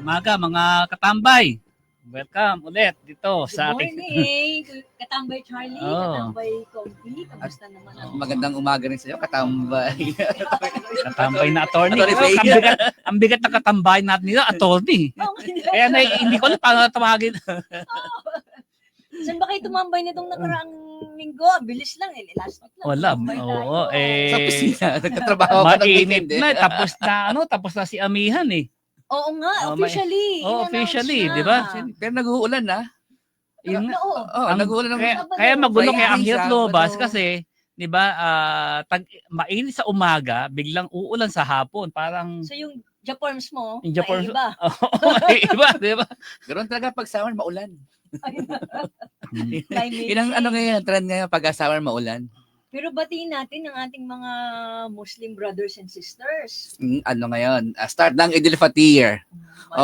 umaga mga katambay. Welcome ulit dito sa Good ating... morning, Katambay Charlie, Oo. Katambay Comfy, kamusta naman ang... Magandang umaga rin sa iyo, katambay. Katambay na attorney. Attorney Pero Faye. ang bigat na katambay natin nila, attorney. Oh, Kaya hindi ko alam paano tawagin. saan ba kayo tumambay nitong nakaraang linggo? Bilis lang eh, last week lang. Wala. tumambay tayo. Oo, Sa opisina, nagtatrabaho ka ng mainit weekend eh. na. Tapos na si Amihan eh. Oo nga, Oh, officially. oh, in-announce officially, na. di ba? Pero nag-uulan na. Yun nga. Oo. Nag-uulan ng... Kaya magulo kaya ang Friday, hirap lumabas Sabado. kasi 'di ba mainit sa umaga, biglang uulan sa hapon, parang So yung Japorms mo, Yung Japorms- iba. iba, 'di ba? Ganoon talaga pag summer, maulan. Climate Yun ang change. ngayon, trend ngayon, pag summer, maulan. Pero batiin natin ang ating mga Muslim brothers and sisters. Ano ngayon, start ng Idil Fatir.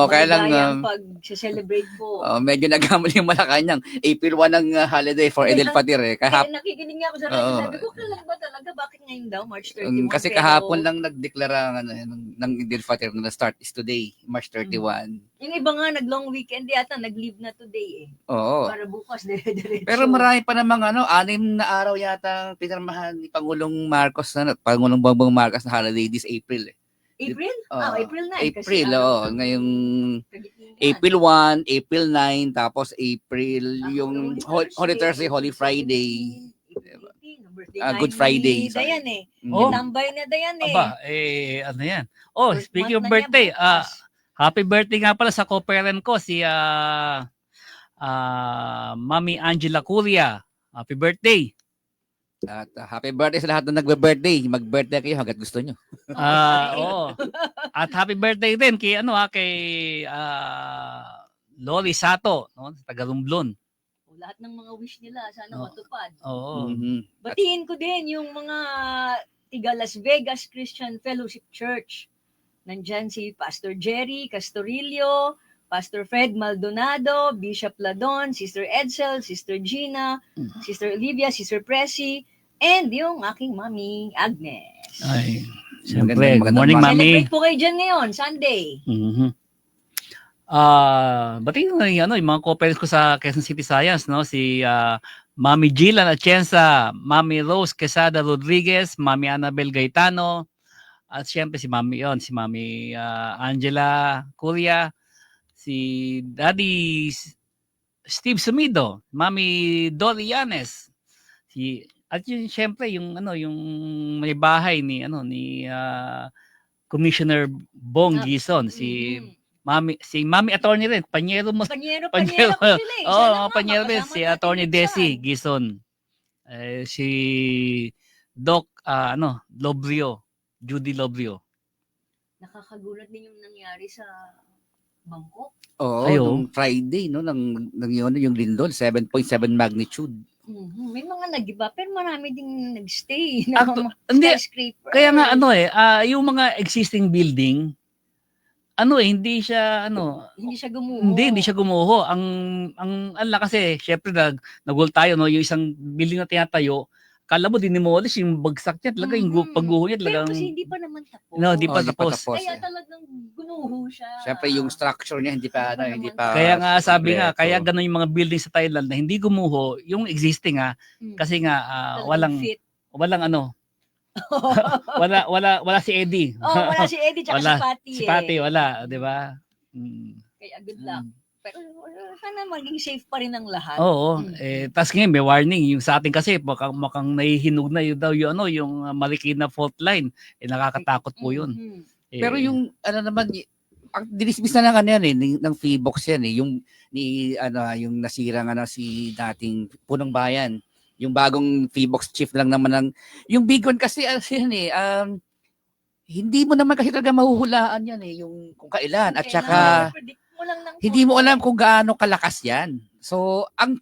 kaya lang, Maligayang pag-celebrate po. Medyo nagamali yung Malacanang. April 1 ang holiday for Idil Fatir eh. Kaya nakikinig nga ako sa radyo, Oo. sabi ko, kailan ba talaga? Bakit ngayon daw? March 31? Kasi pero kahapon lang nagdeklara ng Idil Fatir na start is today, March 31. Yung iba nga, nag-long weekend yata, nag-leave na today eh. Oo. Para bukas, dire-diretso. Pero marami pa namang 6 na araw yata ang pinirmahan ni Pangulong Marcos Pangulong Bongbong Marcos na holiday this April eh. April? Oo. April 9. April, ngayong April. April 1, April 9, tapos April yung Holy Thursday, Holy Friday. Good Friday, sorry. Dayan eh. Oh. Tambay na Dayan eh. Aba, ano 'yan? Oh, First speaking of month na niya birthday, bukas. happy birthday nga pala sa co-parent ko si Mami Angela Curia. Happy birthday. At happy birthday sa lahat na nagbe-birthday. Mag-birthday kayo hanggat gusto nyo. Oo. At happy birthday din kay kay Lori Sato, no, sa taga Romblon. Lahat ng mga wish nila, sana Oo. matupad. Oo. Mhm. Batiin ko din yung mga tiga Las Vegas Christian Fellowship Church. Nandyan si Pastor Jerry Castorillo, Pastor Fred Maldonado, Bishop Ladon, Sister Edsel, Sister Gina, Sister Olivia, Sister Pressy, and yung aking mami, Agnes. Ay, siyempre. Good Magandang morning, umaga. Mami. Celebrate po kayo dyan ngayon, Sunday. Mhm. Batiin ko na yung mga co-parents ko sa Quezon City Science, no? Si Mami Gillan Atienza, Mami Rose Quesada Rodriguez, Mami Annabel Gaetano, at siyempre si Mami Angela Curia, si Daddy Steve Sumido, Mami Dolly Yanes, at yun siyempre yung may bahay ni Commissioner Bong Gison, si Mami Attorney rin, Panyero mo. Panyero po Panyero. sila eh. Oo, Sana Panyero rin, makasama si natin Attorney minsan. Desi Gison. Si Doc Lobrio, Judy Lobrio. Nakakagulat din yung nangyari sa Bangkok. Oo, Ayo. nung Friday, no, yung lindol, 7.7 magnitude. May mga nag-iba, pero marami ding nag-stay na mga Hindi, skyscraper. kaya nga yung mga existing building, hindi siya Hindi siya gumuho. hindi siya gumuho. Ang kasi syempre nagul tayo, no, yung isang building na tinatayo, kala mo dinimolish yung bagsak niya, talaga yung pagguho niya talagang Pero kasi hindi pa naman tapos. No, di pa Hindi tapos. Kaya talagang gumuho siya. Siyempre yung structure niya hindi pa Kaya nga sabi nga, kompleto. kaya gano'n yung mga building sa Thailand na hindi gumuho, yung existing kasi nga Talagang fit. walang wala si Eddie. Wala si Eddie tsaka Wala. si Patty. Si Patty wala, 'di ba? Kaya good luck. Pero sana maging safe pa rin ang lahat. Oo, tas ngayon may warning yung sa atin kasi mukhang nahihinog na yun daw yung Marikina fault line. Nakakatakot po yun. Pero yung naman ang dinismiss na lang yan ng Feebox yan yung yung nasira nga si dating punong bayan. Yung bagong Feebox chief lang naman yung big one kasi hindi mo naman kasi talaga mahuhulaan yan yung kung kailan at saka hindi mo alam kung gaano kalakas yan. So ang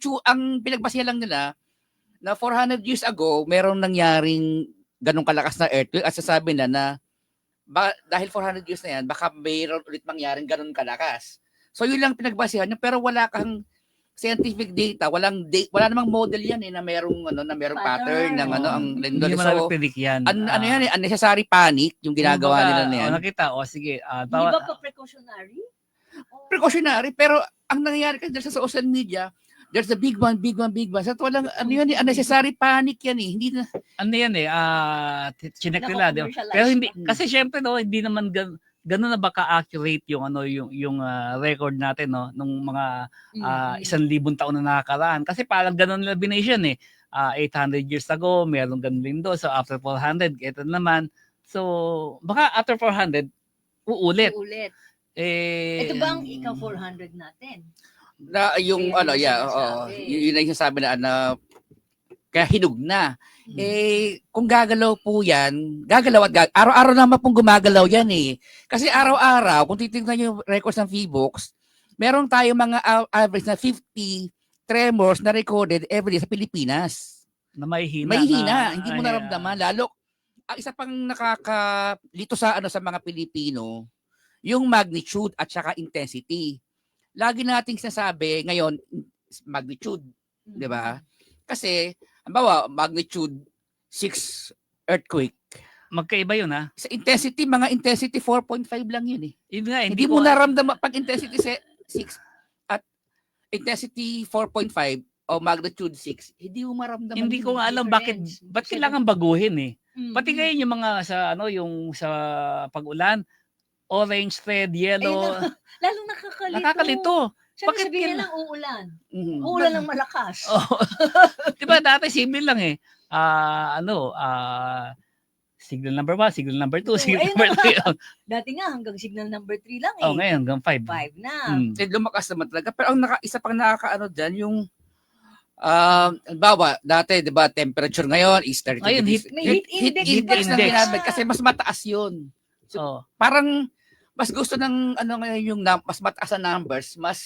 pinagbasihan lang nila na 400 years ago merong nangyaring ganong kalakas na earthquake at sasabi na dahil 400 years na yan, baka mayroon ulit mangyaring ganun kalakas. So yun lang pinagbasihan nyo, pero wala kang scientific data, wala namang model yan na merong pattern ng ang lindol. Hindi mo So predict yan. unnecessary panic yung ginagawa nila na yan. Nakita, sige. Hindi ba pa precautionary? precautionary, pero ang nangyayari kasi sa social media, there's a big one. Sa walang, ano yun, unnecessary panic yan eh. Hindi na, Ano yan eh, chinek nila. Di ba? Nako-commercialize Pero hindi, pa. kasi syempre no, hindi naman ganun na ba ka-accurate yung ano yung record natin no nung mga 1,000 taon na nakakaraan kasi parang ganun nila bination eh 800 years ago meron ganun din do so after 400 ito naman so baka after 400 uulit Ulit. eh Ito ba ang ikaw 400 natin? na yung Kaya ano, yung yeah, sinasabi. yun na yung sinasabi na kaya hinug na. Mm. Kung gagalaw po yan, gagalaw at araw-araw naman pong gumagalaw yan eh. Kasi araw-araw, kung titignan yung records ng VBooks, meron tayo mga average na 50 tremors na recorded every day sa Pilipinas. na may Hindi mo naramdaman. Lalo, ang isa pang nakakalito sa mga Pilipino, yung magnitude at saka intensity. Lagi nating sinasabi ngayon, magnitude, di ba? Kasi, halimbawa, magnitude 6 earthquake. magkaiba yun ha. Sa intensity, mga intensity 4.5 lang yun eh. Yun nga, Hindi mo naramdaman pag intensity 6 at intensity 4.5 o magnitude 6, hindi mo maramdaman. Hindi ko nga alam difference. ba't kailangan baguhin eh. Mm. Pati ngayon yung mga sa yung sa pag-ulan, orange, red, yellow, Lalong nakakalito. nakakalito. Sabi Bakit sabihin kailan- lang uulan. Mhm. Uulan ng malakas. Oh. 'Di ba dati simple lang eh. Signal number 1, signal number 2, Oo, signal ayun number na. 3. Dati nga hanggang signal number 3 lang eh. Oh, ngayon hanggang 5. 5 na. Lumakas naman talaga. Pero ang isa pang nakakaano dyan, yung bawa, dati, di ba, temperature ngayon is 30 Ngayon, degrees. May heat index na index. ginamit kasi mas mataas yun. Oh. Parang, mas gusto ng, ngayon yung mas mataas na numbers, mas,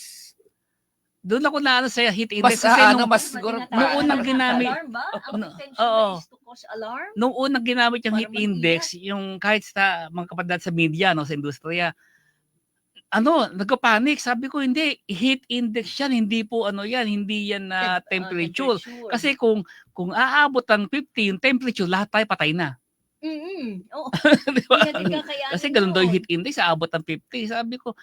Doon ako na sa heat mas, index kasi mas siguro, Nung unang ginamit- Alarm ba? Ang Ano? intention Oo. is to cause alarm? nung unang ginamit yung Para heat index, yung kahit sa mga kapatid sa media, no, sa industriya, nagka-panic. Sabi ko, hindi, heat index yan, hindi po hindi yan na temperature. Kasi kung aabot ng 50 yung temperature, lahat tayo patay na. Oo. Di ba? Hindi natin kakayanin Kasi ganun daw yung yun. heat index, aabot ng 50. Sabi ko,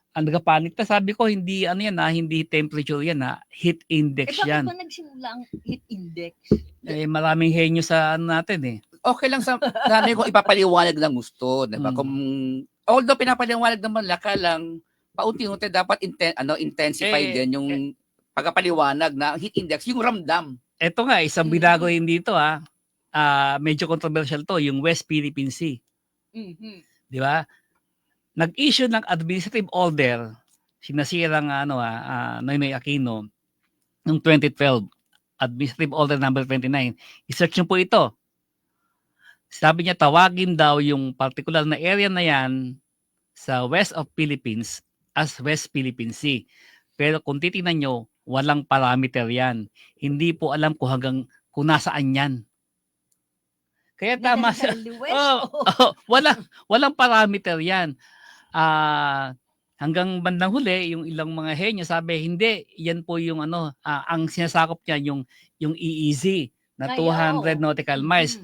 ang nagka-panic na. Sabi ko, hindi hindi temperature yan heat index Bakit yan. ba nagsimula ang heat index? Maraming henyo sa natin eh. okay lang sa nanay kung ipapaliwanag ng gusto, di ba? Mm. Kung, although pinapaliwanag naman laka lang, paunti-unti dapat intensify din yung pagpapaliwanag na heat index, yung ramdam. Ito nga, isang binago yun dito medyo controversial to, yung West Philippine Sea. Mhm. Di ba? Nag-issue ng administrative order, sinasirang Noynoy Aquino, noong 2012, administrative order number 29. I-search nyo po ito. Sabi niya, tawagin daw yung particular na area na yan sa west of Philippines as West Philippine Sea. Pero kung titingnan nyo, walang parameter yan. Hindi po alam kung nasaan yan. Kaya tama siya. Walang parameter yan. Hanggang bandang huli, yung ilang mga henyo sabi, hindi, yan po yung ang sinasakop niya yung EEZ na 200 nautical miles.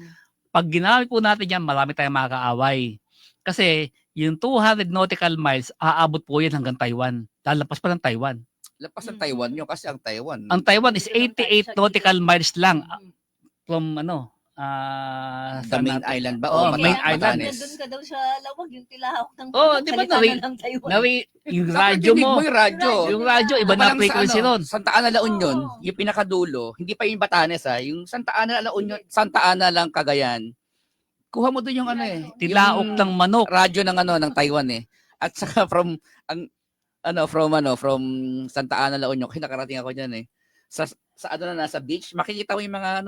Pag ginamit po natin yan, marami tayong makakaaway. Kasi yung 200 nautical miles, aabot po yan hanggang Taiwan. Lalapas pa ng Taiwan. Lapas ng Taiwan yun kasi ang Taiwan. Ang Taiwan is 88 nautical miles lang from the main island ba? Oh, O main Batanes? island. Doon ka daw sa lawag, yung tilahok ng Di ba salita na ng Taiwan. yung Dapat radyo dinig mo, yung radyo. yung radyo, iba na Walang frequency ron. Santa Ana La Union, Oo. yung pinakadulo, hindi pa yung Batanes yung Santa Ana La Union, Santa Ana lang Cagayan. Kuha mo doon yung Tilaok ng manok. radyo ng ng Taiwan At saka from Santa Ana La Union, nakarating ako diyan Sa nasa beach, makikita mo yung mga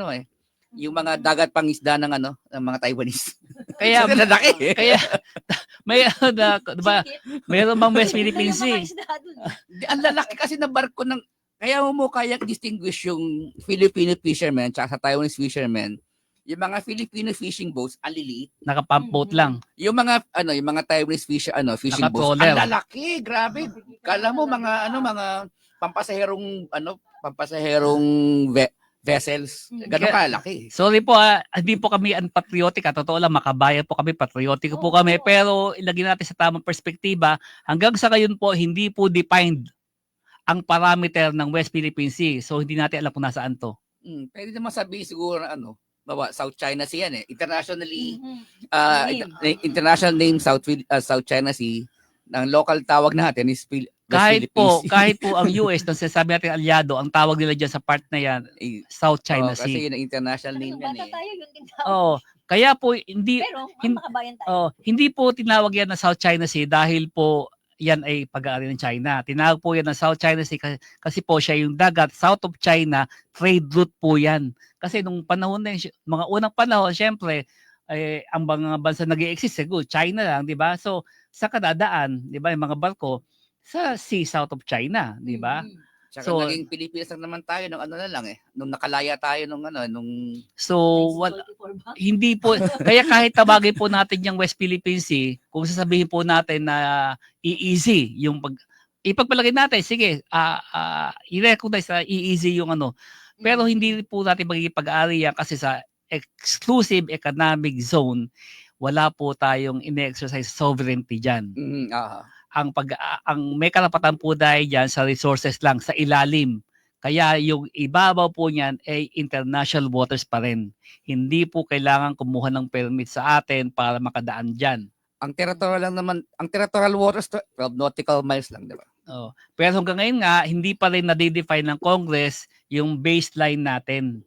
yung mga dagat pangisda ng ng mga Taiwanese. Kaya Kasi lalaki. kaya may diba, mayroon bang West Philippine Sea? Ang lalaki kasi na barko ng kaya mo kaya distinguish yung Filipino fishermen at sa Taiwanese fishermen. Yung mga Filipino fishing boats, ang liliit. Naka-pump boat lang. Yung mga Taiwanese fishing boats, Naka-trawler. ang lalaki, grabe. Kala mo mga pampasaherong vessels. Mm. Ganun kalaki. Sorry po, hindi po kami unpatriotic. Totoo lang, makabayan po kami, patriotic po Oo, kami. oo. Pero ilagay natin sa tamang perspektiba, hanggang sa ngayon po, hindi po defined ang parameter ng West Philippine Sea. So, hindi natin alam kung nasaan to. Pwede naman sabihin siguro na bawa South China Sea yan eh. Internationally, Mhm. international name South China Sea, ng local tawag natin is West Philippines Sea. Kahit po ang US, nung sinasabi natin aliado, ang tawag nila dyan sa part na yan, South China Kasi Sea. yun ang international Kasi name nung yan bata eh. tayo, yun din tawag. Oo. Kaya po, hindi, Pero, hin- makabayan tayo. hindi po tinawag yan na South China Sea dahil po yan ay pag-aari ng China. Tinawag po yan na South China Sea kasi po siya yung dagat, south of China, trade route po yan. Kasi nung panahon na yun, mga unang panahon, syempre, ang mga bansa nag-i-exist, siguro, China lang, di ba? So, sa kadadaan, di ba, yung mga barko, sa sea south of China, di ba? Mhm. Tsaka So, naging Pilipinas lang naman tayo nung na lang eh. Nung nakalaya tayo nung So, 1944 ba? hindi po, kaya kahit tawagin po natin yung West Philippine Sea, kung sasabihin po natin na easy yung ipagpalagay natin, sige, i-recognize na easy yung pero Mhm. hindi po natin magiging-pag-aari yan kasi sa exclusive economic zone, wala po tayong ine-exercise sovereignty dyan. Ang may karapatan po dahil dyan sa resources lang, sa ilalim. Kaya yung ibabaw po niyan ay international waters pa rin. Hindi po kailangan kumuha ng permit sa atin para makadaan dyan. ang territorial waters 12 nautical miles lang, di ba? Oh. Pero hanggang ngayon nga, hindi pa rin na-define ng Congress yung baseline natin.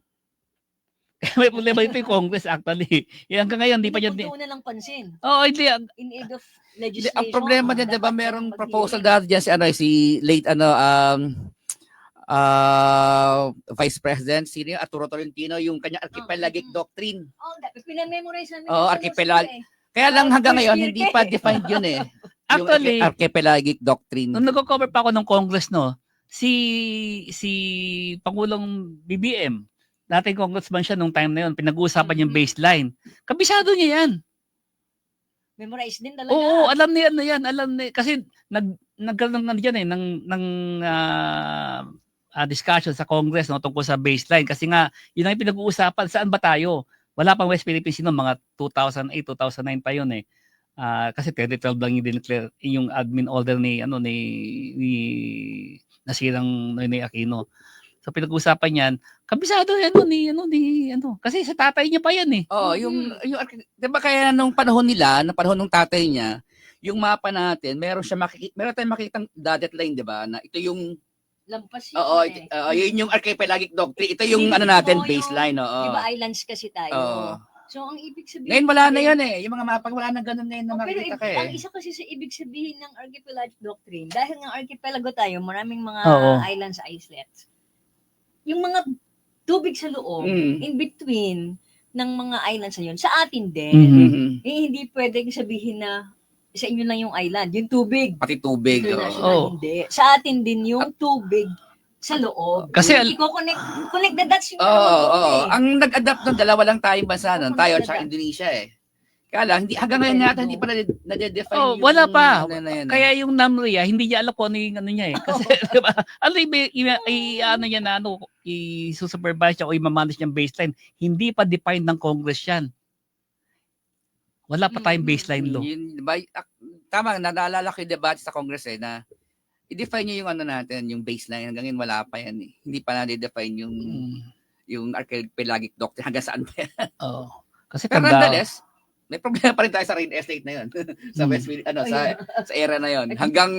May problema ito yung Congress actually. Hanggang ngayon, hindi pa Hindi niya... po na lang pansin. Oo, hindi. In aid of Hindi, legislation. ang problema diyan, 'di ba, dapat merong mag-hearing. proposal dati diyan si late Vice President Arturo Tolentino, yung kanya archipelagic doctrine. Oh, dapat pinamemorize namin. Oo, sa archipelag. law school eh. Kaya lang hanggang First ngayon year hindi ka pa eh. defined yun eh. Actually, Yung archipelagic doctrine. nung nagko-cover pa ako ng Congress, no, si Pangulong BBM, dating congressman siya nung time na yun, pinag-uusapan yung baseline. Kabisado niya yan. Memorize din talaga. Oo, alam niya na yan. Kasi nagkaroon ng dyan discussion sa Congress no, tungkol sa baseline. Kasi nga, yun ang pinag-uusapan. Saan ba tayo? Wala pang West Philippine Sea noon, mga 2008, 2009 pa yun eh. Kasi 2012 lang yung dineclare yung admin order ni nasirang Noynoy Aquino. So pinag-usapan yan, kabisado yan kasi sa tatay niya pa yan eh. Oh, yung 'di ba kaya nung panahon ng tatay niya, yung mapa natin, meron tayong makikitang dotted line, 'di ba? Na ito yung Lampas Oo, yun yun yung archipelagic doctrine. Ito yung Hindi natin po yung- baseline, oo. Diba islands kasi tayo. Oo. So, ang ibig sabihin... Ngayon wala na yun eh. Yung mga mapang wala na ganun na yun na Pero makikita ka ang eh. isa kasi sa ibig sabihin ng archipelagic doctrine, dahil ng archipelago tayo, maraming mga Oo. islands, islets. Yung mga tubig sa loob, in between ng mga islands na yun, sa atin din, Mhm. hindi pwedeng sabihin na sa inyo lang yung island, yung tubig. Pati tubig. International, Oo. hindi. Sa atin din yung tubig sa loob. Kasi connect the dots yung Oo. Ang nag-adapt ng dalawa lang tayong bansa nun, tayo at Connect the Indonesia eh. Kaya lang, hanggang ngayon natin hindi pa na-define Oh, wala pa. ano na yan, eh. Kaya yung NAMRIA, hindi niya alam kung ano niya eh. Kasi, di ba, i-supervise niya o i-manage niyang baseline. Hindi pa defined ng Congress yan. Wala pa tayong baseline law. Yun, diba, tama, naalala ko yung debate sa Congress eh, na i-define nyo yung natin, yung baseline. Hanggang ngayon wala pa yan eh. Hindi pa na-define yung archipelagic doctrine. Hanggang saan pa yan. Oo. Kasi Pero nonetheless, may problema pa rin tayo sa real estate na yun. sa West sa era na yun. Hanggang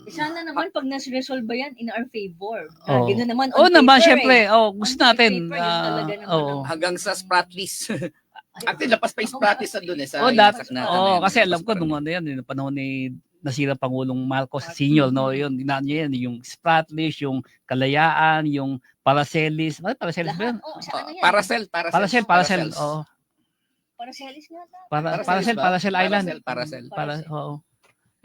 Sana naman pag nas-resolve ba yan in our favor. Oo. Gano'n naman Oo on naman, paper syempre. eh. Gusto On natin. paper, yun talaga naman ang- hanggang sa Spratlys. Actually, lapas pa yung Spratlys doon eh. Sa Dati. Isak natin Oo, na yun. kasi alam ko nung yung panahon ni nasira Pangulong Marcos Sr., no, yun, yan, yung Spratlys, yung Kalayaan, yung Paracelis. Paracelis ba yun? Lahat. Oh, sa ano yan? Paracel. Paracel, oo. Paracelis nga ta. Paracel Island. Paracel. Oo.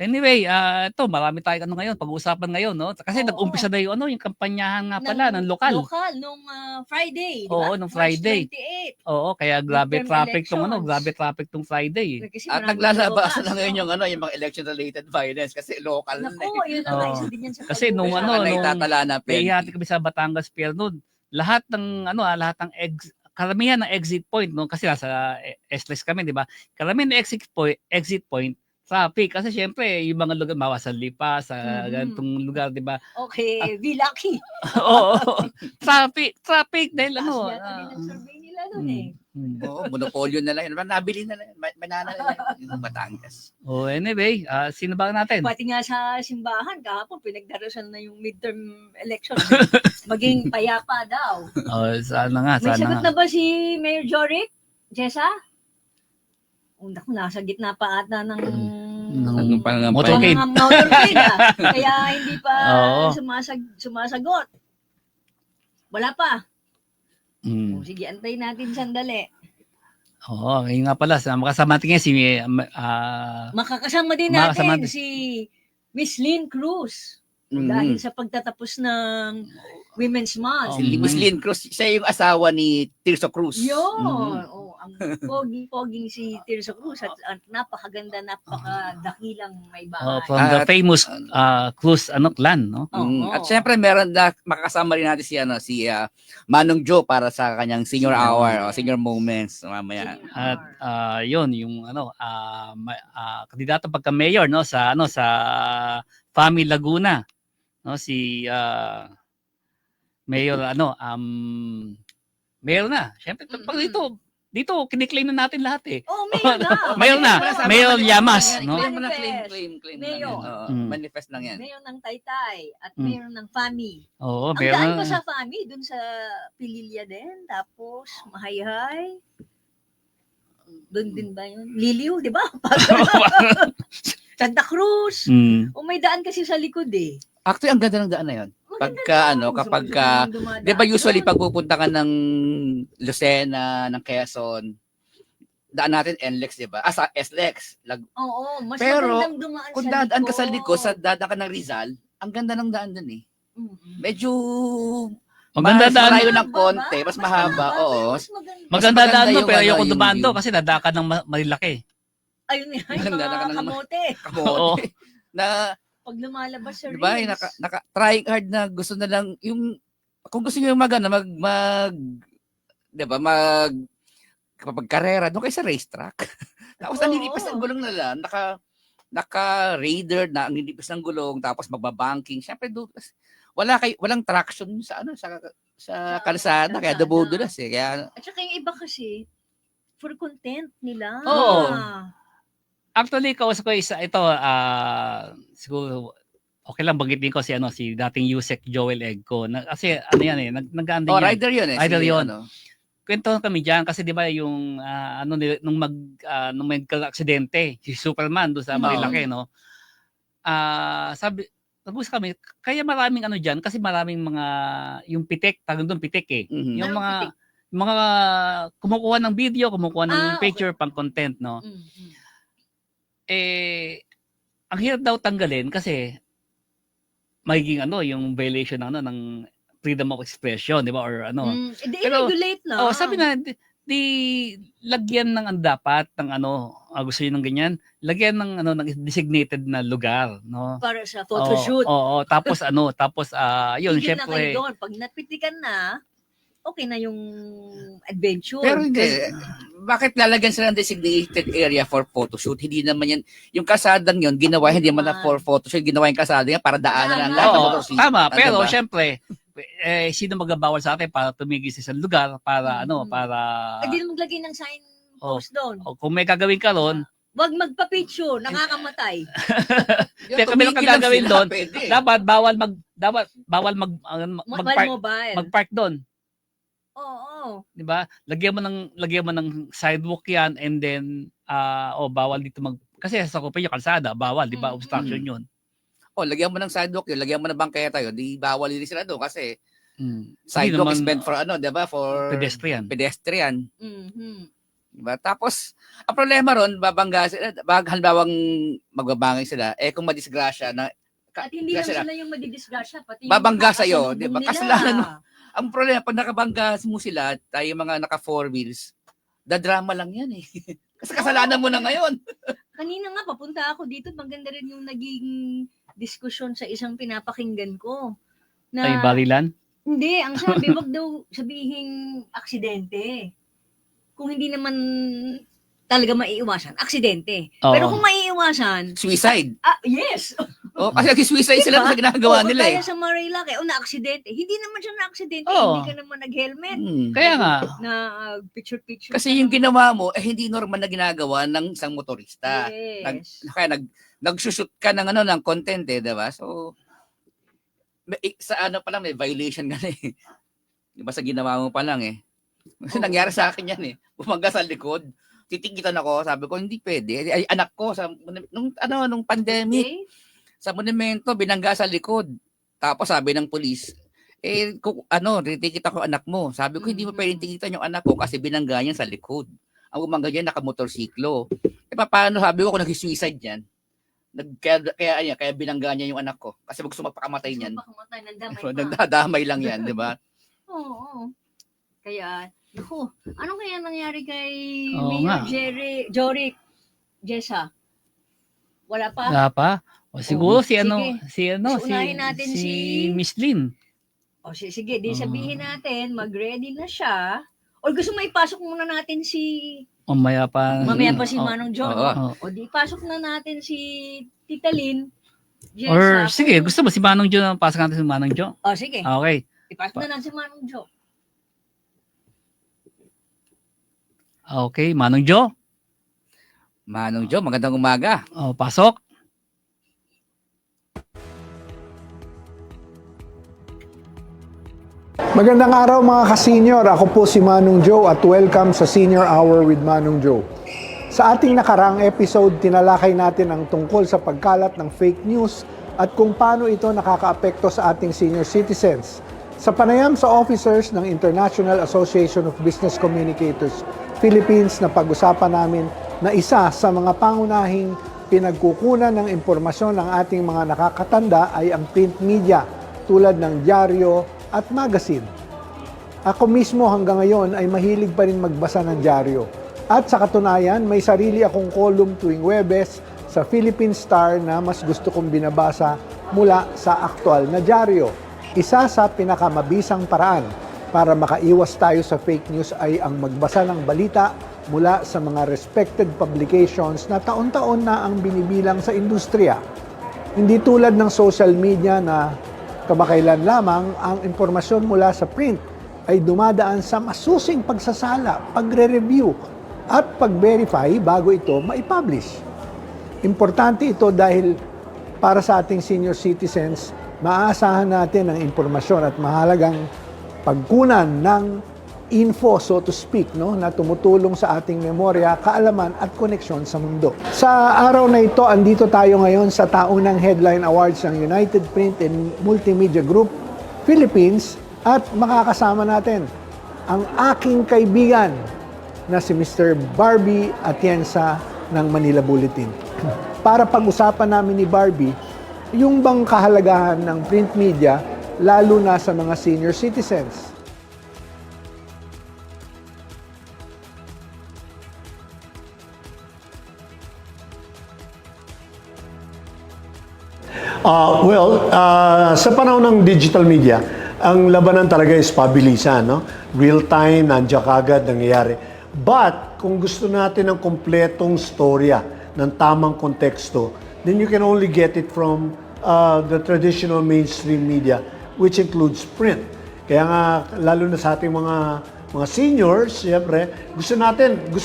Anyway, ito, marami tayo ngayon, pag-uusapan ngayon, no? Kasi Oo. nag-umpisa na yung yung kampanyahan nga pala ng lokal. Lokal, nung Friday, di Oo, ba? nung Friday. March 28. Oo, kaya grabe Midterm traffic elections. grabe traffic tong Friday. Kasi At maraming naglalabas lumabas. na ngayon yung mga election-related violence kasi local na Naku, yun ang Oo. isa din yan sa Kasi nung pag-uusap. ano, na itatala na PNP. Naihati kami sa Batangas Pier noon. lahat ng lahat ng karamihan ng exit point, no, kasi nasa SLEX kami, di ba? Karamihan ng exit point traffic kasi syempre yung mga lugar mawasan lipa sa ganitong lugar, di ba? Okay, be lucky. Oo. Traffic dahil Taas yata din ang survey nila doon eh. Oo, monopolyo na lang yun. Nabili na lang. Banana na lang yung Batangas. Oh, anyway, sino ba natin? Pati nga sa simbahan, kahapon pinagdarasan na yung midterm election. Maging payapa daw. Oh, sana nga, May sana sagot nga. na ba si Mayor Joric? Jessa? Naku, nasa gitna pa ata ng Motorcade. motorcade Kaya hindi pa Oo. sumasagot. Wala pa. Mm. Sige, antayin natin sandali. Oo, ngayon nga pala, makasama natin ngayon si Makakasama din Makakasama natin din. si Miss Lynn Cruz. Dahil sa pagtatapos ng Women's Month. Si Miss Lynn Cruz, siya yung asawa ni Tirso Cruz. Yun. Oh, ang pogi-poging si Tirso Cruz at napakaganda, napakadakilang may bahay. from the famous Cruz clan, no? Oo. At syempre meron na makakasama rin natin si Manong Joe para sa kanyang senior hour o senior moments mamaya. At yun yung kandidato pagka mayor, no, sa Fami Laguna, no, si Mayor mayor na. Syempre pag dito kiniklaim na natin lahat eh. Oh, mayor na. Mayor na. Mayor Llamas, no? Claim mo na, claim Mayor. lang yan. Manifest lang yan. Mayor ng Taytay at mayor ng Fami. Oo, Ang mayor daan na. pa sa Fami, dun sa Pililya din. Tapos, Mahayhay. Doon din ba yun? Liliw, di ba? Santa Cruz. Mm. O may daan kasi sa likod eh. Actually, ang ganda ng daan na yun. Kapag di ba usually pag pupunta ka ng Lucena, ng Quezon, daan natin NLEX, di ba? Sa SLEX. Oo, mas Pero, magandang dumaan Kung sa dadaan ka sa likod. likod, dadaan ka ng Rizal, ang ganda ng daan dun eh. Medyo Maganda mas daan. malayo ng konti, mas mahaba, oo. Maganda daan maganda no, yung pero ayoko yung dumaan view. doon kasi nadaka ng Marilaki. Ayun nga, yung Maganda ka mga ng- kamote. kamote. Na, Pag lumalabas sa di ba, reels. trying hard na gusto na lang, kung gusto nyo di ba, kapag karera, doon kayo sa racetrack. Tapos Oo. nanilipas ng gulong na lang, naka-raider na ang nililipas ng gulong, tapos magbabanking. Siyempre, walang traction sa kalsada, kaya dubudulas eh. Kaya, At saka yung iba kasi, for content nila. Oo. Actually, kausap ko ito, siguro, okay lang banggitin ko si dating Yusek Joel Egco. Kasi yan eh, nag-aanding yan. rider yun eh. Rider yun. Kwento kami diyan kasi 'di ba yung nung magka-aksidente si Superman do sa Marilaki, no. Sabi kami kaya maraming diyan kasi maraming mga yung pitik, tawag doon pitik eh. Mhm. Yung Anong mga kumukuha ng video, kumukuha ng okay. picture pang content, no. Ang hirap daw tanggalin kasi magiging yung violation ng freedom of expression, di ba? Or Pero, regulate na. sabi na, di lagyan ng dapat ng gusto niyo ng ganyan, lagyan ng ng designated na lugar, no? Para sa photoshoot. Oo, tapos yun, Tigil na kayo syempre. doon. Pag napitikan na, okay na yung adventure. Pero hindi. Bakit lalagyan sila ng designated area for photoshoot? Hindi naman yan. Yung kasadang yun, ginawa, hindi man na for photoshoot, ginawa yung kasada yan para daanan lang lahat ng Oo, motorsiklo. tama. Ano Pero ba? syempre, sino magbabawal sa atin para tumigil sa isang lugar, para para Hindi na maglagay ng sign post doon. kung may gagawin ka ron, Huwag magpa-picture, nakakamatay. Yung kaya kami lang tumigil lang gagawin sila, doon, pwede. dapat bawal Mobile mobile. mag-park doon, Oo. 'di ba? Lagyan mo ng sidewalk 'yan, and then bawal dito kasi sa kopya yung kalsada, bawal, 'di ba? Obstruction 'yun. Lagyan mo ng sidewalk yun, lagyan mo ng bangketa yun, di bawal din sila doon kasi Hindi sidewalk is naman meant for di ba? For pedestrian. Mhm. Diba? Tapos, ang problema ron, babangga sila, halimbawang magbabangay sila, kung madisgrasya na, At hindi lang sila yung madidisgrasya, pati yung babangga sa'yo, makakasalubong di ba? nila. Kasalanan mo. Ang problema, pag nakabangga mo sila, tayo mga naka four wheels, dadrama lang yan eh. Kasi kasalanan mo na ngayon. Kanina nga, papunta ako dito, maganda rin yung naging diskusyon sa isang pinapakinggan ko. Ay, barilan? Hindi, ang sabi, wag daw sabihing aksidente. Kung hindi naman talaga maiiwasan, aksidente. Pero Oo. kung maiiwasan, Suicide. yes. Kasi nag-suicide sila sa ginagawa nila eh. Kaya sa Marilake, na-aksidente. Hindi naman siya na-aksidente. Oo. Hindi ka naman nag-helmet. Kaya nga. Na picture-picture. Kasi yung ginawa mo, hindi normal na ginagawa ng isang motorista. Yes. Kaya nagsushoot ka ng ng content eh, 'di ba? So sa pa lang may violation ka na eh. Di ba sa ginawa mo pa lang eh. Kasi nangyari sa akin yan eh. Bumangga sa likod. Titikitan ako, sabi ko hindi pwede. Ay, anak ko nung pandemic, Okay. sa monumento binangga sa likod. Tapos sabi ng pulis, titikita ko anak mo. Sabi ko hindi mo pwedeng tikitan yung anak ko kasi binangga niya sa likod. Ang bumangga niya nakamotorsiklo. Paano sabi ko kung nag-suicide yan? Kaya binangga niya yung anak ko. Kasi gusto mapakamatay niyan. Nagdadamay lang yan, di ba? Oo. Kaya, ano kaya nangyari kay Oo Mayor nga. Jorik, Jessa? Wala pa? Wala pa. O siguro si Sige. Unahin natin si si- Miss Lynn. O sige, di sabihin natin, mag-ready na siya. O gusto mo ipasok muna natin si Mamaya pa. Mamaya pa si Oh. Manong John. Oo. O di pasok na natin si Tita Lynn. Or Jessa, sige, gusto mo si Manong Jo na pasok natin si Manong Jo? O sige, Okay. ipasok na natin si Manong Jo. Okay, Manong Jo. Manong Jo, magandang umaga. Oh, pasok. Magandang araw mga ka-senior. Ako po si Manong Joe at welcome sa Senior Hour with Manong Joe. Sa ating nakarang episode, tinalakay natin ang tungkol sa pagkalat ng fake news at kung paano ito nakakaapekto sa ating senior citizens. Sa panayam sa officers ng International Association of Business Communicators Philippines na pag-usapan namin na isa sa mga pangunahing pinagkukunan ng impormasyon ng ating mga nakakatanda ay ang print media tulad ng dyaryo at magazine. Ako mismo hanggang ngayon ay mahilig pa rin magbasa ng dyaryo. At sa katunayan, may sarili akong column tuwing Huwebes sa Philippine Star na mas gusto kong binabasa mula sa aktual na dyaryo. Isa sa pinakamabisang paraan para makaiwas tayo sa fake news ay ang magbasa ng balita mula sa mga respected publications na taon-taon na ang binibilang sa industriya. Hindi tulad ng social media na kamakailan lamang ang impormasyon mula sa print ay dumadaan sa masusing pagsasala, pagre-review at pag-verify bago ito maipublish. Importante ito dahil para sa ating senior citizens, maaasahan natin ang impormasyon at mahalagang pagkunan ng info, so to speak, na tumutulong sa ating memorya, kaalaman at koneksyon sa mundo. Sa araw na ito, andito tayo ngayon sa taunang Headline Awards ng United Print and Multimedia Group, Philippines, at makakasama natin ang aking kaibigan na si Mr. Barbie Atienza ng Manila Bulletin. Para pag-usapan namin ni Barbie, yung bang kahalagahan ng print media, lalo na sa mga senior citizens. Sa panahon ng digital media, ang labanan talaga is pabilisan, no? Real time, nandiyan kagad, nangyayari. But, kung gusto natin ng kompletong storya, ng tamang konteksto, then you can only get it from the traditional mainstream media, which includes print. Kaya nga, lalo na sa ating mga seniors, siyempre, gusto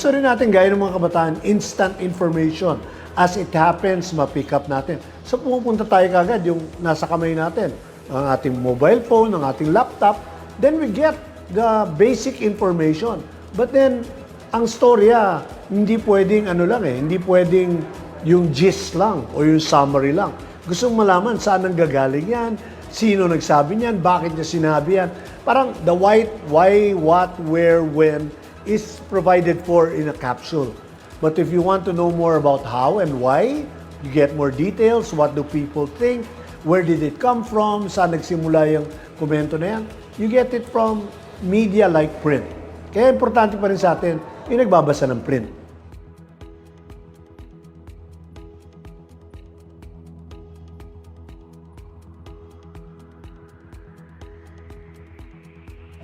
rin natin, gaya ng mga kabataan, instant information. As it happens, ma-pick up natin. So pumupunta tayo kagad yung nasa kamay natin, ang ating mobile phone, ang ating laptop, then we get the basic information. But then, ang storya, hindi pwedeng hindi pwedeng yung gist lang o yung summary lang. Gusto mong malaman saan ang gagaling yan, sino nagsabi niyan, bakit niya sinabi yan. Parang the why, what, where, when is provided for in a capsule. But if you want to know more about how and why, you get more details, what do people think, where did it come from, saan nagsimula yung komento na yan, you get it from media like print. Kaya importante pa rin sa atin yung nagbabasa ng print.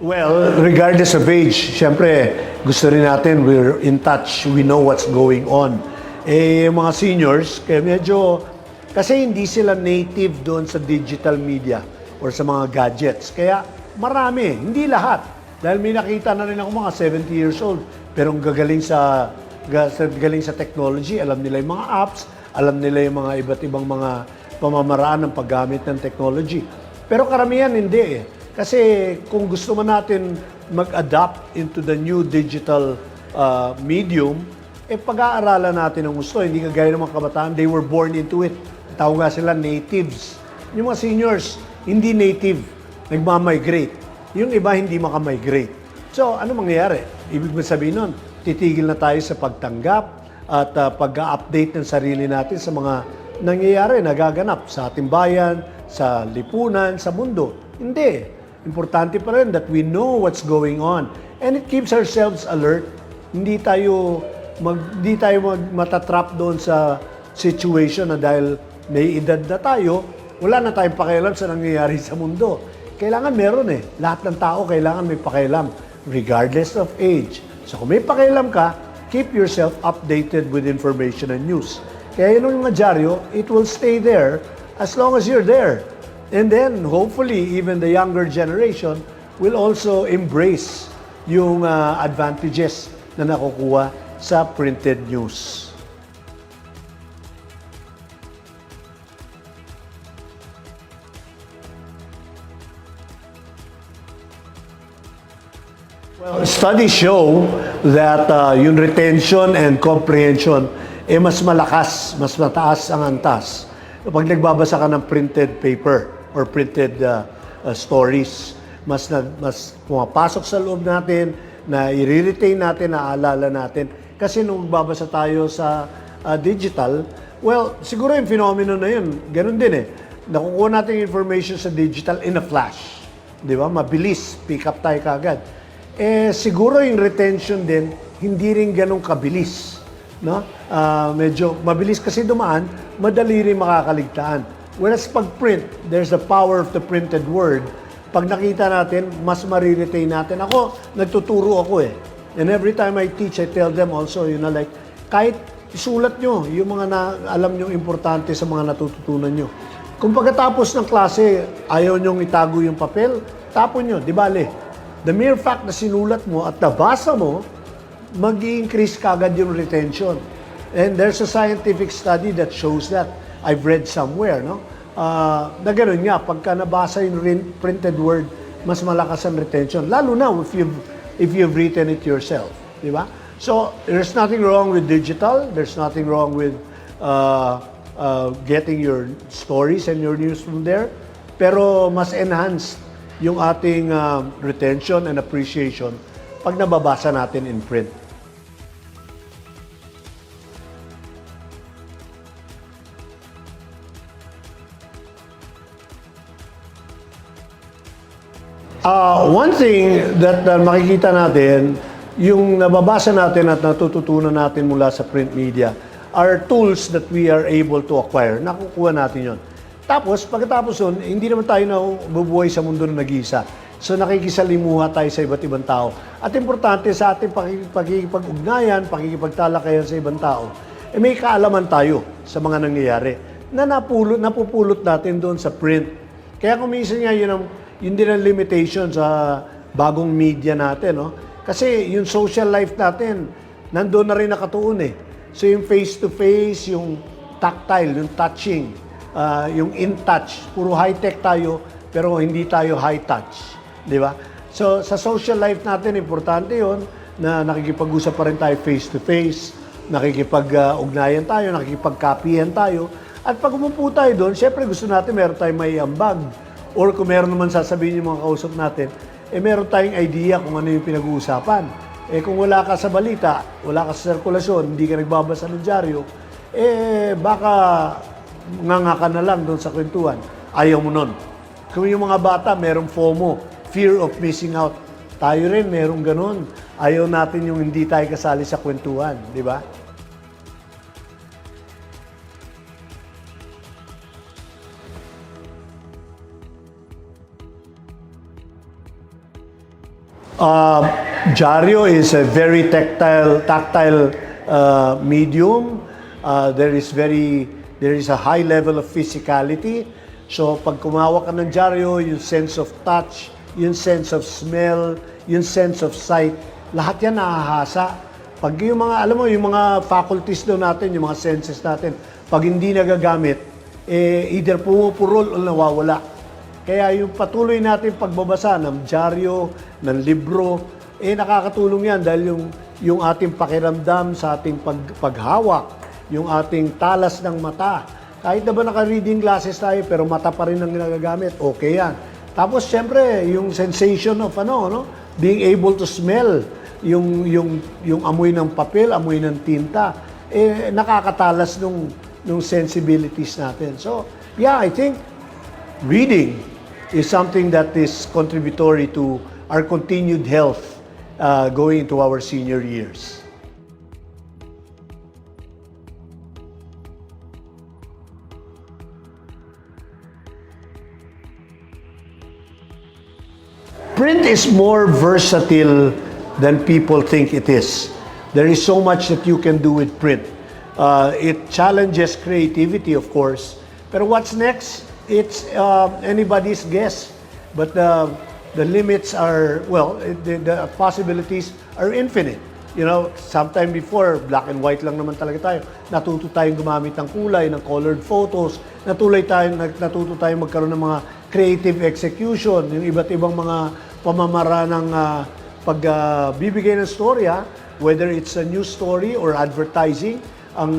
Well, regardless of age, syempre, gusto rin natin, we're in touch, we know what's going on. Mga seniors, kaya medyo, kasi hindi sila native doon sa digital media or sa mga gadgets. Kaya marami, hindi lahat. Dahil may nakita na rin ako mga 70 years old, pero ang gagaling sa technology, alam nila yung mga apps, alam nila yung mga iba't ibang mga pamamaraan ng paggamit ng technology. Pero karamihan hindi eh. Kasi kung gusto man natin mag-adapt into the new digital medium, pag-aaralan natin ang gusto. Hindi kagaya ng mga kabataan, they were born into it. Tawag nga sila natives. Yung mga seniors, hindi native, nagmamigrate. Yung iba hindi makamigrate. So, ano mangyayari? Ibig sabihin nun, titigil na tayo sa pagtanggap at pag-update ng sarili natin sa mga nangyayari, nagaganap sa ating bayan, sa lipunan, sa mundo. Hindi. Importante pa rin that we know what's going on. And it keeps ourselves alert. Hindi tayo matatrap doon sa situation na dahil may edad na tayo, wala na tayong pakialam sa nangyayari sa mundo. Kailangan meron eh. Lahat ng tao kailangan may pakialam, regardless of age. So kung may pakialam ka, keep yourself updated with information and news. Kaya yun yung mga dyaryo, it will stay there as long as you're there. And then, hopefully, even the younger generation will also embrace yung advantages na nakukuha sa printed news. Well, studies show that yung retention and comprehension mas malakas, mas mataas ang antas kapag nagbabasa ka ng printed paper or printed stories. Mas pumapasok sa loob natin, na i-retain natin, naaalala natin. Kasi nung magbabasa tayo sa digital, well, siguro yung phenomenon na yun, ganun din eh. Nakukuha natin information sa digital in a flash. Di ba? Mabilis, pick up tayo kagad. Siguro yung retention din, hindi rin ganun kabilis. No? Medyo mabilis kasi dumaan, madali rin makakaligtaan. Whereas pag print, there's the power of the printed word. Pag nakita natin, mas mariretain natin. Ako, nagtuturo ako eh. And every time I teach, I tell them also, like, kahit isulat nyo yung mga alam nyo importante sa mga natututunan nyo. Kung pagkatapos ng klase, ayaw nyong itago yung papel, tapon nyo, di bale. The mere fact na sinulat mo at nabasa mo, mag-i-increase kagad yung retention. And there's a scientific study that shows that. I've read somewhere, no? Na gano'n nga, pagka nabasa yung printed word, mas malakas ang retention. Lalo na if you've written it yourself. Di ba? So, there's nothing wrong with digital. There's nothing wrong with getting your stories and your news from there. Pero mas enhanced yung ating retention and appreciation pag nababasa natin in print. One thing that makikita natin, yung nababasa natin at natututunan natin mula sa print media are tools that we are able to acquire. Nakukuha natin yon. Tapos, pagkatapos nun, hindi naman tayo nabubuhay sa mundo na nag-iisa. So, nakikisalimuha tayo sa iba't ibang tao. At importante sa ating pakikipag-ugnayan, pakikipagtalakayan sa ibang tao, may kaalaman tayo sa mga nangyayari na napupulot natin doon sa print. Kaya kung minsan nga yun din ang limitation sa bagong media natin. No? Kasi yung social life natin, nandoon na rin nakatuon eh. So yung face-to-face, yung tactile, yung touching, yung in-touch, puro high-tech tayo, pero hindi tayo high-touch. Di ba? So sa social life natin, importante yon na nakikipag-usap pa rin tayo face-to-face, nakikipag-ugnayan tayo, nakikipag-copyan tayo. At pag umupo tayo doon, syempre gusto natin meron tayong may ambag. Or kung meron naman sasabihin yung mga kausap natin, meron tayong idea kung ano yung pinag-uusapan. Kung wala ka sa balita, wala ka sa sirkulasyon, hindi ka nagbabasa ng dyaryo, baka nganga ka na lang doon sa kwentuhan. Ayaw mo nun. Kung yung mga bata, merong FOMO, fear of missing out. Tayo rin, merong ganun. Ayaw natin yung hindi tayo kasali sa kwentuhan, di ba? Diaryo is a very tactile medium. There is a high level of physicality. So pag kumawa ka ng diaryo, yung sense of touch, yung sense of smell, yung sense of sight, lahat yan nahahasa. Pag yung mga, alam mo, yung mga faculties daw natin, yung mga senses natin, pag hindi nagagamit, either pumupurol o nawawala. Kaya yung patuloy natin pagbabasa ng diaryo, ng libro, nakakatulong yan dahil yung ating pakiramdam sa ating paghawak, yung ating talas ng mata. Kahit na ba naka-reading glasses tayo, pero mata pa rin ang nagagamit, okay yan. Tapos, syempre, yung sensation of being able to smell, yung amoy ng papel, amoy ng tinta, nakakatalas nung sensibilities natin. So, yeah, I think reading is something that is contributory to our continued health going into our senior years. Print is more versatile than people think it is. There is so much that you can do with print. It challenges creativity, of course. But what's next? It's anybody's guess. But the limits are, well, the possibilities are infinite. You know, sometime before, black and white lang naman talaga tayo. Natuto tayong gumamit ng kulay, ng colored photos. Natuto tayong magkaroon ng mga creative execution, yung iba't ibang mga pamamara ng pagbibigay ng storya, whether it's a news story or advertising, ang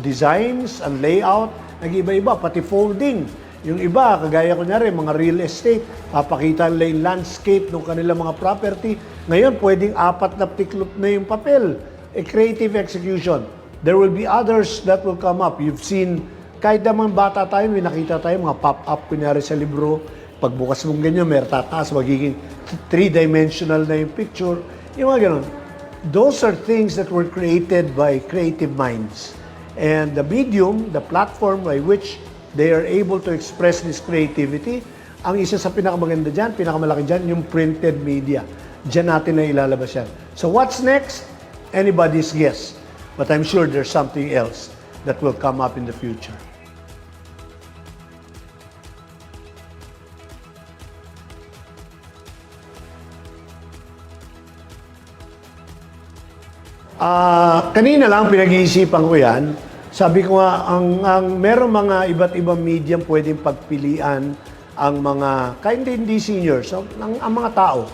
designs, ang layout, nag-iba-iba, pati folding. Yung iba, kagaya kunyari, mga real estate, papakita nila yung landscape ng kanilang mga property. Ngayon, pwedeng 4 na tiklop na yung papel. A creative execution. There will be others that will come up. You've seen, kahit naman bata tayo, may nakita tayo, mga pop-up, kunyari sa libro, pagbukas mong ganyan, may tataas, magiging 3-dimensional na yung picture. Yung mga ganun. Those are things that were created by creative minds. And the medium, the platform by which they are able to express this creativity, ang isa sa pinakamaganda dyan, pinakamalaki dyan, yung printed media. Dyan natin na ilalabas yan. So what's next? Anybody's guess. But I'm sure there's something else that will come up in the future. Kanina lang pinag-iisipan ko yan. Sabi ko nga, meron mga iba't ibang medium pwedeng pagpilian ang mga, kahit hindi seniors, so, ang mga tao.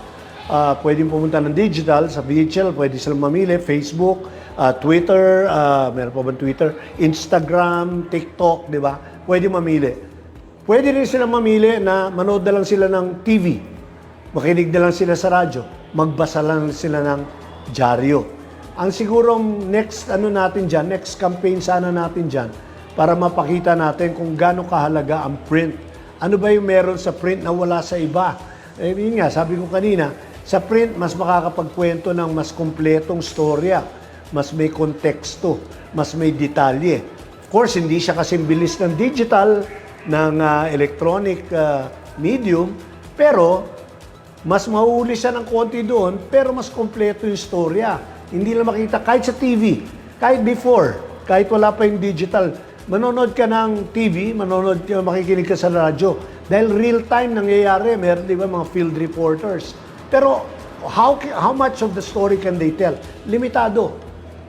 Pwedeng pumunta ng digital, sa VHL, pwede silang mamili, Facebook, Twitter, meron pa ba Twitter, Instagram, TikTok, di ba? Pwede mamili. Pwede rin silang mamili na manood na lang sila ng TV, makinig na lang sila sa radyo, magbasa lang sila ng dyaryo. Ang sigurong next next campaign sana natin dyan, para mapakita natin kung gaano kahalaga ang print. Ano ba yung meron sa print na wala sa iba? Yun nga, sabi ko kanina, sa print, mas makakapagkwento ng mas kumpletong storya, mas may konteksto, mas may detalye. Of course, hindi siya kasing bilis ng digital, ng electronic medium, pero mas mauuli siya ng konti doon, pero mas kumpleto yung storya. Hindi lang makita kahit sa TV, kahit before, kahit wala pa yung digital. Manonood ka ng TV, makikinig ka sa radyo. Dahil real time nangyayari, meron di ba mga field reporters. Pero how much of the story can they tell? Limitado.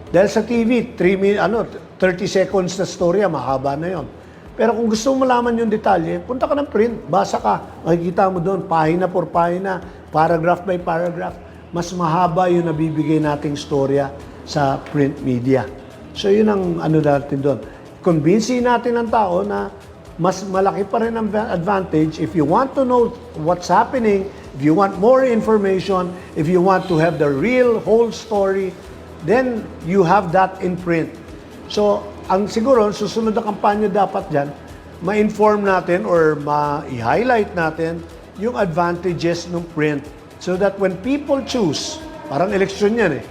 Dahil sa TV, 30 seconds na storya, mahaba na yon. Pero kung gusto mo malaman yung detalye, punta ka ng print, basa ka, makikita mo doon, pahina por pahina, paragraph by paragraph. Mas mahaba yung nabibigay nating storya sa print media. So yun ang natin doon. Convincing natin ang tao na mas malaki pa rin ang advantage if you want to know what's happening, if you want more information, if you want to have the real whole story, then you have that in print. So, ang siguro, susunod na kampanya dapat dyan, ma-inform natin or ma-highlight natin yung advantages ng print. So that when people choose, parang eleksyon yan eh,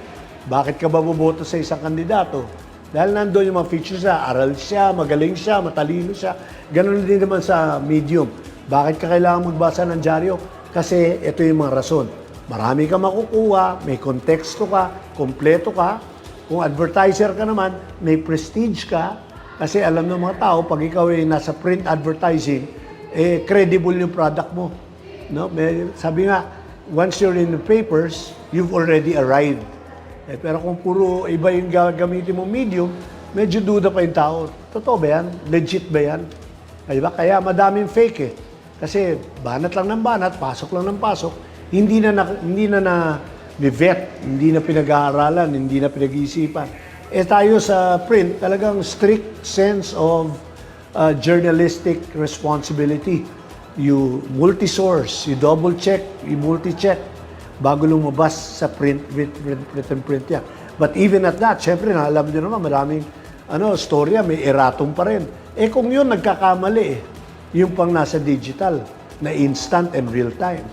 bakit ka ba boboto sa isang kandidato? Dahil nandoon yung mga features siya, aral siya, magaling siya, matalino siya. Ganun din naman sa medium. Bakit ka kailangan magbasa ng dyaryo? Kasi ito yung mga rason. marami ka makukuha, may konteksto ka, kompleto ka. Kung advertiser ka naman, may prestige ka. Kasi alam ng mga tao, pag ikaw ay nasa print advertising, credible yung product mo. No? Sabi nga, once you're in the papers, you've already arrived. Pero kung puro iba yung gagamitin mo medium, medyo duda pa yung tao. Totoo ba yan? Legit ba yan? Diba? Kaya madaming fake eh. Kasi banat lang ng banat, pasok lang ng pasok, hindi na vet, hindi na pinag-aaralan, hindi na pinag-iisipan. Tayo sa print, talagang strict sense of journalistic responsibility. You multi-source, you double-check, you multi-check bago lumabas sa written print yan. But even at that, syempre, alam nyo naman, maraming storya, may erratum pa rin. Kung yun, nagkakamali yung pang nasa digital, na instant and real time.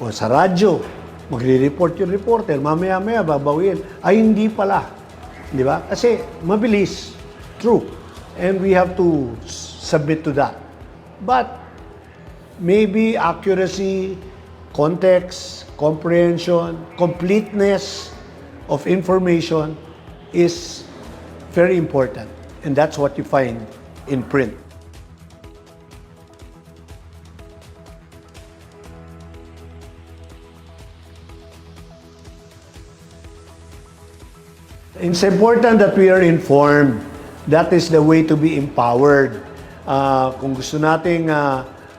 O sa radyo, magre-report yung reporter, mamaya-maya babawin. Ay, hindi pala. Di ba? Kasi mabilis. True. And we have to submit to that. But maybe accuracy, context, comprehension, completeness of information is very important. And that's what you find in print. It's important that we are informed. That is the way to be empowered. Kung gusto nating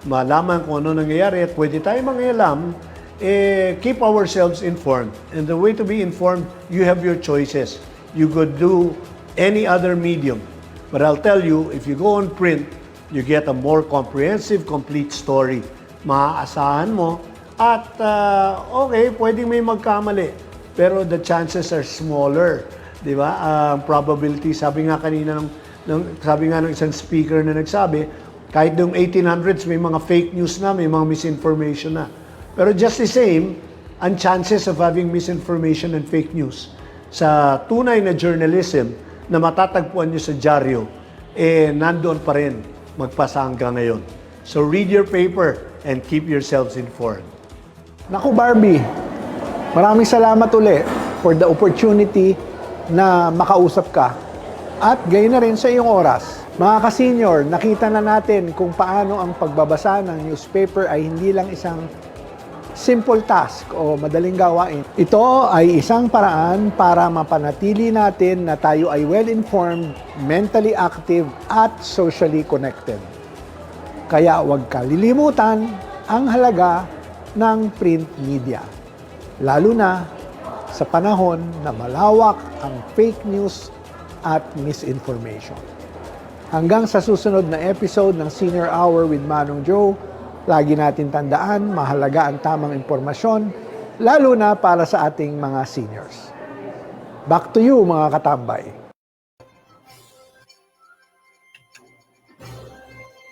malaman kung ano nangyayari at pwede tayo mangialam, keep ourselves informed. And the way to be informed, you have your choices. You could do any other medium. But I'll tell you, if you go on print, you get a more comprehensive, complete story. Maaasahan mo. At okay, pwedeng may magkamali. Pero the chances are smaller. Di ba? Probability, sabi nga kanina sabi nga ng isang speaker na nagsabi, kahit noong 1800s may mga fake news na, may mga misinformation na. Pero just the same, ang chances of having misinformation and fake news sa tunay na journalism na matatagpuan nyo sa dyaryo, nandoon pa rin magpasa hanggang ngayon. So read your paper and keep yourselves informed. Naku Barbie, maraming salamat uli for the opportunity na makausap ka at gayon na rin sa iyong oras. Mga ka-senior, nakita na natin kung paano ang pagbabasa ng newspaper ay hindi lang isang simple task o madaling gawain. Ito ay isang paraan para mapanatili natin na tayo ay well-informed, mentally active at socially connected. Kaya huwag kalilimutan ang halaga ng print media. Lalo na sa panahon na malawak ang fake news at misinformation. Hanggang sa susunod na episode ng Senior Hour with Manong Joe, lagi natin tandaan, mahalaga ang tamang impormasyon, lalo na para sa ating mga seniors. Back to you, mga katambay.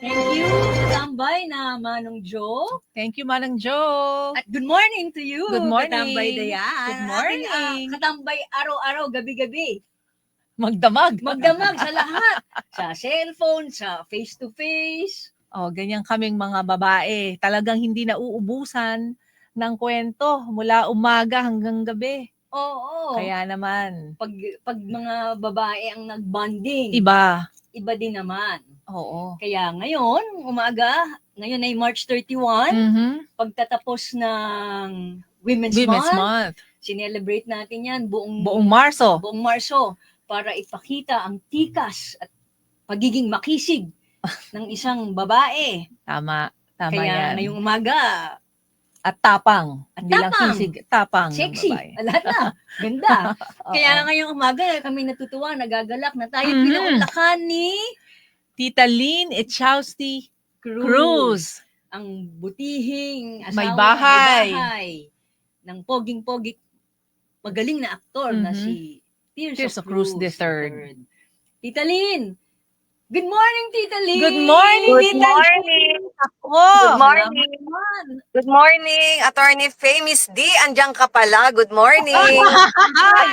Thank you, Katambay na Manong Joe. Thank you, Manang Joe. At good morning to you, Good morning. Katambay Dayan. Good morning. Ating, Katambay araw-araw, gabi-gabi. Magdamag. Magdamag sa lahat. Sa cellphone, sa face-to-face. Oh, ganyan kaming mga babae. Talagang hindi na uubusan ng kwento mula umaga hanggang gabi. Oo. Kaya naman, Pag mga babae ang nag-bonding, iba. iba din naman. Oo. Kaya ngayon, ngayon ay March 31, pagtatapos ng Women's Women's Month, Month. sinelebrate natin yan Buong Marso. buong Marso para ipakita ang tikas at pagiging makisig ng isang babae. Tama. Tama Kaya yan. ngayong umaga, At tapang. At Hindi lang tapang. sisig. Tapang. ng sexy. babae. Wala na. Ganda. Oo. Kaya ngayong umaga, kami natutuwa, nagagalak na tayo Mhm. pinaunlakan ni Tita Lynn Echausti Cruz. Ang butihing asawa May bahay. may bahay ng poging-pogi, magaling na aktor na Mhm. si Tirso Tirso Cruz Cruz III. Tita Lynn! Good morning, Tita Lynn! Good morning, Good Tita morning. Ako. Good morning. Naman. Good morning, Attorney Famous D. Andiyan ka pala. Good morning.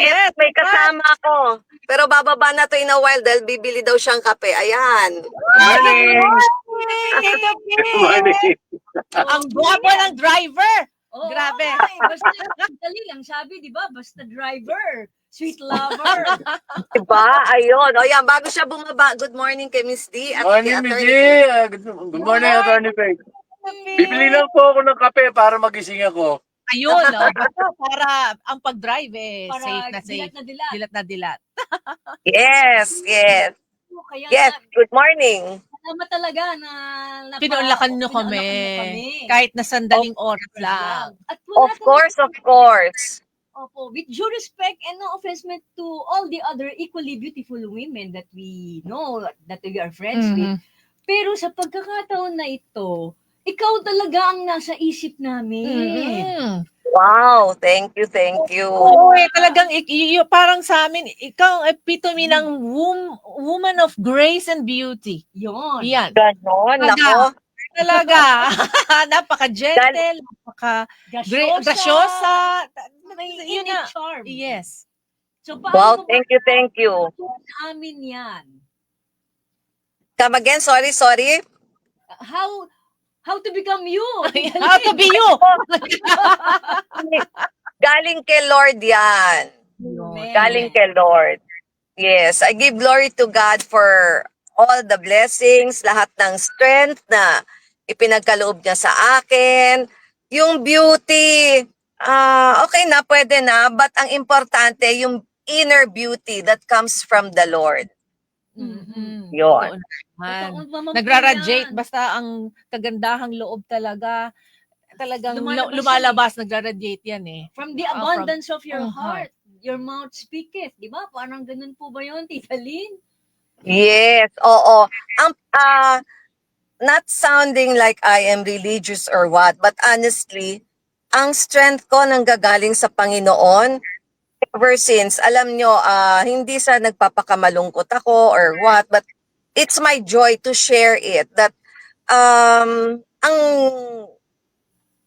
Yes, May kasama ako. Pero bababa na to in a while dahil bibili daw siyang kape. Ayan. Good morning. Tita P. Ang guwapo ng driver. Oo, Grabe. Basta, dali lang sabi, di ba? Basta driver, sweet lover. Diba? Ayun. O yan, bago siya bumaba, good morning kay Miss D at kay Morning, Miss G. Attorney. Good morning, Attorney Faith. Bibili lang po ako ng kape para magising ako. Ayun, basta para ang pag-drive Para safe na safe. dilat na dilat. Dilat na dilat. Yes, yes. Kaya Yes, good morning. salamat talaga na Pinuunlakan nyo kami. Kahit na sandaling oras lang. At wala Of course, of course. Opo, with due respect and no offense meant to all the other equally beautiful women that we know, that we are friends with. Pero sa pagkakataon na ito, ikaw talaga ang nasa isip namin. Wow, thank you, thank you. Oo, talagang parang sa amin, ikaw ang epitome ng woman of grace and beauty. Yun. Yan. Ganon, nako. Talaga. Napaka-gentle, napaka-graciosa. Yun na. Charm. Yes. So, Wow, thank you, thank you. Sa amin yan. Come again, sorry. How to become you? How to be you. Galing kay Lord yan. Amen. Galing kay Lord. Yes, I give glory to God for all the blessings, lahat ng strength na ipinagkaloob niya sa akin. Yung beauty, okay na, pwede na. But ang importante, yung inner beauty that comes from the Lord. Mhm. Yun. Nagraradiate, basta ang kagandahang loob talaga, talagang Lumalabas lumalabas, nagraradiate yan eh. From the abundance of your heart. heart, your mouth speaketh. Di ba? Parang ganun po ba yun, Tita Lynn? Yes, oo. Not sounding like I am religious or what, but honestly, ang strength ko nanggagaling sa Panginoon. Ever since, alam nyo, hindi sa nagpapakamalungkot ako or what, but it's my joy to share it that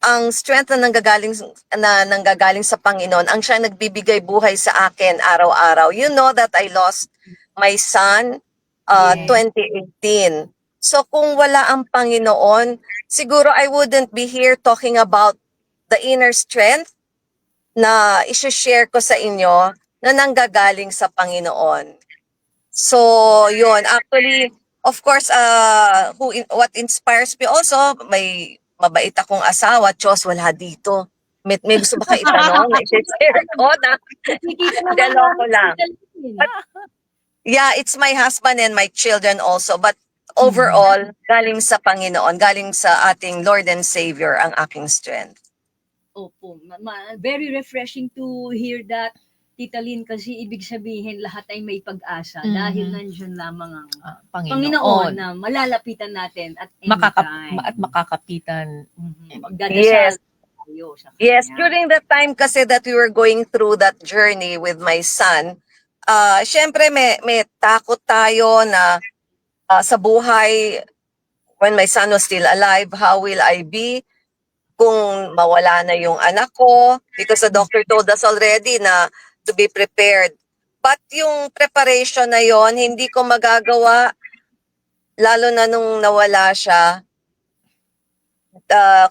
ang strength na nanggagaling sa Panginoon, ang siya nagbibigay buhay sa akin araw-araw. You know that I lost my son 2018. So kung wala ang Panginoon, siguro I wouldn't be here talking about the inner strength na i-share ko sa inyo na nanggagaling sa Panginoon. So, yun. Actually, of course, what inspires me also, may mabait akong asawa. Diyos, wala dito. May gusto ba kayo itanong? I-share ko na. Gano'n ko lang. But, yeah, it's my husband and my children also. But overall, galing sa Panginoon, galing sa ating Lord and Savior ang aking strength. Opo. Very refreshing to hear that, Tita Lynn, kasi ibig sabihin lahat ay may pag-asa dahil nandiyan lamang ang Panginoon na malalapitan natin at makakapitan. Magdadasal tayo sa Kanya. Yes, during the time kasi that we were going through that journey with my son, syempre may takot tayo na sa buhay, when my son was still alive, how will I be? Kung mawala na yung anak ko, because the doctor told us already na to be prepared. But yung preparation na yon hindi ko magagawa, lalo na nung nawala siya,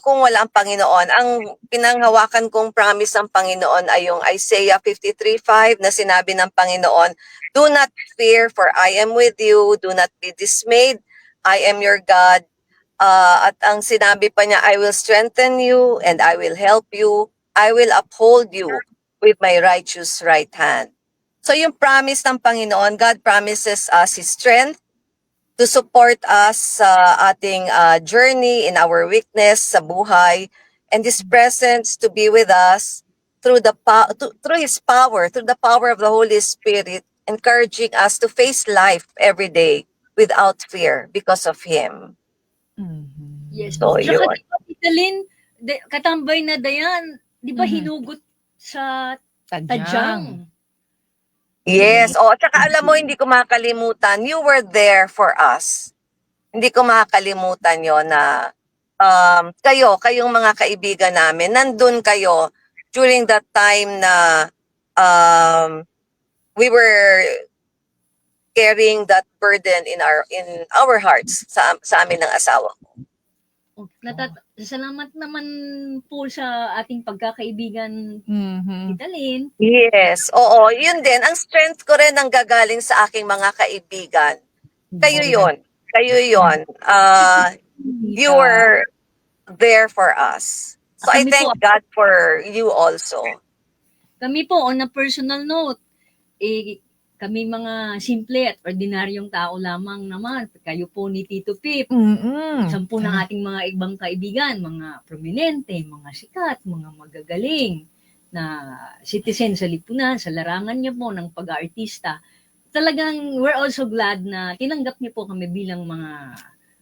kung wala ang Panginoon. Ang pinanghawakan kong promise ng Panginoon ay yung Isaiah 53:5 na sinabi ng Panginoon, "Do not fear, for I am with you. Do not be dismayed. I am your God." At ang sinabi pa niya, I will strengthen you and I will help you. I will uphold you with my righteous right hand. So yung promise ng Panginoon, God promises us His strength to support us sa ating journey in our weakness sa buhay, and His presence to be with us through His power, through the power of the Holy Spirit, encouraging us to face life every day without fear because of Him. Yes. So, Tsaka yun. di ba, Tita Lynn, katambay na Dayan, di ba hinugot sa tadyang? Yes. Tsaka alam mo, hindi ko makakalimutan, you were there for us. Hindi ko makakalimutan yon na kayong mga kaibigan namin, nandun kayo during that time na we were carrying that burden in our hearts sa amin ng asawa ko. Salamat naman po sa ating pagkakaibigan, Mhm. Tita Lynn. Yes, oo, yun din. Ang strength ko rin ang gagaling sa aking mga kaibigan. Kayo yon. Kayo yon. You were there for us. So I Kami thank po- God for you also. Kami po, on a personal note, kami mga simple at ordinaryong tao lamang naman. Kayo po ni Tito Pip, Mm-mm. 10 ng ating mga ibang kaibigan, mga prominente, mga sikat, mga magagaling na citizen sa lipunan, sa larangan niyo po ng pag-aartista. Talagang we're also glad na tinanggap niyo po kami bilang mga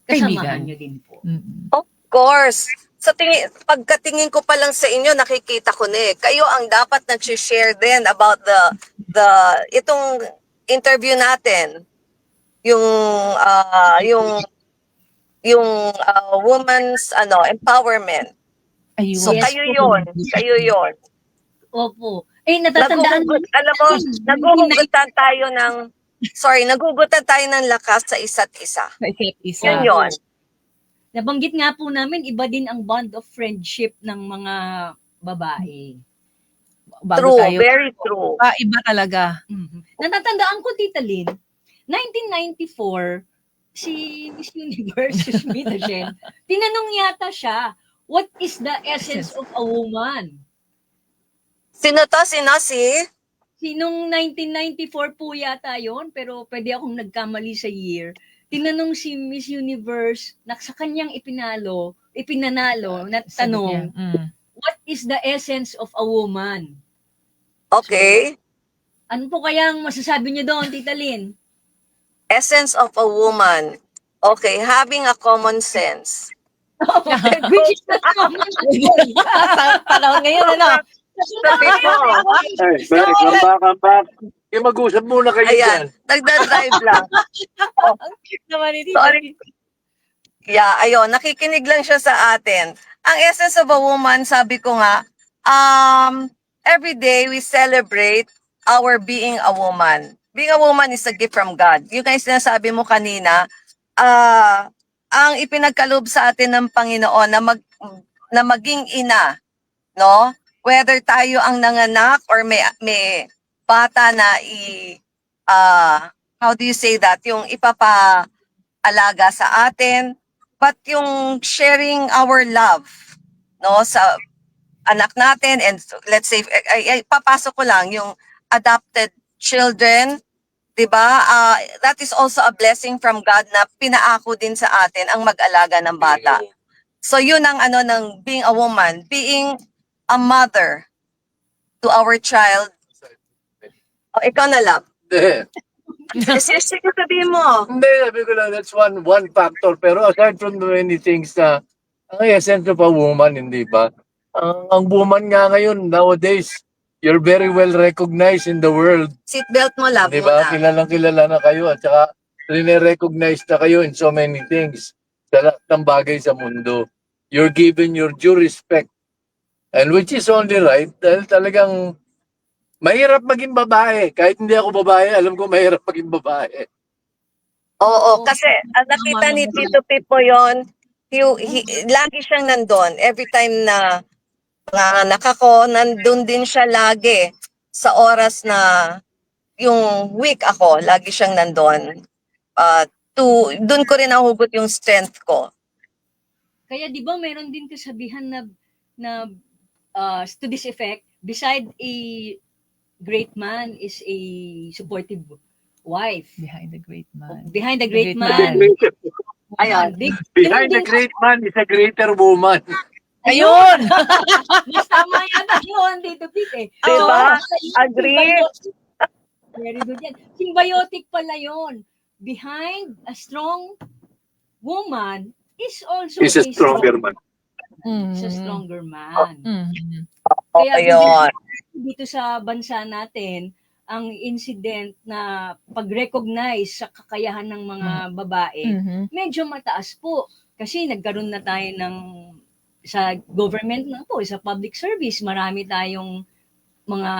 kasamahan Kaibigan. niyo din po. Mm-mm. Of course. Sa pagkatingin ko pa lang sa inyo, nakikita ko na eh. Kayo ang dapat nag-share din about itong interview natin. Yung woman's empowerment. Ayun. So Yes, kayo po. yon. Opo. Natatandaan mo. Nagugutan tayo ng lakas sa isa't isa. Sa isa't isa. Yun yon. Nabanggit nga po namin, iba din ang bond of friendship ng mga babae. Bago True, tayo, very true. iba talaga. Natatandaan ko, Tita Lynn, 1994, si Miss Universe, si Smita Shen, tinanong yata siya, what is the essence of a woman? Sino to? Sino si? Sinong 1994 po yata yon, pero pwede akong nagkamali sa year. Tinanong si Miss Universe na sa kanyang ipinanalo na tanong, what is the essence of a woman? Okay. Ano po kaya ang masasabi niyo doon, Tita Lynn? Essence of a woman. Okay, having a common sense. Which is the common sense. Sa panahon ngayon, ano? Sabi ko, Come back. Mag-usap muna kayo ayan, dyan. nagdadrive lang. Ang cute naman ni Tita. Sorry. Yeah, ayun, nakikinig lang siya sa atin. Ang essence of a woman, sabi ko nga, every day we celebrate our being a woman. Being a woman is a gift from God. Yung kaya sinasabi mo kanina, ang ipinagkaloob sa atin ng Panginoon na maging ina, no? Whether tayo ang nanganak or may bata na how do you say that? Yung ipapa-alaga sa atin, but yung sharing our love, no, sa anak natin, and let's say, papasok ko lang yung adopted children, diba? That is also a blessing from God na pinaako din sa atin ang mag-alaga ng bata. So yun ang ng being a woman, being a mother to our child. O, ikaw na lang. Sige, sabihin mo. Hindi, sabi ko lang, that's one factor. Pero aside from the many things na, ang essence of a woman, hindi ba? Ang woman nga ngayon, nowadays, you're very well recognized in the world. Seatbelt mo, love Di mo ba? na. Kilala na kayo at saka recognize na kayo in so many things sa lahat ng bagay sa mundo. You're given your due respect. And which is only right dahil talagang mahirap maging babae. Kahit hindi ako babae, alam ko mahirap maging babae. Oo, kasi nakita ni Tito Pipo yon, lagi siyang nandun. Every time na nanganak ako, nandun din siya lagi sa oras na yung week ako, lagi siyang nandun. Doon ko rin nahugot yung strength ko. Kaya di ba meron din kasabihan na to this effect, beside a great man is a supportive wife. Behind the great man. Behind the great great man. Ayan. Behind the great man is a greater woman. Ayun! Mas tama yata yun, Tito Pete. Diba? Agree. Very good yan. Symbiotic pala yun. Behind a strong woman is also Is a stronger man. Is a stronger man. Mhm. Okay yun. Dito sa bansa natin, ang incident na pag-recognize sa kakayahan ng mga babae, medyo mataas po. Kasi nagkaroon na tayo sa government na po, sa public service, marami tayong mga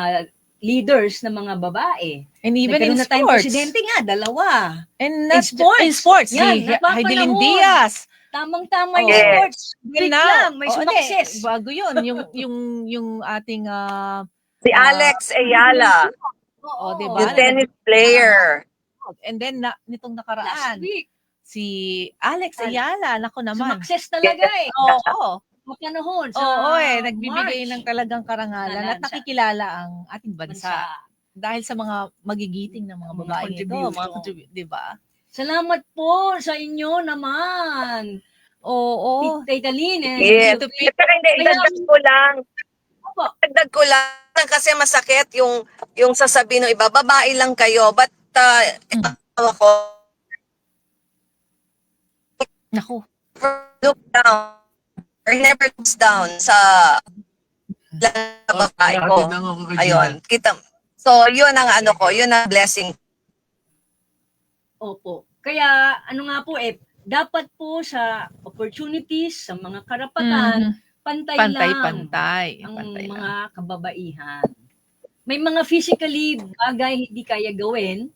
leaders na mga babae. And even in Nagkaroon na tayong sports. presidente nga, 2. And In sports. in sports. Yan, Si Heidelin napapanahon. Diaz. Tamang-tama Oo. yung Yes. sports. Well, Break now, lang, may oo, sumakses. hindi, bago yun, yung ating, Si Alex Ayala, Oo, diba? yung tennis player. and then, nitong last nakaraan, week. si Alex Ayala, nako naman. Sumakses talaga eh. Oo, Mapanahon sa oo, nagbibigay March. ng talagang karangalan at Sa nakikilala ang ating bansa. bansa. Dahil sa mga magigiting ng mga Mga babae ito, contribution. di ba? Salamat po sa inyo naman. Oo. Tita Lynn and Yes. Tito At saka hindi, idagdag ko lang. Opo. Dagdag ko lang kasi masakit yung sasabihin ng iba, babae lang kayo, but ako, Naku. look down or never looks down sa babae ko. Ayun, kita. So, yun ang ano ko, yun ang blessing. Opo. Kaya ano nga po dapat po sa opportunities, sa mga karapatan, pantay lang Pantay-pantay. ang Pantay lang. mga kababaihan. May mga physically bagay hindi kaya gawin,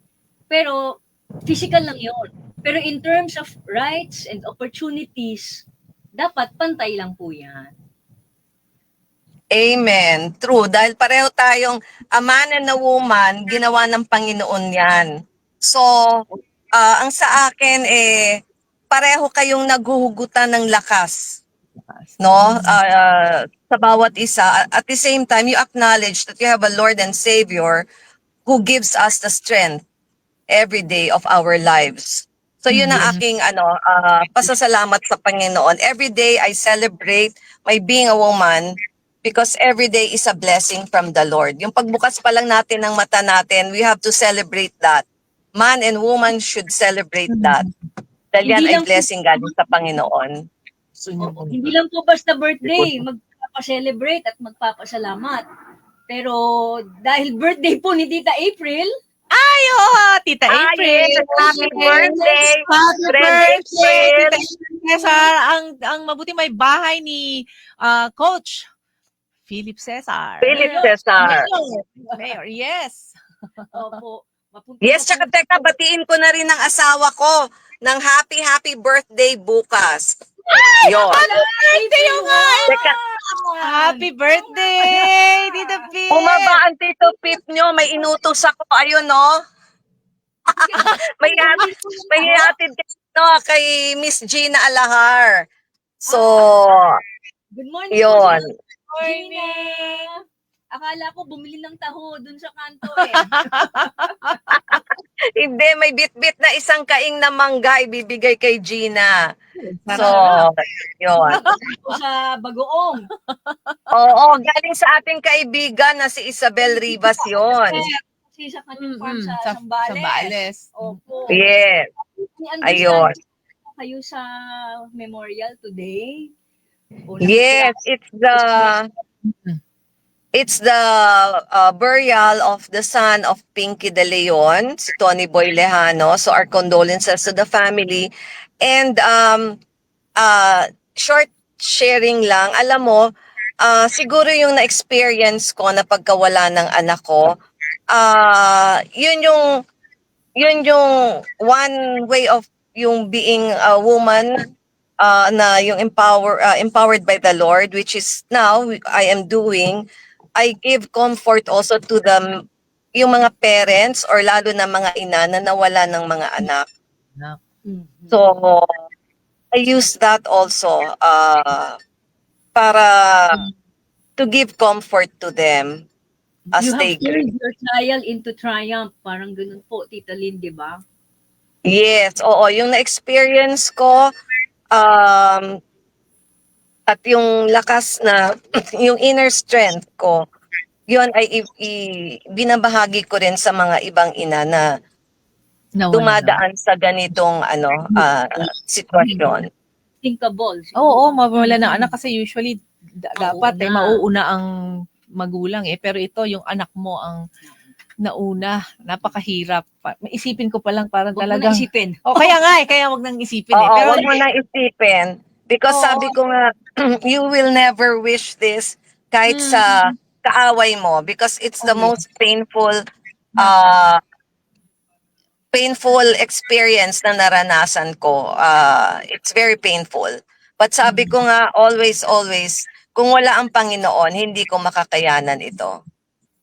pero physical lang yon. Pero in terms of rights and opportunities, dapat pantay lang po yan. Amen. True. Dahil pareho tayong a man and a woman, ginawa ng Panginoon yan. So, ang sa akin pareho kayong naghuhugutan ng lakas. No? Sa bawat isa. At the same time, you acknowledge that you have a Lord and Savior who gives us the strength every day of our lives. So yun ang aking pasasalamat sa Panginoon. Every day I celebrate my being a woman because every day is a blessing from the Lord. Yung pagbukas pa lang natin ng mata natin, we have to celebrate that. Man and woman should celebrate that. Dahil yan ay blessing galing sa Panginoon. Hindi lang po basta birthday, magpapa-celebrate at magpapasalamat. Pero dahil birthday po ni Tita April, Tita April. Yes, happy birthday! Happy Friend birthday, April. Tita Cesar. Ang mabuti may bahay ni Coach Philip Cesar. Philip Cesar. Mayor, yes. opo, mapunta Yes, po tsaka kayo- teka, batiin ko na rin ang asawa ko ng happy birthday bukas. Yun. Birthday yung Teka, Happy birthday, Tita Pip. bumaba ang Tito Pip nyo, may inutos ako. Ayun, no? may hatid kay Miss Gina Alahar. So, Good morning. yun. po, Gina. Akala ko bumili ng taho dun sa kanto Hindi, may bit-bit na isang kaing na mangga ibibigay kay Gina. So, yun. Sa Bagoong. Oo, galing sa ating kaibigan na si Isabel Rivas yon. Kasi sa kanyang farm sa Sa Zambales. Zambales. Opo. Yes, ayun. Kayo sa memorial today? O Yes, it's the burial of the son of Pinky De Leon, si Tony Boy Lejano. So our condolences to the family. And short sharing lang, alam mo, siguro yung na-experience ko na pagkawala ng anak ko, yun yung one way of yung being a woman na yung empowered by the Lord, which is now I am doing. I give comfort also to them, yung mga parents or lalo na mga ina na nawala ng mga anak. So I use that also para to give comfort to them as You they have turned your trial into triumph. Parang ganun po, Tita Lynn, di ba? Yes, oo, yung na-experience ko at yung lakas na yung inner strength ko, yun ay binabahagi ko rin sa mga ibang ina na dumadaan sa ganitong sitwasyon. Thinkable. Oo, mawala ng anak kasi usually dapat Mauuna. mauuna ang magulang pero ito yung anak mo ang nauna, napakahirap. Isipin ko pa lang parang Huwag mo talagang na isipin. kaya wag nang isipin Oo, pero wag mo na isipin. Because sabi ko nga, you will never wish this kahit sa kaaway mo because it's the most painful painful experience na naranasan ko. It's very painful. But sabi ko nga, always, kung wala ang Panginoon, hindi ko makakayanan ito.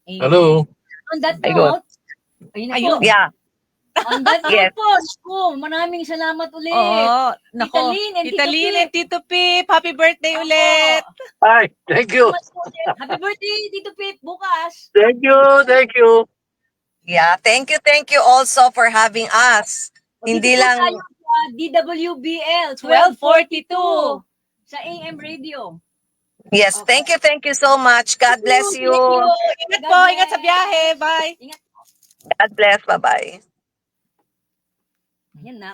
Hello? On that Ayun. note, ayun na Ayun. po. Yeah. On that Yes. note po, Sko, maraming salamat ulit. Oo, nako. Lynn and Tita Tito Lynn Pip. and Tito Pip, happy birthday ulit. Hi, thank you. Happy birthday, Tito Pip, bukas. Thank you. Yeah, thank you also for having us. Hindi Dito po lang, tayo sa DWBL 1242 sa AM Radio. yes, thank you so much. God bless you. Ingat po, ingat sa biyahe. Bye. God bless, bye-bye. Yan na.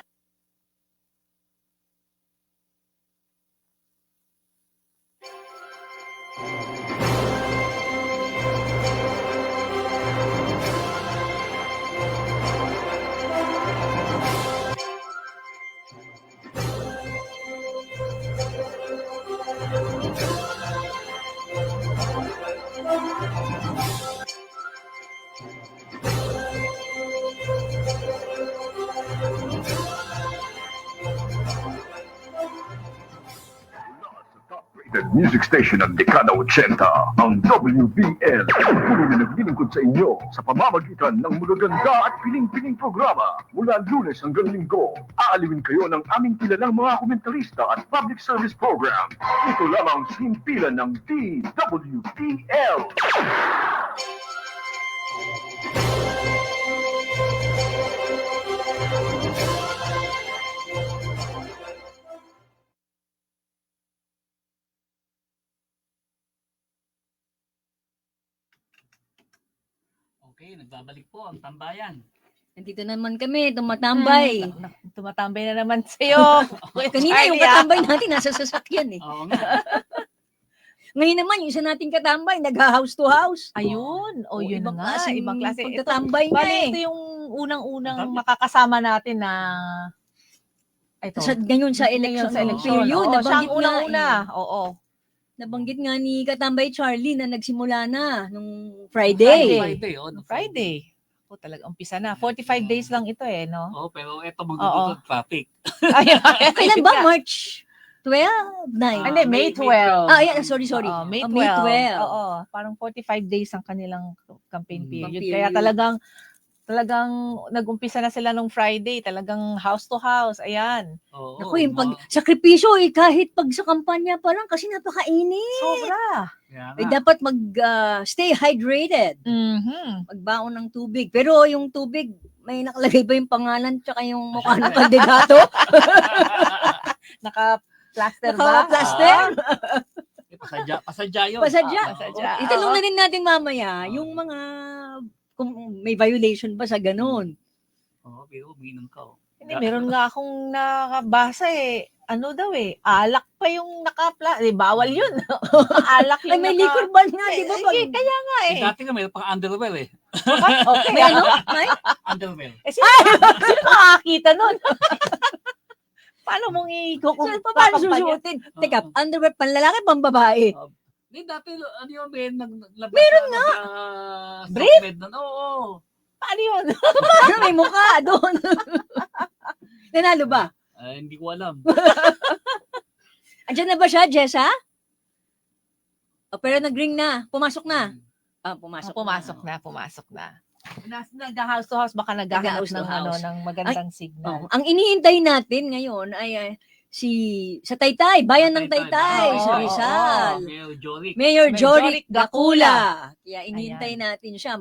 Rated music station ng dekada 80, ang WBL. Puro na naglilingkod sa inyo sa pamamagitan ng magaganda at piling-piling programa. Mula Lunes hanggang Linggo, aaliwin kayo ng aming kilalang mga komentarista at public service program. Ito lamang simpilan ng DWBL. Okay, nagbabalik po ang tambayan. Nandito naman kami, tumatambay. Tumatambay na naman sa'yo. Kanina yung katambay natin nasa sasakyan eh. Oo nga. Ngayon naman, yung isa nating katambay, nag-house to house. Ayun. O, yun na ibang nga. klaseng Ibang klase. Ito, pagtatambay niya bali, eh. ito yung unang-unang makakasama natin na ito. Ngayon sa election, period, Oo, siya nabanggit ang unang-una. nga eh. Oo. Nabanggit nga ni Katambay Charlie na nagsimula na nung Friday. Friday, oh. Friday. O, talaga, umpisa na. 45 days lang ito eh, no? Oh, pero eto magdudulot traffic. Ayun. Kailan ba? March 12? 9? Hindi, May 12. Ah, yeah, sorry. May 12. May 12. Oo, parang 45 days ang kanilang campaign period. Period. Kaya talagang nag-umpisa na sila nung Friday, talagang house to house. Ayan. Oo, Naku, yung sakripisyo eh, kahit pag sa kampanya pa lang kasi napakainit. Sobra. Eh, dapat stay hydrated. Mhm. Magbaon ng tubig. Pero yung tubig, may nakalagay ba yung pangalan tsaka yung mukha ng kandidato? Naka-plaster ba? Naka-plaster? Pasadya yun. Pasadya. Pasadya. Itanong na rin natin mamaya, yung mga, kung may violation ba sa ganun. Oo, pero uminom ka. Oh. Hindi, meron nga akong nakabasa eh. Ano daw eh, alak pa yung bawal yun. Alak Ay, yung may liquor ban nga, di ba? Kaya nga eh. Dati nga mayroon pang underwear eh. Okay. May ano? May? Underwear. Sino makakakita nun? Paano mong Paano susuotin? Teka, underwear panlalaki, pambabae. Hindi, dati, ano yun, naglabas Meron nga. Brief? Oo. Paano yun? May mukha doon. Nanalo ba? Hindi ko alam. Andiyan na ba siya, Jessa? O, pero nag-ring na. Pumasok na. Pumasok na. Nag-house to house, baka nag-house Nag-house to ng, house. ng magandang signal. Oh, ang inihintay natin ngayon ay sa Taytay, bayan ng Taytay, Oo, sa Rizal. Mayor Joric. Mayor Joric Joric Gacula. Kaya inihintay Ayan. natin siya.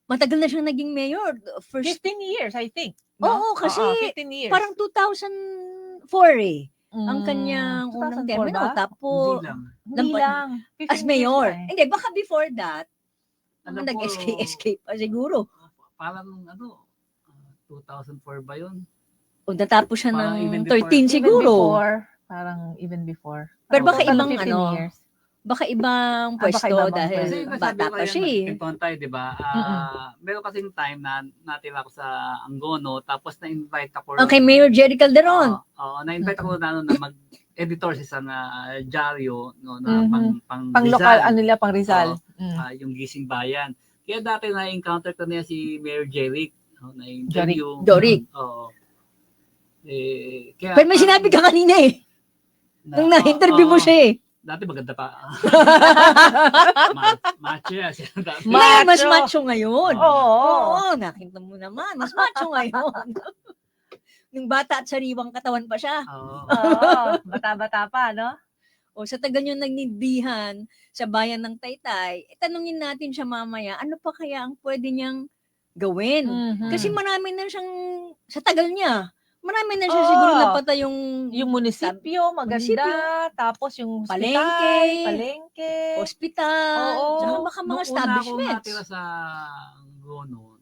Matagal na siyang naging mayor. First, 15 years, I think. Oo, kasi 15 years. parang 2004 eh. Ang kanyang unang 2004 termino. ba? Tapos, Hindi lang. Hindi lang. 15 as mayor. years na eh. Hindi, baka before that, Alam ko, nag-escape pa siguro. Parang 2004 ba yun? O natapos siya Parang even ng before. 13 siguro. Parang even before. Pero baka Total ibang 15 years. Baka ibang baka pwesto ibang dahil Kasi bata pa siya eh. nagkwentuhan tayo, di ba? Meron kasing time na natira ako sa Angono, tapos na-invite ako. Okay, Mayor Jerry Calderon. Oo, na-invite ako na mag-editor sa isang dyaryo no, na pang Pang Rizal. lokal, ano nila, pang Rizal. Yung Gising Bayan. Kaya dati na-encounter ko niya si Mayor Jeric. Na-interview. Jorik. Oo. Kaya, Pero may sinabi ka kanina eh. Nung na-interview mo siya eh. Dati maganda pa. Macho yan. Ngayon, mas macho ngayon. Oo. Oo, nakita mo naman. Mas macho ngayon. Nung bata at sariwang katawan pa siya. Oo. Oo, bata-bata pa, no? O sa tagal yung nagnindihan sa bayan ng Taytay, tanungin natin siya mamaya, ano pa kaya ang pwede niyang gawin? Mhm. Kasi marami na siyang, sa tagal niya, marami na siya Oo. siguro napata yung Yung munisipyo, maganda. Munisipyo. Tapos yung Palengke. palengke. hospital, Oo. tsaka baka mga Nung una ako establishments. natira sa Gono,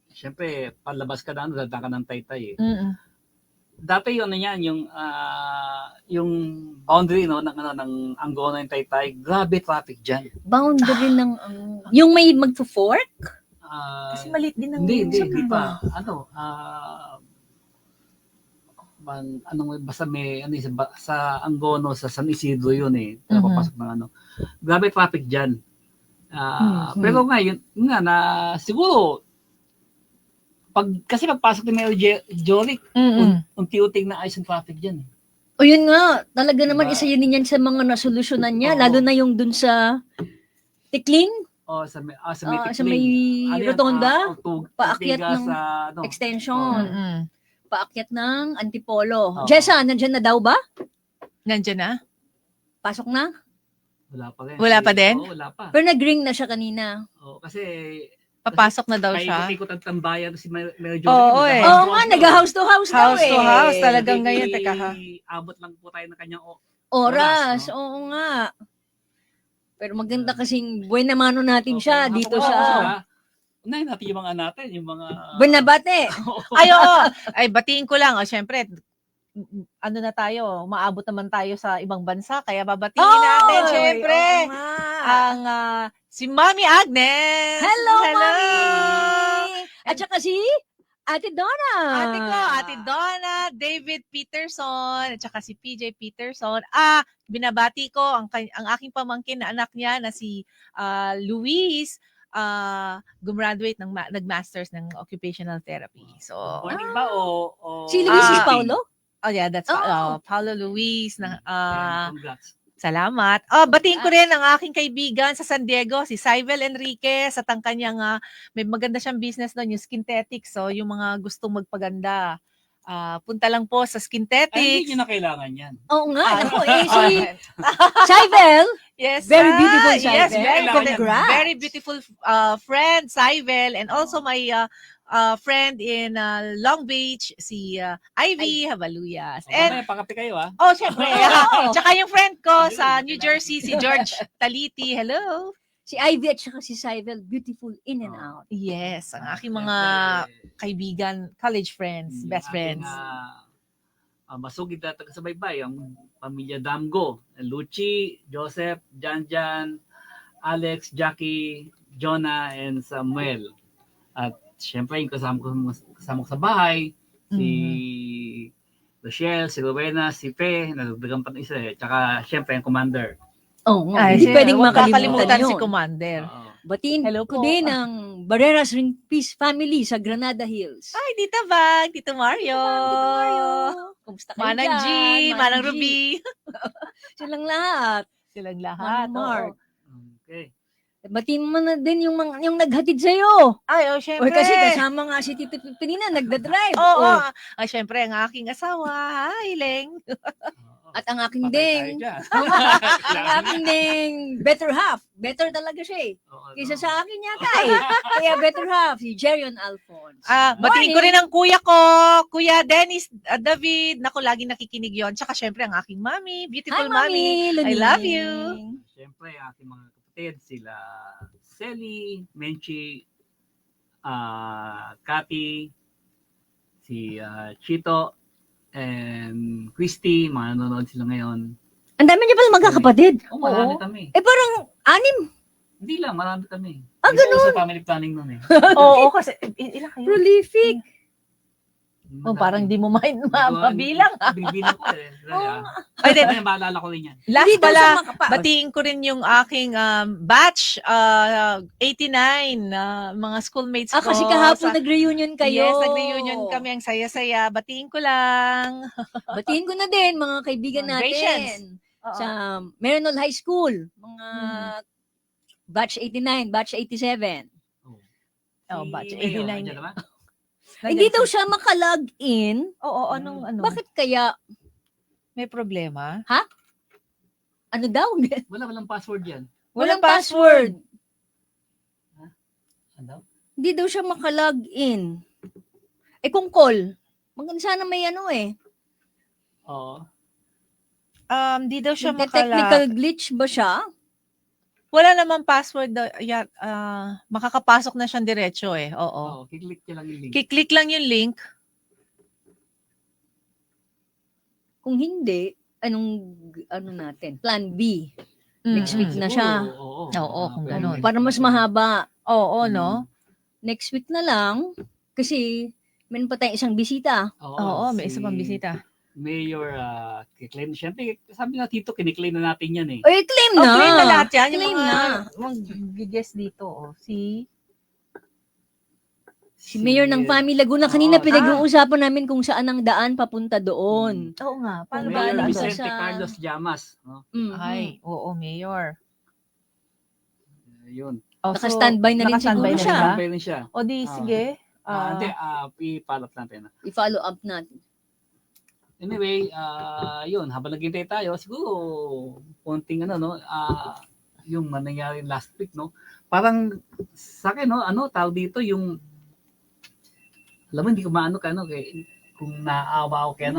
siyempre, palabas ka na, dadaan ka ng Taytay eh. Mm-mm. Dati yun, ano yan, yung boundary no, ng Angono and Taytay, grabe traffic dyan. Boundary ng, yung may magpo-fork? Kasi maliit din ang Hindi pa. Basta may, sa Angono, sa San Isidro yun eh. Mhm. Papasok ng grabe traffic dyan. Pero ngayon, na siguro, kasi pagpasok ni Mayor Jorik, Mm-mm. unti-unting na ayos ang traffic dyan eh. O yun nga, talaga naman Diba? isa yun yan sa mga nasolusyonan niya, Oo. lalo na yung dun sa Tikling, O, sa may sa may rotonda, paakyat ng extension, Mm-mm. paakyat ng Antipolo. Oo. Jessa, nandyan na daw ba? Nandiyan na? Pasok na? Wala pa rin. Wala pa din? Oo, wala pa. Pero nag-ring na siya kanina. Kasi, Papasok na daw may siya? ikot-ikot ang tambayan si Mayor Jorik. Oo, eh. Oo nga, nag-house to house daw House eh. to house, talagang ngayon, teka ha. Abot lang po tayo ng kanyang Oras, Oras, no? oo nga. Pero maganda kasing buena mano natin siya Okay, dito habang sa wala sila, unahin natin yung mga natin, yung mga... Buenabate. Ay, oo. Ay, batiin ko lang. O, syempre, ano na tayo, maabot naman tayo sa ibang bansa, kaya babatiin natin, syempre, oo nga. ang si Mami Agnes. Hello, Mami! At saka si Ate Donna. Ate Donna, David Peterson, at saka si PJ Peterson. Binabati ko ang aking pamangkin na anak niya na si Luis, gumraduate nag-masters ng occupational therapy. So, Morning ba o Si Luis is Paulo? oh yeah, that's Oh. Paulo Luis. Congrats. Salamat. Batiin ko rin ang aking kaibigan sa San Diego, si Syvel Enriquez, at ang kanyang, may maganda siyang business doon, yung Skintetics. So, yung mga gustong magpaganda, punta lang po sa Ay, hindi Skintetics. nyo na kailangan yan. Oo nga. Ako, si Syvel. Yes, Very beautiful, Yes, Syvel. Congrats. very beautiful friend, Syvel, and also my friend in Long Beach, si Ivy Habaluyas. And, Mamaya, pakape kayo syempre. Tsaka yung friend ko sa New Jersey, si George Taliti. Hello. Si Ivy at saka si Syvel, beautiful in and out. Yes, ang aking mga kaibigan, college friends, best friends. Masugid na taga-subaybay, ang pamilya Damgo, Luchi, Joseph, Janjan, Alex, Jackie, Jonah, and Samuel. At syempre, yung kasama ko sa bahay, si Rochelle, si Rowena, si Fe, nadagdagan pa ng isa eh. Tsaka syempre, yung commander. Oo nga. Hindi pwedeng huwag makalimutan kakalimutan yun. si Commander. Batiin Hello ko po. din ang Barreras Ring Peace Family sa Granada Hills. Ay, Tita Bag, Tito Mario. Kumusta kayo Manang G, dyan? Manang G. Ruby. Silang lahat. Silang lahat. Manang Mark. Okay. Batiin mo na din yung naghatid sa'yo. Ay, syempre. O kasi kasama nga si Tito Pipinina, nagdadrive. Oo. Oh. Syempre, ang aking asawa. Hi, Leng. At ang aking Patay ding, tayo dyan. ang aking ding better half. Better talaga siya eh. Kaysa sa akin yata eh. Kaya better half, si Jerion Alphonse. Batiin ko rin ang kuya ko, Kuya Dennis David. Naku, lagi nakikinig yon. Tsaka syempre, ang aking mami, beautiful Hi, mami. I Luning. love you. Siyempre, aking mga kapatid, sila Selly, Menchi, Cathy, si Chito, and Christy, mga nanonood sila ngayon. Ang dami niya pala magkakapatid. Marami kami. Parang anim. Hindi lang, marami kami. Ganun. Sa family planning nun eh. Oo, kasi ilan kayo? Prolific. Oh, parang di mo mabilang. Bibilang ko eh. Ay, then, Ay, maalala ko rin yan. last Hindi daw siya pala, makapa- batiin ko rin yung aking batch 89 mga schoolmates ko. kasi kahapon sa- nag-reunion kayo. Yes, nag-reunion kami. Ang saya-saya. Batiin ko lang. Batiin ko na din, mga kaibigan Congratulations. natin. Sa Meronol High School. Mga batch 89, batch 87. Oh, batch Si Mayor, 89. nandiyan naman? Hindi daw siya makalog in. Oo, anong ano? Bakit kaya? May problema? Ano daw? Walang password yan. Walang password. Ano daw? Hindi daw siya makalog in. Kung call, maganda sana may ano eh. Oo. Di daw siya Yung technical glitch ba siya? Wala namang password daw. Makakapasok na siyang diretso eh. Oo. Oo, kiklik niya lang yung link. Kiklik lang yung link. Kung hindi, ano natin? Plan B. Next Mm. week na siya. Oo, kung ganun. Para mas mahaba. Oo, no? Next week na lang. Kasi, meron pa tayong isang bisita. Oo, may isa pang bisita. Mayor, kiklaim. Siyempre, sabi nga Tito, kiniklaim na natin yan eh. Claim Oh, na. claim na lahat yan. Yung Claim mga, na. guest dito. Si Mayor ng Fami Laguna. Kanina Oo. pinag-uusapan namin kung saan ang daan papunta doon. Oo nga. Paano Mayor ba? Mayor Ano Vicente sa- Carlos Llamas. No? Mhm. Ay, oo, Mayor. Yun. Oh, Naka-standby na rin naka-standby siguro na siya. ba? Standby rin siya. O di, sige. Hindi, ipalap natin. I-follow up natin. Anyway, yun, habang naghintay tayo, siguro, konting yung nangyari last week, no? Parang, sa akin, no, tawag dito, yung, alam mo, hindi ko maano kung naawa ako kay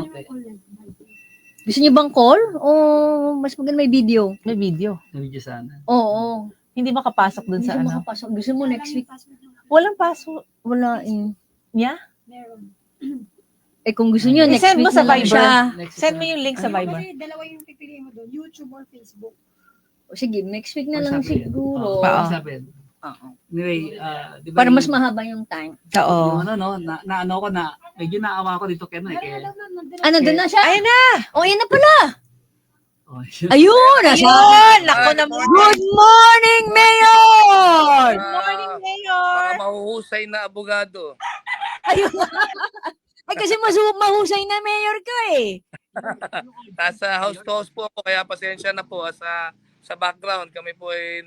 Gusto niyo bang call? O mas maganda may video? May video. video sana. Oo. Hindi makapasok dun Hindi sa ko ano. makapasok. Gusto mo next week? Walang password. Wala eh. Niya? Kung gusto niyo, next I-send week mo sa na lang Viber. siya. Send mo yung link sa Viber. Dalawa yung pipiliin mo doon, YouTube or Facebook. O sige, next week na lang siguro. Sabi. Anyway, di ba Para mas yung- mahaba yung time. Oo. Yung medyo naawa ko dito kay Ano, doon na siya? Ayun na! O, yan na pala. Oh, Ayun! Nasa. Ayun! Nako naman. Good morning, Mayor! Good morning, Mga Mayor! mahuhusay na abogado. Ayun. Ay, kasi mahusay na mayor ka eh. Nasa house to house po ako, kaya pasensya na po sa background. Kami po ay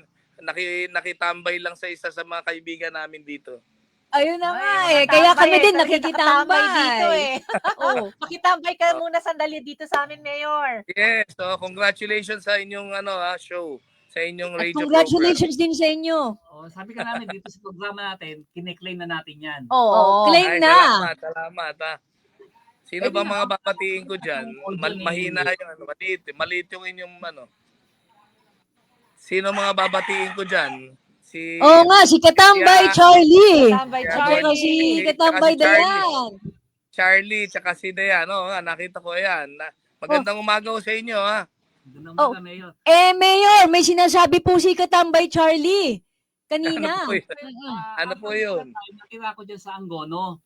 nakitambay lang sa isa sa mga kaibigan namin dito. Ayun na nga Ay, eh. Kaya kami din nakikitambay nakikitambay. dito eh. Oh. Makitambay ka muna sandali dito sa amin, Mayor. Yes, so congratulations sa inyong show, sa inyong At radio congratulations din sa inyo. sabi ka namin dito sa programa natin, kiniklaim na natin yan. Oo. Claim program. na. Ay, salamat ha. Sino ba mga babatiin ko dyan? Mahina yung maliit yung inyong Sino mga babatiin ko dyan? Oo nga, si Katambay Charlie. Katambay At saka Charlie. si Katambay Tsaka si Charlie. Dayan. Charlie, tsaka si Dayan. Nakita ko yan. Magandang umaga ko sa inyo ha. Doon Oh. naman Mayor. Mayor, may sinasabi po si Katambay Charlie. Kanina. Ano po yun? Nakita ko dyan sa Angono.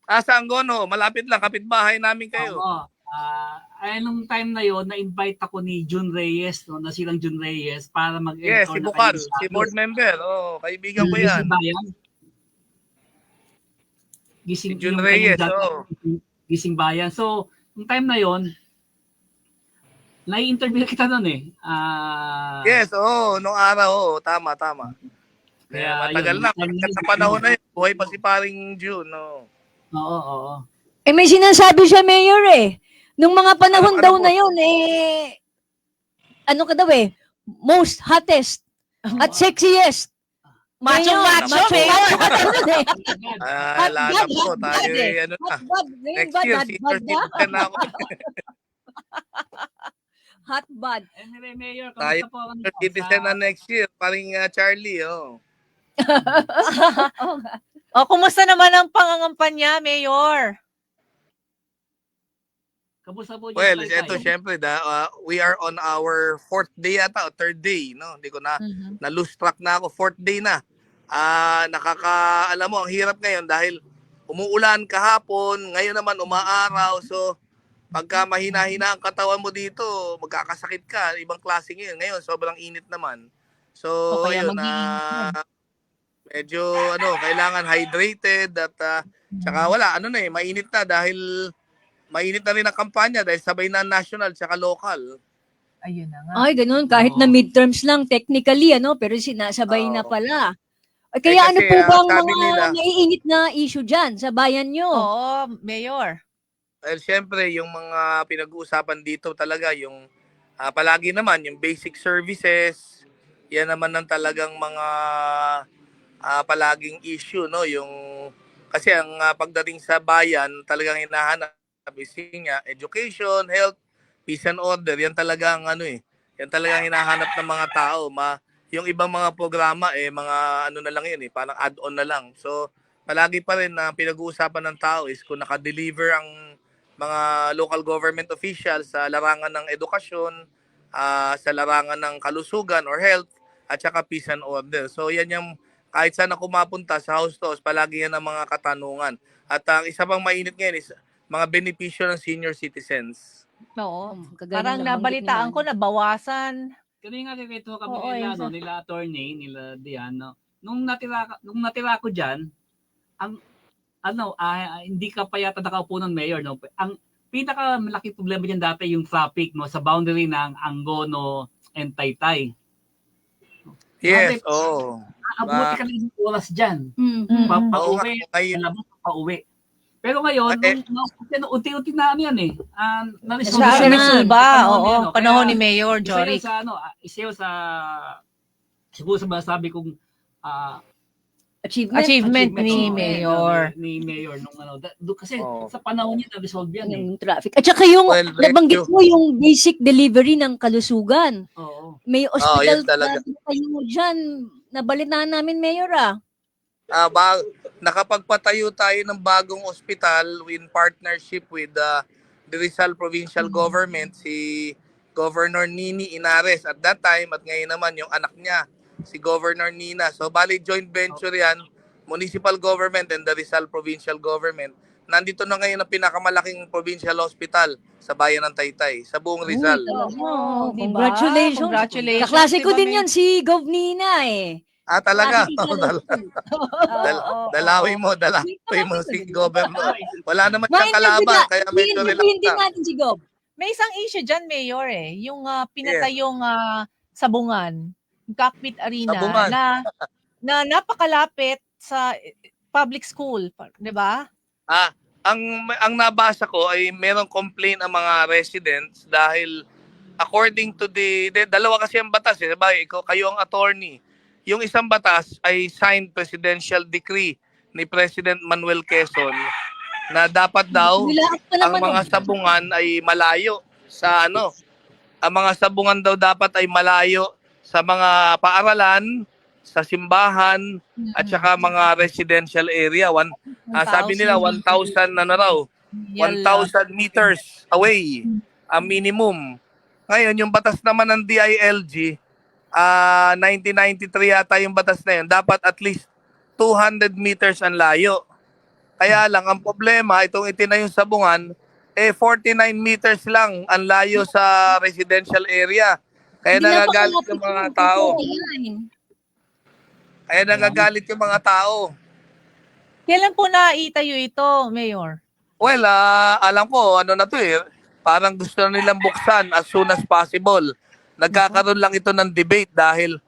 Sa Angono, malapit lang, kapitbahay namin kayo. Oo. Nung time na yon na-invite ako ni Jun Reyes, no, nasilang Jun Reyes, para Yes, si Bukal, si board member. Kaibigan ko yan. Gising Si Jun yung Reyes, kanyang Gising Bayan. So, yung time na yon nai-interview kita noon eh. Yes, nung araw, tama. Kaya Matagal yun, na, sa panahon na yun, buhay pa si paring June. Oo. May sinasabi siya, Mayor eh. Nung mga panahon Ano daw po? na yun, ano ka daw eh, most hottest at sexiest. Macho, Mayor, macho, macho Mayor. ka daw nun eh. Lala po, tayo eh. na. Hot bud. Ngayon Next ba, year, hot senior bud na? citizen na ako. Hot bud. Anyway, Mayor, Tayo, kamusta po ako Senior citizen na next year, paring Charlie. Kumusta naman ang pangangampanya, Mayor? Kamusta po Well, dyan, ito syempre, we are on our 4th day ata, o 3rd day, no? Hindi ko na-lose track na ako, 4th day na. Alam mo, ang hirap ngayon dahil umuulan kahapon, ngayon naman umaaraw. So, pagka mahina-hina ang katawan mo dito, magkakasakit ka. Ibang klase ngayon. Ngayon, sobrang init naman. So, O kaya ayun, mag-iinit. medyo kailangan hydrated at tsaka wala, mainit na dahil mainit na rin ang kampanya dahil sabay na national tsaka local. Ayun na nga. Ay, ganun. Kahit na Oo. midterms lang, technically, pero sinasabay na Oo. pala. Ay, kaya ano kasi, po bang sabi mga nila- naiinit na issue dyan sa bayan nyo? Oo, Mayor. Well, syempre, yung mga pinag-uusapan dito talaga, yung palagi naman, yung basic services, yan naman ang talagang mga palaging issue, no? Kasi ang pagdating sa bayan, talagang hinahanap is education, health, peace and order. Yan talaga ang yan talaga ang hinahanap ng mga tao. Yung ibang mga programa, mga na lang yun, parang add-on na lang. So, palagi pa rin na pinag-uusapan ng tao is kung nakadeliver ang mga local government officials sa larangan ng edukasyon, sa larangan ng kalusugan or health, at saka peace and order. So yan yung kahit saan ako mapunta sa House to House, palagi yan ang mga katanungan. At ang isa pang mainit ngayon is mga benepisyo ng senior citizens. Oo. Kagaya Parang ng nabanggit nabalitaan ni ko na bawasan. Kanina nga dito kami Oo, nila, yun, nila attorney, nila Dian, no? Nung natira ko diyan, ang hindi ka pa yata nakaupo ng mayor, no? Ang pinakamalaki problema diyan dati yung traffic, no, sa boundary ng Angono and Taytay. Yes, Grabe, oo. Abuti ka ng oras diyan. Mhm. Oo nga, Pauwi, ngayon, palabas pauwi. Pero ngayon, unti-unti na na-resolve Sa na. Resolba, Panahon oo. yan, no? Panahon Kaya, ni Mayor isa Jory. yun sa isa yun sa siguro sa masabi kong Achievement ni oo, Mayor. ni Mayor nung kasi Oo. sa panahon niya na-resolve yan eh. Yung traffic. At saka yung Well, nabanggit rescue. mo yung basic delivery ng kalusugan. Oo. May hospital yun talaga. kayo dyan. Nabalitaan namin, Mayor nakapagpatayo tayo ng bagong ospital in partnership with the Rizal Provincial Government, si Governor Nini Inares at that time, at ngayon naman yung anak niya, si Governor Nina. So bali joint venture yan, municipal government and the Rizal Provincial Government. Nandito na ngayon ang pinakamalaking provincial hospital sa bayan ng Taytay, sa buong Rizal. Oh, Diba? congratulations. Congratulations. Kaklase ko Diba, din May- yan, si Gov Nina Talaga? Oo. Dalawi mo si Governor. Wala naman siyang Maintindihan kalaban, kaya medyo relax hindi lang. natin si Gov. May isang issue dyan, Mayor yung pinatayong Sabungan, yung Cockpit Arena, Sabungan. na napakalapit sa public school, di ba? Ang nabasa ko ay merong complaint ang mga residents dahil according to dalawa kasi ang batas diba? Kayo ang attorney. Yung isang batas ay signed presidential decree ni President Manuel Quezon na dapat daw ang mga sabungan ay malayo sa ang mga sabungan daw dapat ay malayo sa mga paaralan, sa simbahan, at saka mga residential area. Sabi nila 1,000 raw. 1,000 meters away ang minimum. Ngayon, yung batas naman ng DILG, 1993 yata yung batas na yun, dapat at least 200 meters ang layo. Kaya lang, ang problema, itong itinayong sabungan, 49 meters lang ang layo sa residential area. Kaya nagagalit yung mga tao. Kailan po naitayo ito, Mayor? Well, alam ko, parang gusto nilang buksan as soon as possible. Nagkakaroon lang ito ng debate dahil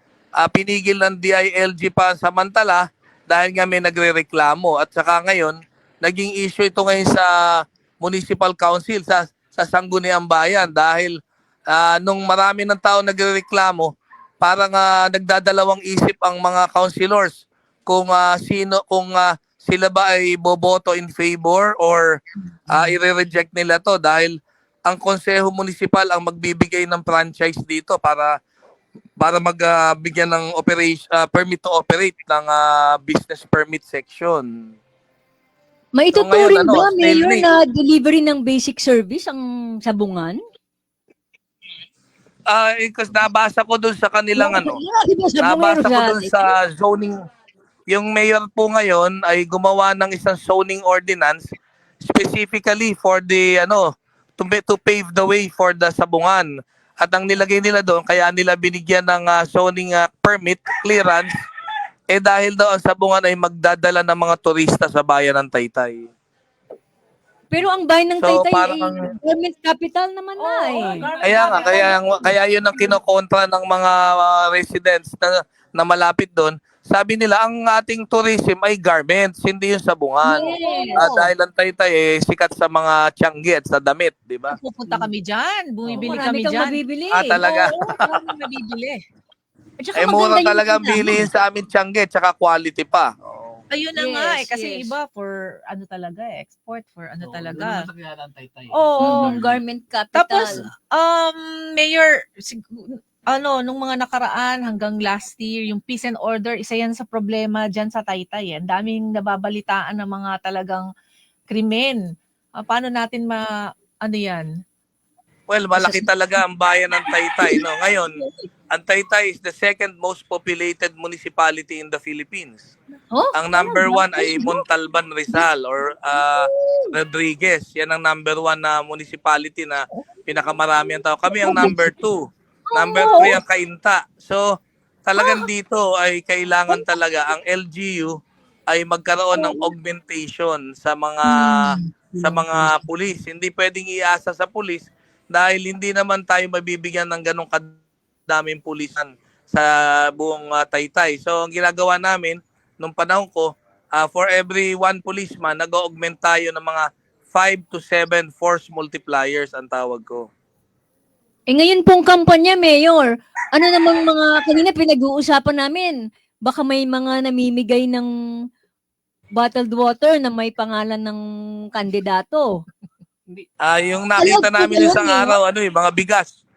pinigil ng DILG pa samantala dahil nga may nagrereklamo. At saka ngayon, naging issue ito ngayon sa Municipal Council, sa Sangguniang Bayan dahil nung marami ng tao nagrereklamo, parang nagdadalawang isip ang mga councilors kung sila ba ay boboto in favor or i-reject nila to dahil ang Konseho Municipal ang magbibigay ng franchise dito para magbigyan ng permit to operate ng business permit section. Maituturing ba, Mayor, stalemate. na delivery ng basic service ang sabungan? Kasi nabasa ko doon sa kanilang Di ba sa nabasa ko Bungero doon sa zoning yung mayor po ngayon ay gumawa ng isang zoning ordinance specifically for the to pave the way for the sabungan. At ang nilagay nila doon, kaya nila binigyan ng zoning permit, clearance, dahil daw ang sabungan ay magdadala ng mga turista sa bayan ng Taytay. Pero ang bayan ng So, Taytay ay parang- government capital naman na eh. Kaya yun ang kinokontra ng mga residents na malapit doon. Sabi nila, ang ating tourism ay garments, hindi yung sabungan. Yes. Dahil ang Taytay sikat sa mga tianggi at sa damit, di ba? Pupunta kami dyan. Bumibili Marami kami kang dyan. mabibili. Talaga. Oo, maraming mabibili. At saka Mura maganda yung talaga ang tindahan. bilihin sa amin tianggi, tsaka quality pa. Ayun na nga Yes, kasi yes. iba for export for talaga. Taytay. Oo. Garment capital. Tapos Mayor nung mga nakaraan hanggang last year, yung peace and order, isa yan sa problema dyan sa Taytay. Ang daming nababalitaan ng mga talagang krimen. Paano natin yan? Well, malaki talaga ang bayan ng Taytay. No? Ngayon, ang Taytay is the second most populated municipality in the Philippines. Oh? Ang number 1 ay Montalban, Rizal or Rodriguez. Yan ang number 1 na municipality na pinakamarami ang tao. Kami ang number 2. Number 3 ang Cainta. So, talagang dito ay kailangan talaga ang LGU ay magkaroon ng augmentation sa mga pulis. Hindi pwedeng iasa sa pulis dahil hindi naman tayo mabibigyan ng ganong kadaming pulisan sa buong Taytay. So, ang ginagawa namin nung panahon ko, for every 1 policeman, nag-augment tayo ng mga 5 to 7 force multipliers ang tawag ko. Ngayon pong kampanya, Mayor, ano namang mga, kanina pinag-uusapan namin, baka may mga namimigay ng bottled water na may pangalan ng kandidato. Yung nakita namin isang araw, mga bigas.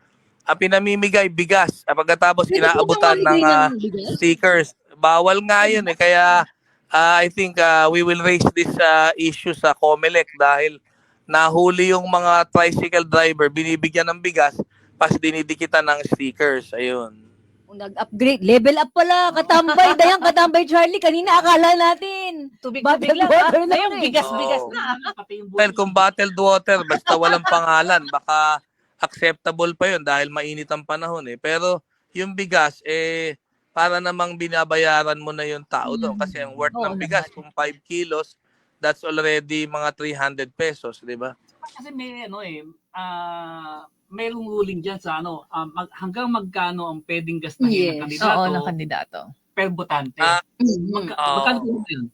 Pinamimigay bigas. Pagkatapos Pwede po inaabutan bang ng mamigay ng bigas? stickers. Bawal nga yun Kaya I think we will raise this issue sa COMELEC dahil nahuli yung mga tricycle driver, binibigyan ng bigas, pas dinidikitan ng stickers. Ayun. Nag-upgrade. Level up pala. Katambay. Dayang katambay, Charlie. Kanina akala natin. Tubig-tubig lang. Water lang Ngayon, eh. bigas-bigas Oo. na. Well, kung bottled water, basta walang pangalan, baka acceptable pa yun dahil mainit ang panahon Pero yung bigas, para namang binabayaran mo na yung tao doon. Kasi ang worth ng bigas, kung 5 kilos, that's already mga 300 pesos, di ba? Kasi may mayroong ruling diyan sa hanggang magkano ang pwedeng gastahin ng kandidato Oo, ng kandidato. per botante. Oo. Magkano po yun?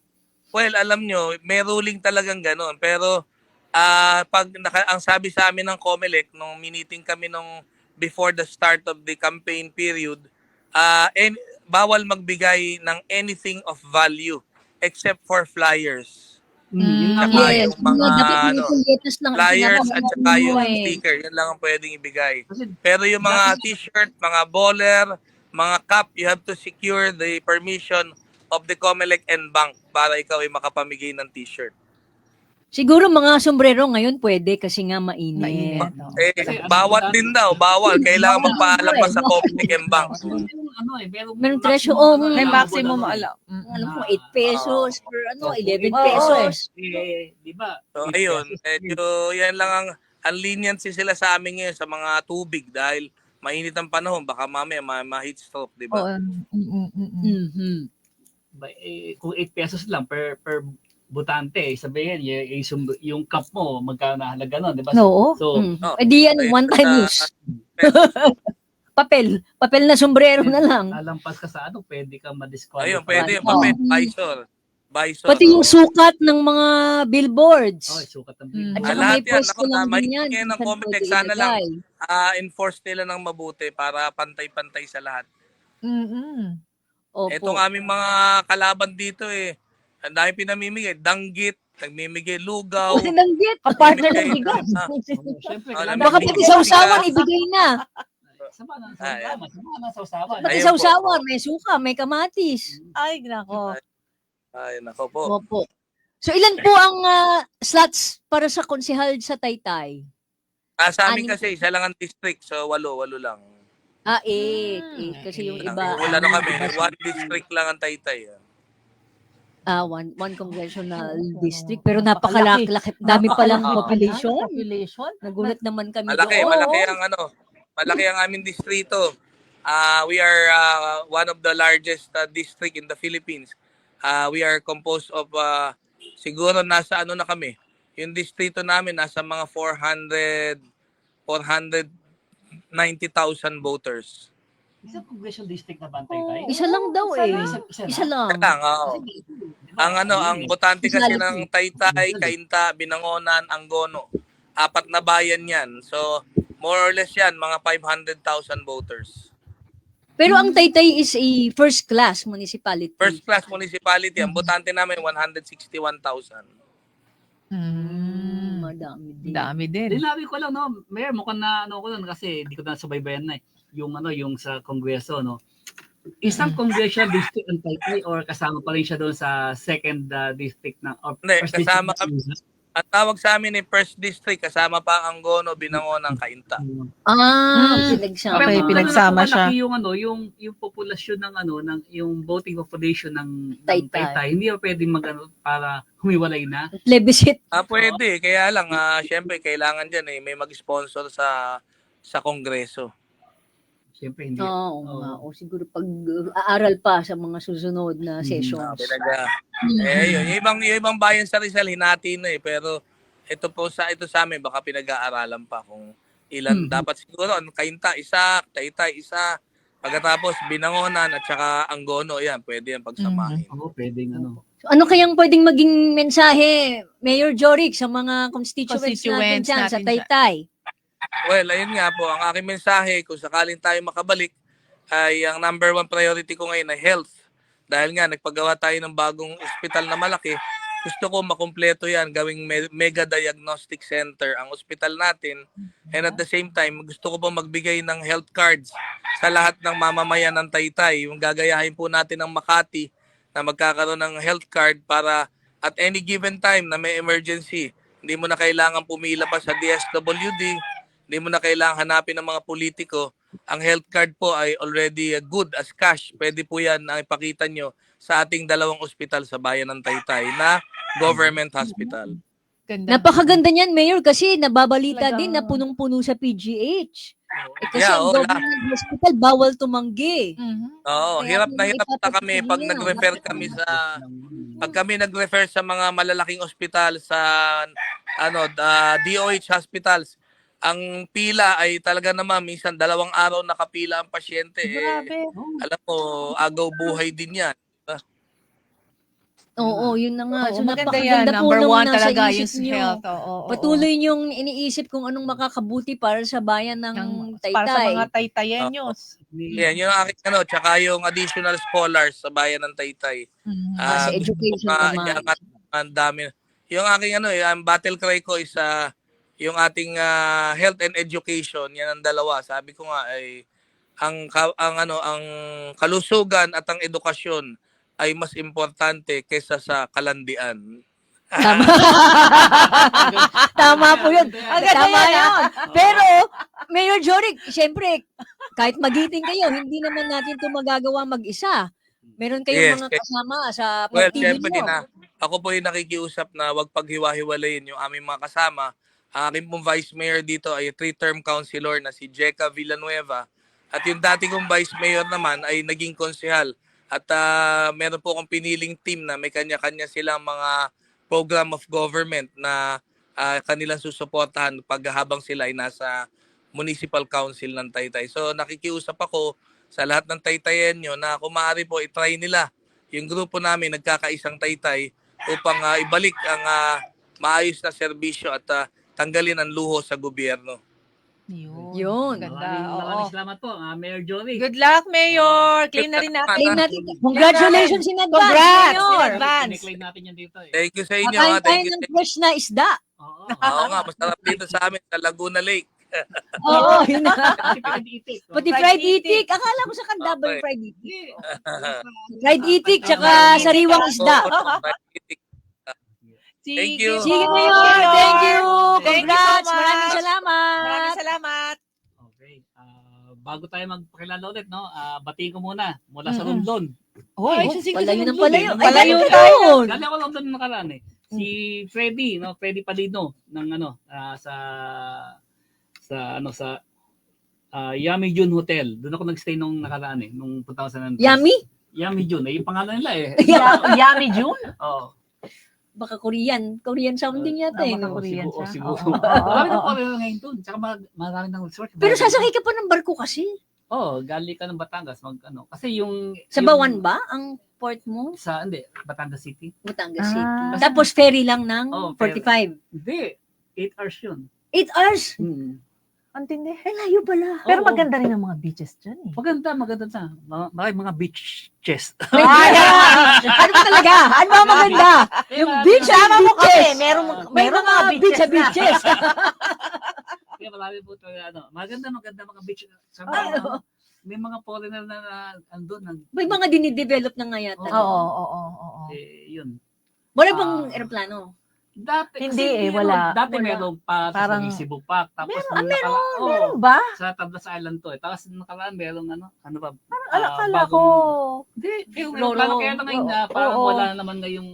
Well, alam nyo, may ruling talagang gano'n. Pero ang sabi sa amin ng COMELEC, nung meeting kami before the start of the campaign period, bawal magbigay ng anything of value except for flyers. Yun lang. Saka Yes. yung mga Dapat lang ang flyers sinabi at saka yung mo sticker, yun lang ang pwedeng ibigay. Kasi Pero yung mga t-shirt, mga bowler, mga cup, you have to secure the permission of the COMELEC and bank para ikaw ay makapamigay ng t-shirt. Siguro mga sombrero ngayon pwede kasi nga mainit. Mainit. Bawat din daw, bawal. Kailangan magpaalam pa sa COMELEC and bank. Meron threshold. May maximum alam. Ano po, 8 pesos per 11 Oo, pesos. Di ba? So, ayun. Medyo yan lang ang leniency sila sa amin ngayon sa mga tubig dahil mainit ang panahon. Baka mamaya ma-heat stroke, di ba? Mhm. Kung 8 pesos lang per butante, sabihin, yung cup mo, magkano na halaga nun, di ba? Oo. So, Di yan, one time use. Papel na sombrero na lang. lalampas ka sa pwede ka ma-disqualify. Ayun, pwede yung Oo. papel. Bison. Pati yung sukat ng mga billboards. Sukat ng At Ah, saka lahat may yan. pwesto Ako, lang may din yan. tingin ng Saan Comelec, pwede sana lang. ilagay. Enforce nila ng mabuti para pantay-pantay sa lahat. Opo. Itong aming mga kalaban dito ang dami pinamimigay. Danggit, nagmimigay lugaw. Kasi nanggit, kapartner ng Namimigay bigas. Siyempre, Baka pati sausawan, ibigay na. Sama na sausawan. Pati Ayun po. sausawan, may suka, may kamatis. Ay, nako. Ay, nako po. Opo. So ilan po ang slots para sa konsehal sa Taytay? Sa amin Anim kasi, isa lang ang district. So, walo lang. 8. Kasi yung iba. Wala na kami. One district lang ang Taytay. one congressional district, pero napakalaki, dami palang population. Nagulat naman kami Malaki, doon. malaki ang aming distrito. We are one of the largest district in the Philippines. We are composed of siguro nasa na kami. Yung distrito namin nasa mga 490,000 voters. Isang congressional district na Bantay tayo. Isa lang daw Isa lang. Kaya lang, oo. Ang botante kasi ng Taytay, Cainta, Binangonan, Angono. 4 na bayan yan. So, more or less yan, mga 500,000 voters. Pero ang Taytay is a first class municipality. First class municipality. Ang botante namin, 161,000. Madami din. Dami din. Dinabi ko lang, no, Mayor, mukhang na, ko lang kasi hindi ko na subaybayan na yung sa Kongreso, no. Isang congressional district ang Taytay or kasama pa rin siya doon sa second district na or Hindi, first kasama district? kami. Ang tawag sa amin ay first district, kasama pa ang Angono, Binangonan, Cainta. Pinagsama. Okay, pinagsama siya. Yung populasyon ng yung voting population ng Taytay. Taytay, hindi pa pwedeng para humiwalay na. Plebiscite. Pwede, kaya lang, syempre, kailangan dyan may mag-sponsor sa Kongreso. Siyempre, hindi. Oo nga. O siguro pag aaral pa sa mga susunod na sessions. Yung ibang bayan sa Rizal, hinati na pero ito sa amin, baka pinag-aaralan pa kung ilan. Dapat siguro, Cainta, isa, Taytay, isa. Pagkatapos, Binangonan at saka Angono, yan, pwede yan pagsamahin. Oo, pwedeng So, ano kayang pwedeng maging mensahe, Mayor Joric, sa mga constituents natin dyan sa Taytay? Well, ayun nga po, ang aking mensahe, kung sakaling tayo makabalik, ay ang number 1 priority ko ngayon ay health. Dahil nga, nagpagawa tayo ng bagong ospital na malaki, gusto ko makumpleto yan, gawing mega diagnostic center ang ospital natin. And at the same time, gusto ko pa magbigay ng health cards sa lahat ng mamamayan ng Taytay. Yung gagayahin po natin ng Makati na magkakaroon ng health card para at any given time na may emergency, hindi mo na kailangan pumila pa sa DSWD, hindi mo na kailangan hanapin ng mga politiko. Ang health card po ay already good as cash. Pwede po yan na ipakita nyo sa ating 2 ospital sa bayan ng Taytay na government hospital. Napakaganda niyan, Mayor, kasi nababalita din na punong-puno sa PGH. Kasi ang government hospital, bawal tumanggi. Oo, hirap na kami pag nag-refer kami sa mga malalaking ospital sa DOH hospitals. Ang pila ay talaga naman minsan 2 araw nakapila ang pasyente. Grabe. Alam mo, agaw buhay din yan. Oo, yun na nga. So, maganda yan. Number 1 talaga yung health. Patuloy niyong iniisip kung anong makakabuti para sa bayan ng Taytay. Para sa mga Taytayenyos. Yan, yung aking tsaka yung additional scholars sa bayan ng Taytay. Sa education naman. Ang dami. Yung aking ang battle cry ko is yung ating health and education, yan ang dalawa. Sabi ko nga ay ang kalusugan at ang edukasyon ay mas importante kaysa sa kalandian. Tama. Tama po yun. Tama yan. Pero, Mayor Joric, siyempre, kahit magiting kayo, hindi naman natin ito magagawa mag-isa. Meron kayong mga kasama sa partido siyempre ako po yung nakikiusap na wag paghiwa-hiwalayin yung aming mga kasama. Ang aking pong vice mayor dito ay 3-term councilor na si Jeca Villanueva. At yung dati kong vice mayor naman ay naging konsehal. At meron po akong piniling team na may kanya-kanya silang mga program of government na kanilang susuportahan habang sila ay nasa municipal council ng Taytay. So nakikiusap ako sa lahat ng Taytayenyo na kung maaari po itry nila yung grupo namin nagkakaisang Taytay upang ibalik ang maayos na serbisyo at tanggalin ang luho sa gobyerno. Yun. Maraming salamat po, Mayor Jory. Good luck, Mayor. Claim na rin natin. Claim natin. Congratulations in advance, Congrats Mayor. in advance. Claim natin yan dito. Thank you sa inyo. Makain tayo Thank you. ng fresh na isda. Oo nga, masarap dito sa amin sa Laguna Lake. Oo, yun na. Pati fried itik. Akala ko sa Candaban fried itik. Fried itik, tsaka sariwang isda. Thank you. Sige, Mayor. Thank you. Thank you Congrats. so much. Maraming salamat. Maraming salamat. Okay. bago tayo magpakilala ulit, no? Batiin ko muna mula sa Mm-mm. London. Oy, Ay, kasi Palayo sa ng London, palayo. eh. Ay, Palayo ganun tayo. yun. Galing ako London nung nakaraan eh. Si Freddy, no? Freddy Palino ng sa Yummy June Hotel. Doon ako nagstay nung nakaraan eh, nung 2000. Yummy? Yummy June, eh, yung pangalan nila eh. Yummy June? Oo. Baka Korean. Korean sounding yata eh. baka No? Korean Siguro, siya. siguro. Oo, oo, Marami oo. ng Korean ngayon doon. Tsaka marami ng resort. Pero sasakay ka pa ng barko kasi. Galing ka ng Batangas kasi yung Sa Bawan ba ang port mo? Hindi, Batangas City. Batangas City. Ah. Tapos ferry lang ng Ferry. 45. Hindi, 8 hours yun. 8 hours? Ang tindi. Ay, layo pala. Pero Oo. maganda rin ang mga beaches dyan eh. Maganda na. Marami mga beaches. Ano ba talaga? Ano ba maganda? Yung beach, Sama mo kami. beaches. May Meron mga beach sa beaches. Kaya marami po talaga, maganda mga beach. Sa Ay, mga, may mga foreigner na andun. May mga dinidevelop na nga yata. Oo. Yun. Wala bang Ah. eroplano? Dati, Hindi kasi wala. Dati Wala. meron pa Parang- sa Cebu Park. Tapos Meron ba? sa Tablas Island to eh. Tapos nung nakaraan meron ano ba? Akala ko. Hindi, pero Loro. plano kaya na ngayon na parang Oo. wala naman ngayong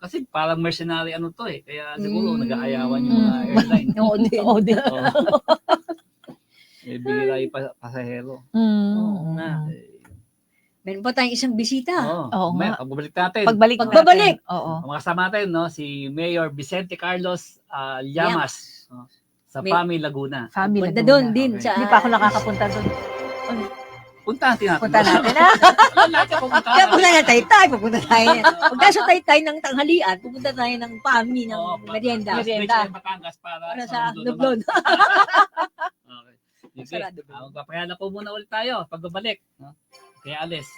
kasi parang mercenary to eh. Kaya siguro nag-aayawan yung mga airline. Oo din. Oo din. Oo. May bigla yung pasahero. Oo nga. Eh, Meron pa tayong isang bisita. Oo May, nga. pagbabalik natin. Pagbabalik. natin. Oo. Ang mga kasama natin, no, si Mayor Vicente Carlos Llamas, no, sa May- PAMI Laguna. Family Punta Laguna. doon din Okay. sa... Hindi pa ako nakakapunta doon. Punta natin. Punta natin ha. Kaya pupunta na tayo. Pupunta tayo. Pag nasa tayo ng tanghalian, pupunta tayo ng PAMI ng merienda. Merienda. Batangas para Sa London naman. Nublon. Okay. Sige. Sarado ba? Magpapakilala po muna ulit tayo pagbabalik. No? Kaya Alice.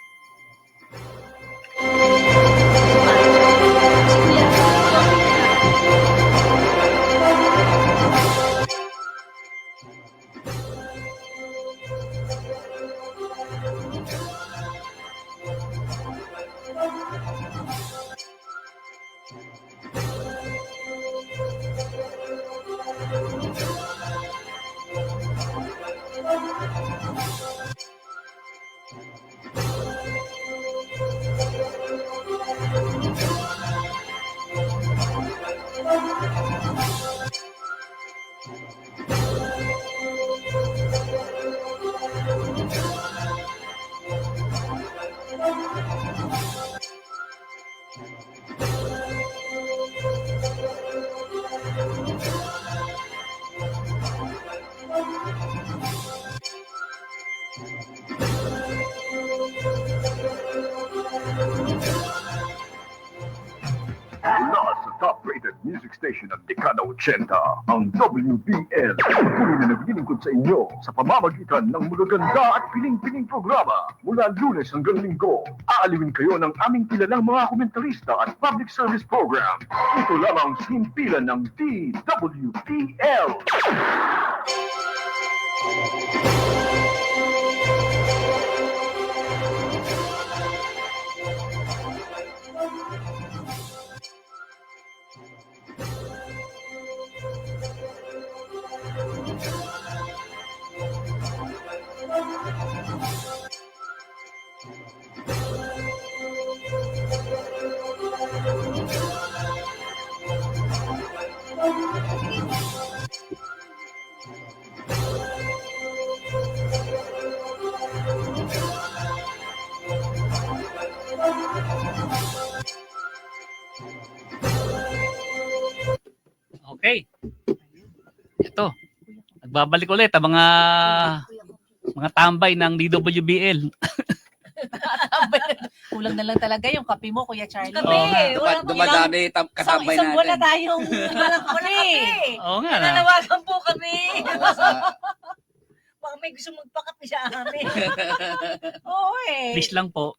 Mula sa top-rated music station ng Dekada 80, ang WBL. Patuloy na naglilingkod sa inyo sa pamamagitan ng magaganda at piling-piling programa. Mula Lunes hanggang Linggo, aaliwin kayo ng aming kilalang mga komentarista at public service program. Ito lamang sa himpilan ng DWBL. Okay. Ito. Nagbabalik ulit ang mga tambay ng DWBL. Kulang na lang talaga yung kape mo, Kuya Charlie. Kape. Wala pang Dumadami kasabay Isang buwan na natin. tayong walang kape. Oo nga na. Nananawagan po kami. Sa- Baka may gusto magpakape sa amin. Oo eh. Please lang po.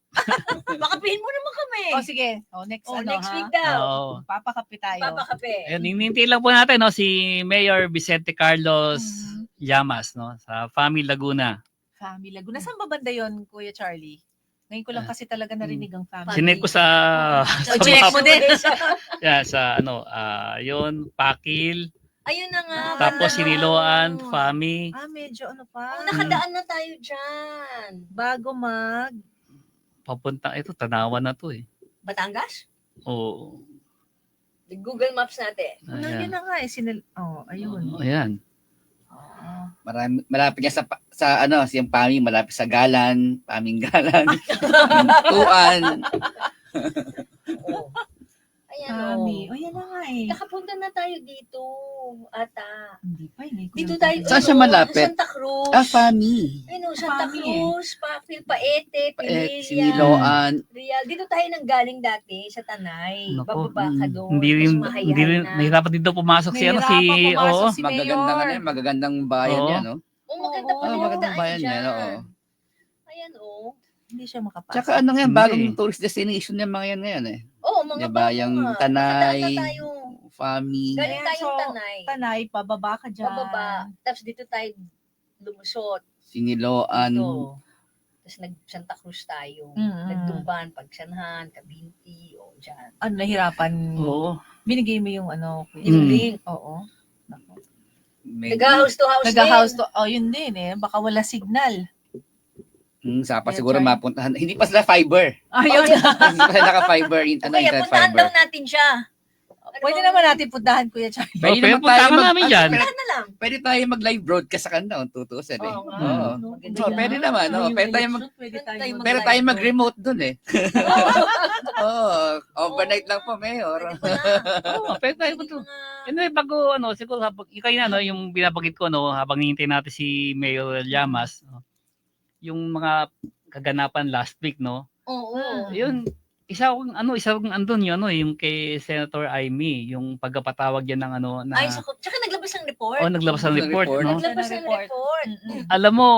Pakapihin mo naman kami. O sige. O next Next ha? week daw. Oo. Papakape tayo. Papakape. Ayun, hinihintay lang po natin no, si Mayor Vicente Carlos Llamas no, sa PAMI Laguna. Family Laguna. Saan ba banda yun, Kuya Charlie? Ngayon ko lang kasi talaga narinig ang family. Sinek ko sa So, check mo din. yeah, sa yun, Pakil, Ayun na nga. Tapos si Niloan, Fami. Medyo ano pa. Nakadaan na tayo dyan. Bago Papunta, ito, Tanawan na to eh. Batangas? Oo. Google Maps natin. Yun na nga eh. Ayun. Ayan. Malapit niya sa siyang Pami, malapit sa Galan, Paming Galan, Tuan. Ayan Yan na nga eh. Nakapunta na tayo dito. Ata. Hindi pa. Dito tayo. Saan siya malapit? Santa Cruz. Pami. Ayun, Santa Pami Cruz, Paete, Pinilla, Siniloan. Real. Dito tayo nang galing dati sa Tanay. Nako, Bababa ka doon. Hindi rin, Tapos hindi rin, mahayahay na. nahirapan din daw pumasok si oo. si Magagandang Mayor. magagandang bayan Oo. niya, no? Maganda pa rin yung magandang daan bayan niya, dyan. oo. Ayan, Hindi siya makapasok. Tsaka ano yan, Hindi. bagong tourist destination yung mga yan ngayon eh. Mga Diba, bago yung nga. Tanay, Nakadaan na tayo. Fami. Galing Ayan, tayong so, Tanay. Tanay, pababa ka dyan. Pababa. Tapos dito tayo lumusot. Siniloan. Dito. Tapos nag-Santa Cruz tayo. Mm-mm. Nagdumban, Pagsanhan, Kabinti, o dyan. Nahirapan. Oo. Binigay mo yung Yung link. Oo. Nako. Nag-house to house Nag-house din. to, yun din eh. Baka wala signal. Sapa Yeah, siguro try. mapuntahan. Hindi pa sila fiber. Ayun. Hindi pa sila naka-fiber. Kaya Internet puntahan fiber. daw natin siya. Pwede naman natin puntahan, Kuya Charlie. Pwede Pero naman punta tayo ka namin dyan. Puntahan na lang. Pwede tayo mag-live broadcast sa kanila kung tutusin eh. Oo nga. Oo. Maganda So, yan. pwede naman. No? Pwede tayo Pwede tayo pero tayo mag-remote dun eh. Overnight lang po, Mayor. Oo, pwede tayo po to. Anyway, bago siguro habang kayo na yung binabagit ko habang hinihintay natin si Mayor Llamas, yung mga kaganapan last week, Oo. Yun, isa kong andun yun, yung kay Senator Amy, yung pagkapatawag yan ng na Ay, tsaka naglabas ng report. naglabas ng report, Report. Naglabas ng report. Alam mo,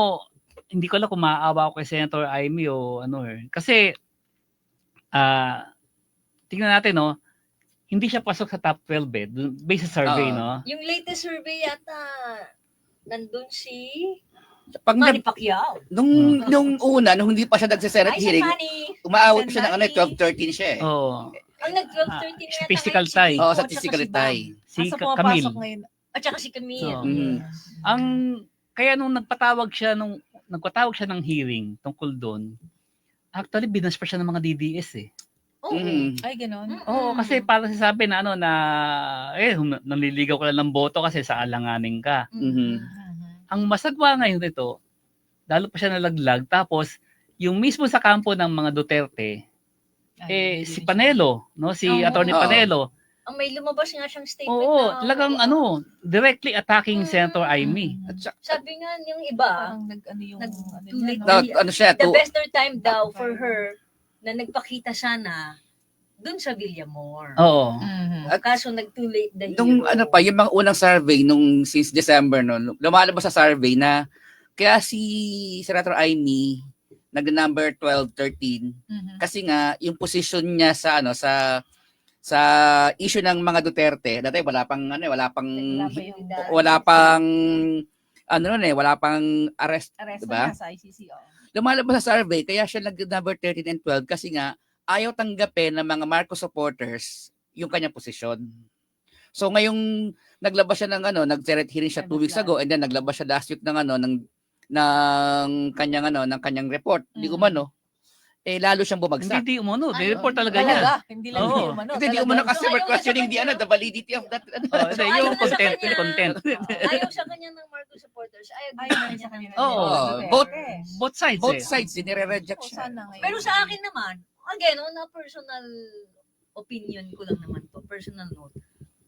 hindi ko alam kung maaawa ako kay Senator Amy o kasi tingnan natin, hindi siya pasok sa top 12 based sa survey, Yung latest survey yata, nandun si Pag Manny Pacquiao. nung una, nung hindi pa siya nagsisenate Ay, si hearing, Manny. umaawat siya ng Manny. 12-13 siya eh. Oo. Ang nag-12-13 na yata Statistical ngayon, tie. Oo, Vico, statistical tsaka tie. Si Asa Camille. pumapasok ngayon? At saka si Camille. Oo. Mm. Ang kaya nung nagpatawag siya ng hearing tungkol doon, actually binas pa siya ng mga DDS eh. Oo. Ay, gano'n. Oo, kasi para sasabi na nanliligaw ka lang ng boto kasi sa alanganin ka. Mhm. Ang masagwa ngayon nito, lalo pa siya nalaglag, tapos yung mismo sa kampo ng mga Duterte, si Panelo, si Oo. Attorney Oo. Panelo, Ang may lumabas nga siyang statement oo, na, talagang directly attacking Senator Amy. At saka, sabi nga yung iba, Parang yung... Nag-tulid ano siya, the best time daw for her na nagpakita sana dun sa Villamor. Oo. Kaso nag-too late the nung hero. yung mga unang survey nung since December lumalabas sa survey na kaya si Senator Amy nag-number 12, 13 kasi nga yung position niya sa sa issue ng mga Duterte, dati wala pang arrest, diba? Sa ICC, Lumalabas sa survey kaya siya nag-number 13 and 12 kasi nga ayaw tanggapin ng mga Marcos supporters yung kanyang posisyon. So ngayong naglabas siya ng nag-Senate hearing siya 2 weeks ago and then naglabas siya last week ng kanyang report. Hindi umano lalo siyang bumagsak. Hindi umano, report talaga niya. Talaga, hindi lang Oo. hindi umano. Hindi umano kasi So, we're ayaw questioning sa kanya. the validity of that. Yung ayaw sa content, kanya. yung content. Ayaw sa kanya ng Marcos supporters. Ayaw Ayaw sa kanya. Oo. Both sides Both sides. Both sides nire-reject O, siya. sana ngayon. Pero sa akin naman, again, on a personal opinion ko lang naman to, personal note,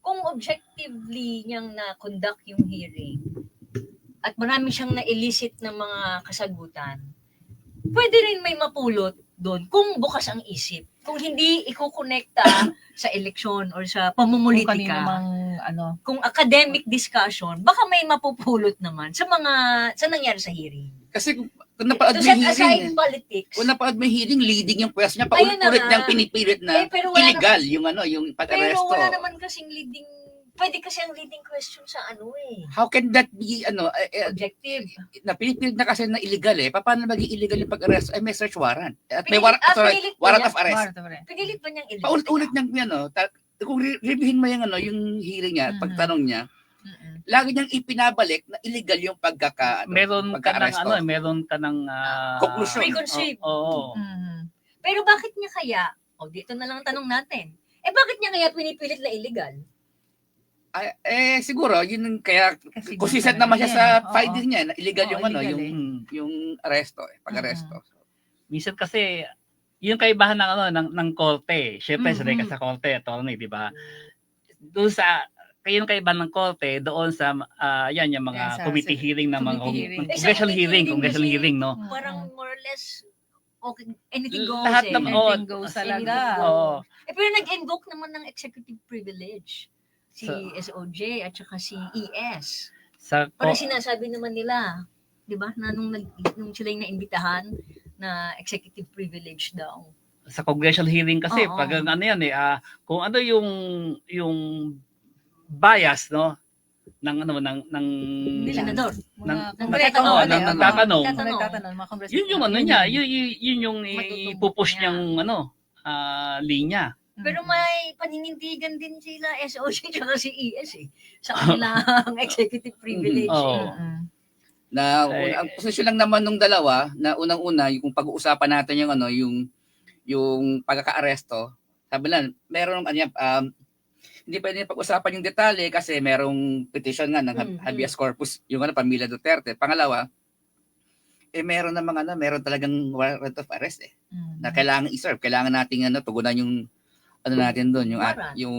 kung objectively niyang na-conduct yung hearing at marami siyang na-elicit ng mga kasagutan, pwede rin may mapulot doon kung bukas ang isip. Kung hindi ikukonekta sa eleksyon or sa Kung kanino pamumulitika, mang kung academic discussion, baka may mapupulot naman sa nangyari sa hearing. Kasi kung napaad To may set aside hearing, politics. kung napaad may hearing, leading yung pwesto niya, Ayun na paulit-ulit nga. niyang pinipilit na Pero wala illegal yung yung Pero pag-aresto. wala naman kasing leading, pwede kasi ang leading question sa How can that be objective. na pinipilit na kasi na illegal paano maging illegal yung pag-arrest? Ay may search warrant. At may Pinilit ba warrant niya? of arrest. Pigilit ba niyang illegal? Paulit-ulit niyang kung reviewin mo yung yung hearing niya, pagtanong niya, lagi niyang ipinabalik na illegal yung Meron ka ng pagka-aresto. meron ka ng Conclusion. Preconceived. Oo. Pero bakit niya kaya, dito na lang ang tanong natin, bakit niya kaya pinipilit na illegal? Siguro, yun yung kaya, Kasi consistent gusto naman siya niya sa yan. Oo. finding niya na illegal Oo, yung illegal yung aresto, pag-aresto. Minsan kasi yung kaibahan ng korte. Syempre sanay ka sa korte, attorney, di ba? Doon sa yung kaibahan ng korte doon sa yan yung Yan, mga sa committee hearing ng mga committee hearing. congressional hearing, Kasi no. Parang more or less, okay, anything goes. Lahat ng Anything goes talaga. Oo. Pero nag-invoke naman ng executive privilege si So- SOJ at saka si ES. Sa Parang sinasabi naman nila, 'di ba, na nung sila yung naimbitahan na executive privilege daw. sa congressional hearing kasi Oo. pag yan kung ano yung bias no ng Senador. nagtatanong. Nagtatanong, mga congressman. Yun yung yun yung ipupush niyang linya. Pero may paninindigan din sila SOJ at si ES sa kanilang executive privilege. Oo. Na ang posisyon lang naman nung dalawa na unang-una yung kung pag-uusapan natin yung pagkaka-aresto, sabi lang meron hindi pwede pag-usapan yung detalye kasi merong petition nga ng habeas corpus yung pamilya Duterte. Pangalawa, meron meron talagang warrant of arrest na kailangan i-serve, kailangan nating tugunan yung natin doon yung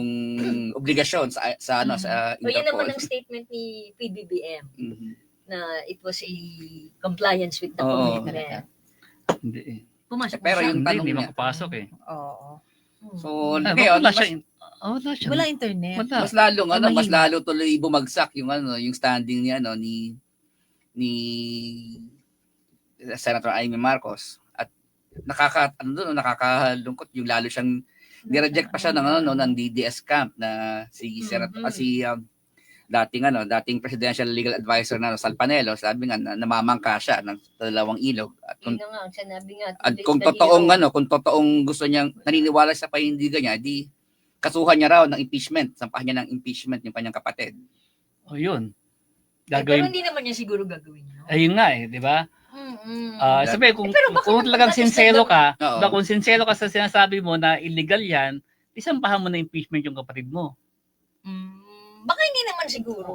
obligasyon sa sa So yan naman Interpol. ang statement ni PBBM Mhm. na it was a compliance with the Oo. commitment. Hindi. Pumasok Pero siya. yung tanong Hindi niya, makapasok Oo. so Wala ngayon, siya. Wala siya. Wala internet. Wala. mas lalo tuloy bumagsak yung yung standing ni Senator Amy Marcos at nakakalungkot yung lalo siyang nireject pa siya ng DDS camp na si Senator dating presidential legal advisor na Salpanelo, sabi nga na namamangka siya ng dalawang ilog at Yun na nga, ang sinabi nga. kung totoong gusto niyang naniniwala sa panindigan niya, di kasuhan niya raw ng impeachment, sampahan niya ng impeachment yung kanyang kapatid. O yun. Pero Gagawin. hindi naman niya siguro gagawin yun. Ayun nga di ba? Mm-mm. Sabi kung pero baka kung talagang sincero ka, Oo. kung sincero ka sa sinasabi mo na illegal yan, isampahan mo na impeachment yung kapatid mo. Baka hindi naman siguro.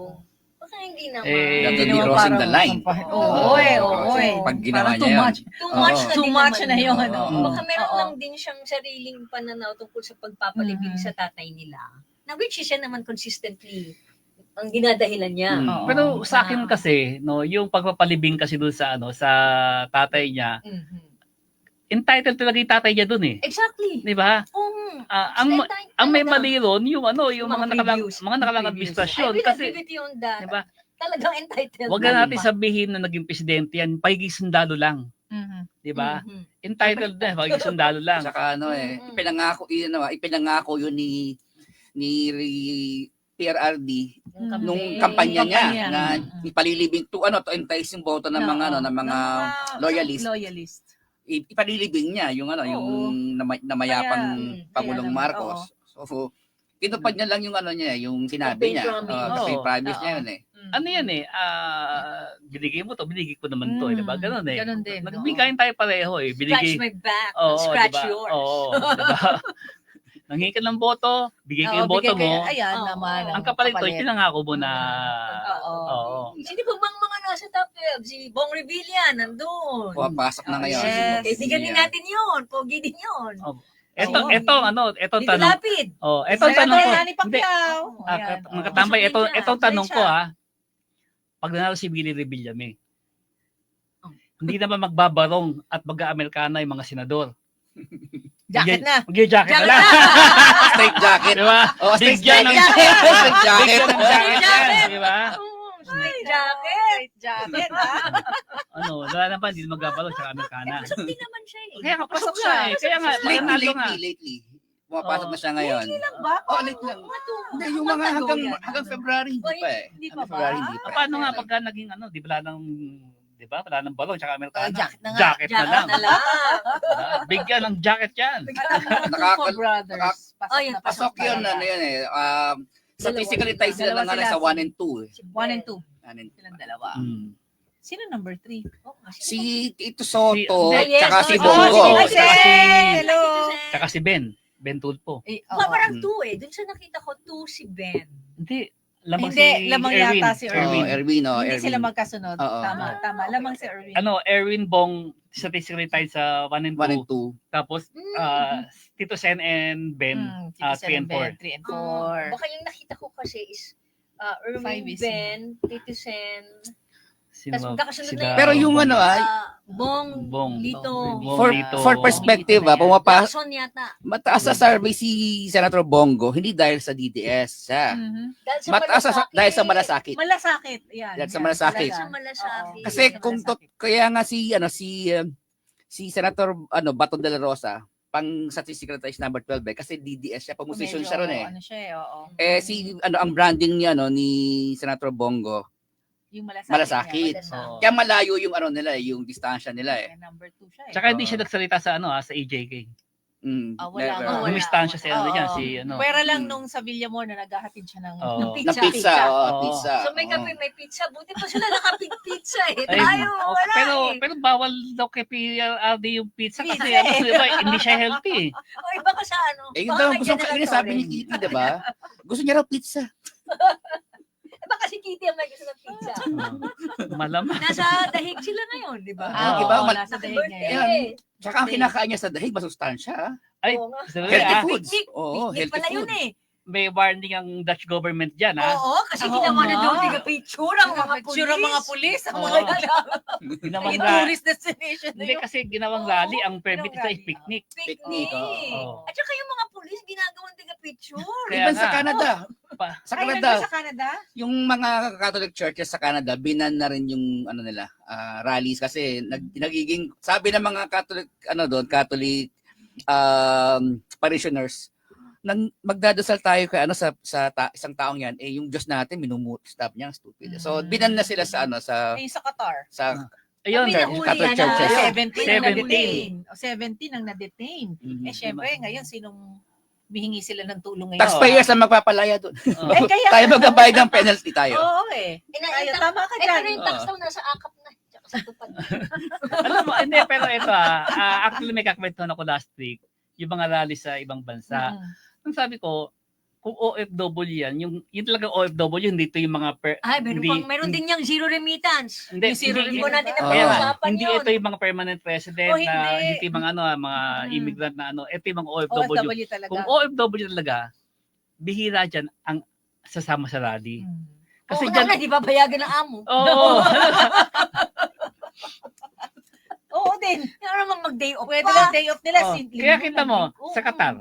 Baka hindi naman. That would be naman crossing the parang line. Oo. Pag ginawa Parang niya yun. Too much Oo. na Too din much naman na yun, yun. oo. Baka meron Oo. lang din siyang sariling pananaw tungkol sa pagpapalibing sa tatay nila. Na which is siya naman consistently ang dinadahilan niya. Oo. Pero sa akin kasi, yung pagpapalibing kasi doon sa sa tatay niya, entitled talaga yung tatay niya doon Exactly. Di ba? Ang may talaga. mali ron, yung mga nakalang administrasyon I will kasi agree with you on that. di ba? Talagang entitled. Wag na natin sabihin na naging presidente yan, pagiging sundalo lang, di ba? Mhm. Entitled na, pagiging sundalo lang. Saka ipinangako yun ni PRRD nung kampanya niya na ipalilibing to entice yung boto ng mga ng mga loyalist. Ipalilibing niya yung namayapang Pangulong Marcos. So tinupad niya lang yung yung sinabi niya. Campaign Promise niya yun Ano yan binigay mo to, binigay ko naman to, di ba? Ganun Ganun din. Nagbigayin tayo pareho Scratch Binigay, my back, Oo, scratch diba? yours. Oo, diba? Nanghingi ka ng boto, bigay ko yung boto mo. Ayan Oo. naman. Ang kapalit to, pinangako mo na, Oo. Sino pa bang mga nasa top 12? Si Bong Revilla, nandun. Pumapasok na ngayon. Yes. Kaibigan din natin yun. Pogi din yun. Ito Dito tanong. lapid. Ito tanong ko. Manny Pacquiao. Mga katambay, ito tanong ko Pag nanalo si Willie Revillame, hindi naman magbabarong at mag-Amerikana yung mga senador. Jacket na. Mag-jacket na lang. Straight jacket. Di ba? Straight Bigyan ng jacket. Bigyan ng jacket yan, di ba? Straight jacket. Jacket, Wala naman, hindi magbabarong sa Amerikana. Pasok din naman siya Kaya kapasok siya Kaya nga, nanalo nga. Lately. Pumapasok na siya ngayon. lang ba? Late lang. Hindi, yung mga hanggang February, hindi pa Hindi pa ba? February, hindi pa. Paano nga pagka naging wala ng balon tsaka Amerikana? Jacket na nga. Jacket na lang. na lang. Bigyan ng jacket yan. Nakaka- brothers. Oh, yun, Pasok yun, Statistically tayo sila Dalawa ng sila, sa 1 and 2. 1 and 2. Silang dalawa. Mm. Sino number 3? Si Tito Soto, Si- tsaka si Oh, Bongo. si Tsaka si- Hello. Tsaka si Ben Tulpo. Parang 2 eh. Doon sa nakita ko 2 si Ben. Hindi, lamang Hindi, si lamang Erwin. yata si Erwin. Erwin, Hindi Erwin. sila magkasunod. Oo. Tama. Lamang si Erwin. Erwin Bong, statistically tied sa 1 and 2. 1 and 2. Tapos, Tito Sen and Ben, 3 and 4. 3 and 4. Baka yung nakita ko kasi is Erwin, Five is- Ben, Tito Sen, Sino tapos ba? magkakasunod Sila- na Pero yung ano, Bong, Bong. Lito, For, Lito. for perspective, Lacson yata. mataas sa survey si Senator Bongo, hindi dahil sa DDS. Dahil sa Mataas malasakit. dahil sa malasakit. Malasakit. Yan. Dahil sa malasakit. Dahil sa malasakit. Kasi kung kaya nga si Senator Baton de la Rosa, pang statistical tayo number 12 kasi DDS siya, pang-position siya ron eh. Ano siya eh, oo. Ang branding niya ni Senator Bongo, Yung malasakit. Oo. Kaya malayo yung nila, yung distansya nila eh. Number 2 siya eh. Tsaka hindi siya nagsalita sa sa AJK. Wala never. nga, wala. Lumistansya siya Oo. dyan, Pwera lang nung sa Villamor na naghahatid siya ng Oo. Na pizza, Oo. pizza. So may kape, may pizza. Buti pa sila nakapig-pizza eh. Ay, Tayo, wala eh. pero bawal daw kay PRD yung pizza kasi Pizza eh. diba, hindi siya healthy. O iba ka sa ano. Yung baka daw kay gusto General kainin, sabi ni Torres. Kitty, diba? Gusto niya raw pizza. Baka si Kitty ang may gusto ng pizza. Malamang. Nasa dahig sila ngayon, di ba? Iba, Oo, mal- nasa dahig Birthday. niya. Tsaka ang kinakain niya sa dahig, masustansya. Ay, Oo nga. sabi Healthy nga, foods. Picnic. Oo, Picnic healthy pala yun food. eh. may warning ang Dutch government dyan, ha? Oo, kasi Oo ginawa na nga. daw tiga-picture ang mga pulis. Picture ang mga pulis. Ang Oo. mga Ginawang yung rally. tourist destination na Hindi yun. kasi ginawang Oo, rally, ang permit ginawang isa rally. picnic. Picnic. Oo. At saka yung mga pulis ginagawang tiga-picture. Kaya Even sa nga. Canada. Pa- Sa Ay, Canada, nandun sa Canada? yung mga Catholic churches sa Canada, binan na rin yung rallies kasi nagiging sabi ng mga Catholic Catholic parishioners nang magdadasal tayo kay sa isang taong yan yung Diyos natin stop niya, stupid. So binan na sila sa Ay, sa Qatar. sa Ayun, Kami nahuli Catholic na. churches. 17 ang 17. na-detain. O, 17 ang na-detain. Mhm. Syempre, ngayon, sinong bihingi sila ng tulong ngayon? taxpayers ang magpapalaya doon. Oo. kaya Tayo magbabayad ng penalty tayo. Oo Tayo, tama ka Eh, dyan. pero yung tax daw nasa akap na. Tsaka sa tupad. Alam mo, hindi, pero ito actually may kakwentuhan ako last week, yung mga rally sa ibang bansa. Ang sabi ko, kung OFW yan, yung talagang OFW, hindi ito yung mga Ay, hindi- meron din yung zero remittance. Hindi, Yung zero, hindi- hindi ko natin na Oo. pinag-usapan hindi yun. ito yung mga permanent resident Oh, na hindi. hindi mga mga immigrant na ito yung mga OFW. OFW talaga. Kung OFW talaga, bihira dyan ang sasama sa rally. Kasi Kasi Oo, dyan, di ba bayagan ng amo? oo. Oo din. Yung naman mag-day off Pwede pa. lang day off nila. Oh, linggo kaya lang kita mo, din. sa Qatar,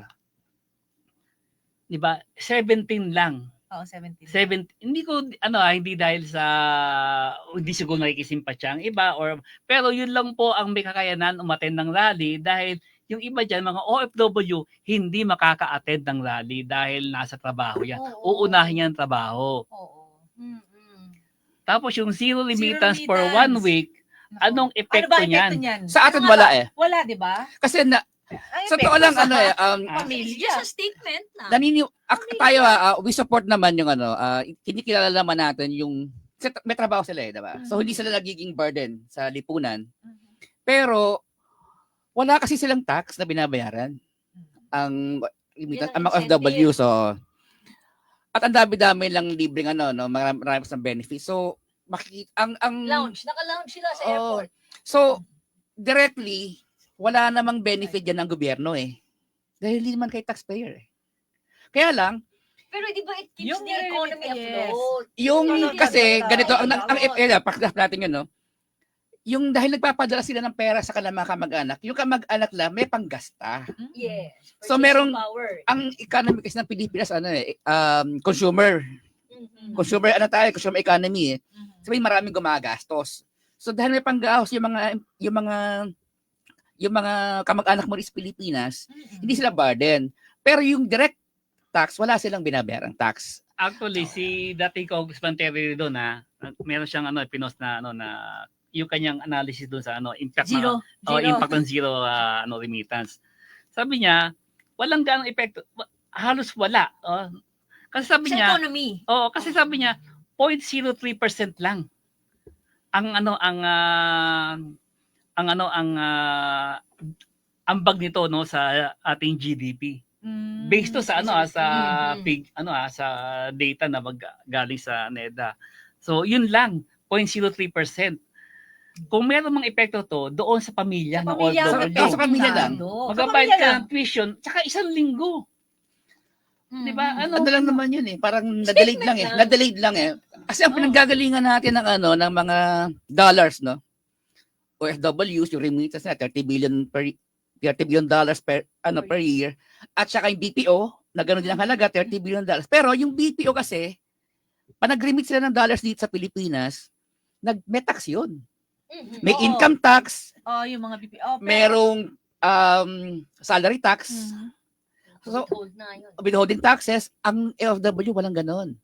di ba, 17 lang. Oo, 17. 7, hindi ko, hindi dahil sa, hindi siguro nakikisimpatya ang iba, pero yun lang po ang may kakayanan umattend ng rally dahil yung iba dyan, mga OFW, hindi makaka-attend ng rally dahil nasa trabaho yan. Oo. Uunahin yan ang trabaho. Oo. Tapos yung zero remittance for remittance. 1 week, Naku. anong Ano epekto ba epekto niyan? niyan? Sa atin wala eh. Wala, di ba? Kasi Ay, sa totoo epekto lang sa Pamilya. Sa statement na. tayo we support naman yung kinikilala naman natin yung may trabaho sila diba? So hindi sila nagiging burden sa lipunan. Pero wala kasi silang tax na binabayaran ang ang mga OFW so at ang dami-dami lang libreng marami sa benefits. So makikita ang Lounge. Naka-lounge sila sa Oo. airport. So directly wala namang benefit yan ng gobyerno dahil hindi naman kay taxpayer Kaya lang Pero di ba it keeps Yung the economy yes. afloat? yung kasi Tama. ganito ang Tama. pakita natin yun yung dahil nagpapadala sila ng pera sa kanilang mga kamag-anak, yung kamag-anak lang may panggasta. Yes. So, Purchasing merong- power. Ang economy kasi ng Pilipinas consumer. Mhm. Consumer consumer economy So may maraming gumagastos. So dahil may panggaos yung mga kamag-anak mo sa Pilipinas, hindi sila burden. Pero yung direct tax, wala silang binabayarang tax. Actually, si dating Congressman Terry doon meron siyang pinost na na yung kanyang analysis doon sa impact Zero. impact ng zero remittance. Sabi niya, walang ganong epekto, halos wala. Kasi sabi Sa niya, economy. kasi sabi niya 0.03% lang ang ambag nito no sa ating GDP. Based to sa sa sa data na galing sa NEDA. So yun lang 0.03%. Kung meron mang epekto to doon sa pamilya ng OFW. Sa pamilya lang. Magbabayad ka ng tuition tsaka 1 linggo. 'Di ba? Ano lang naman yun eh, parang na-delayed lang eh. Na-delayed lang eh. Kasi ang pinanggagalingan natin ng ng mga dollars, no? OFWs, yung remittance na 30 billion dollars per year, at saka yung BPO na gano'n din ang halaga, $30 billion. Pero yung BPO kasi pag nag-remit sila ng dollars dito sa Pilipinas, may tax yun. May income tax, Yung mga BPO. merong salary tax, so withholding taxes. Ang OFW walang ganon.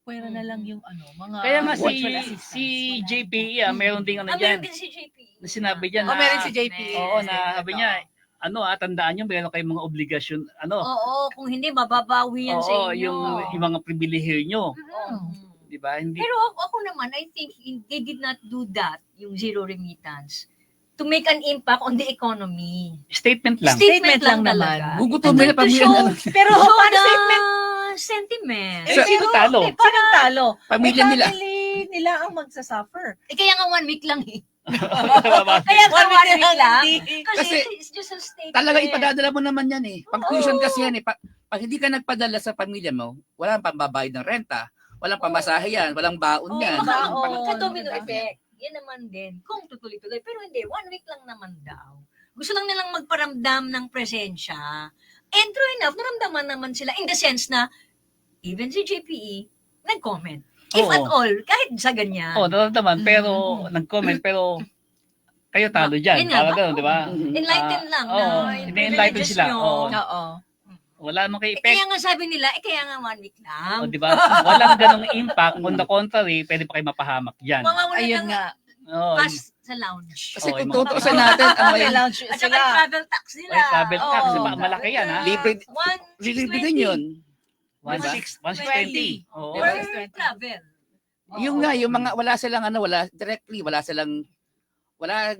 Pwera na lang yung mga... Kaya nga virtual assistants. si JPE, meron ding Meron diyan. din si JP. Na sinabi diyan. Meron si JP. Oo, na sabi niya, tandaan niyo meron kayong mga obligasyon, Oo, kung hindi mababawi yan sa inyo. yung mga pribilehiyo niyo, Mm. 'di ba? Hindi Pero ako naman, I think they did not do that, yung zero remittance, to make an impact on the economy. statement lang. Statement lang naman. talaga. Gugutumin na To pamilya show, na. Pero show paano the statement? sentiment. Sino talo? Parang talo. Pamilya nila. Family nila ang magsasuffer. Kaya nga 1 week lang eh. Kaya Kaya nga 1 week lang. Hindi. Kasi Kasi it's just a statement. Talaga ipadadala mo naman yan eh. Pag tuition kasi yan eh. Pag hindi ka nagpadala sa pamilya mo, walang pambabayad ng renta, walang pamasahe yan, walang baon yan. baon. Magka-domino Diba? effect. Yan naman din. Kung tutuloy-tuloy. Pero hindi, 1 week lang naman daw. Gusto lang nilang magparamdam ng presensya. And true enough, naramdaman naman sila in the sense na even si JPE, nag-comment. If Oo. at all, kahit sa ganyan. Naman, pero nag-comment, pero kayo talo diyan. Yun nga, Parang gano'n, 'di ba? Enlighten lang na yung enlighten privileges sila. nyo. Oo. Wala namang kay Kaya effect. nga sabi nila, kaya nga 1 week lang. 'Di ba? Walang ganong impact. On the contrary, pwede pa kayo mapahamak diyan. Mga wala Ayun nang nga. pass sa lounge. Kasi Oo, kung yung mga- tutuusin natin, May lounge At saka sila. yung travel tax nila. Travel tax, Oo. diba? Malaki yan, ha? libre, libre din yun. 1,620. Oo. For Diba? travel. Yung nga, yung mga wala silang wala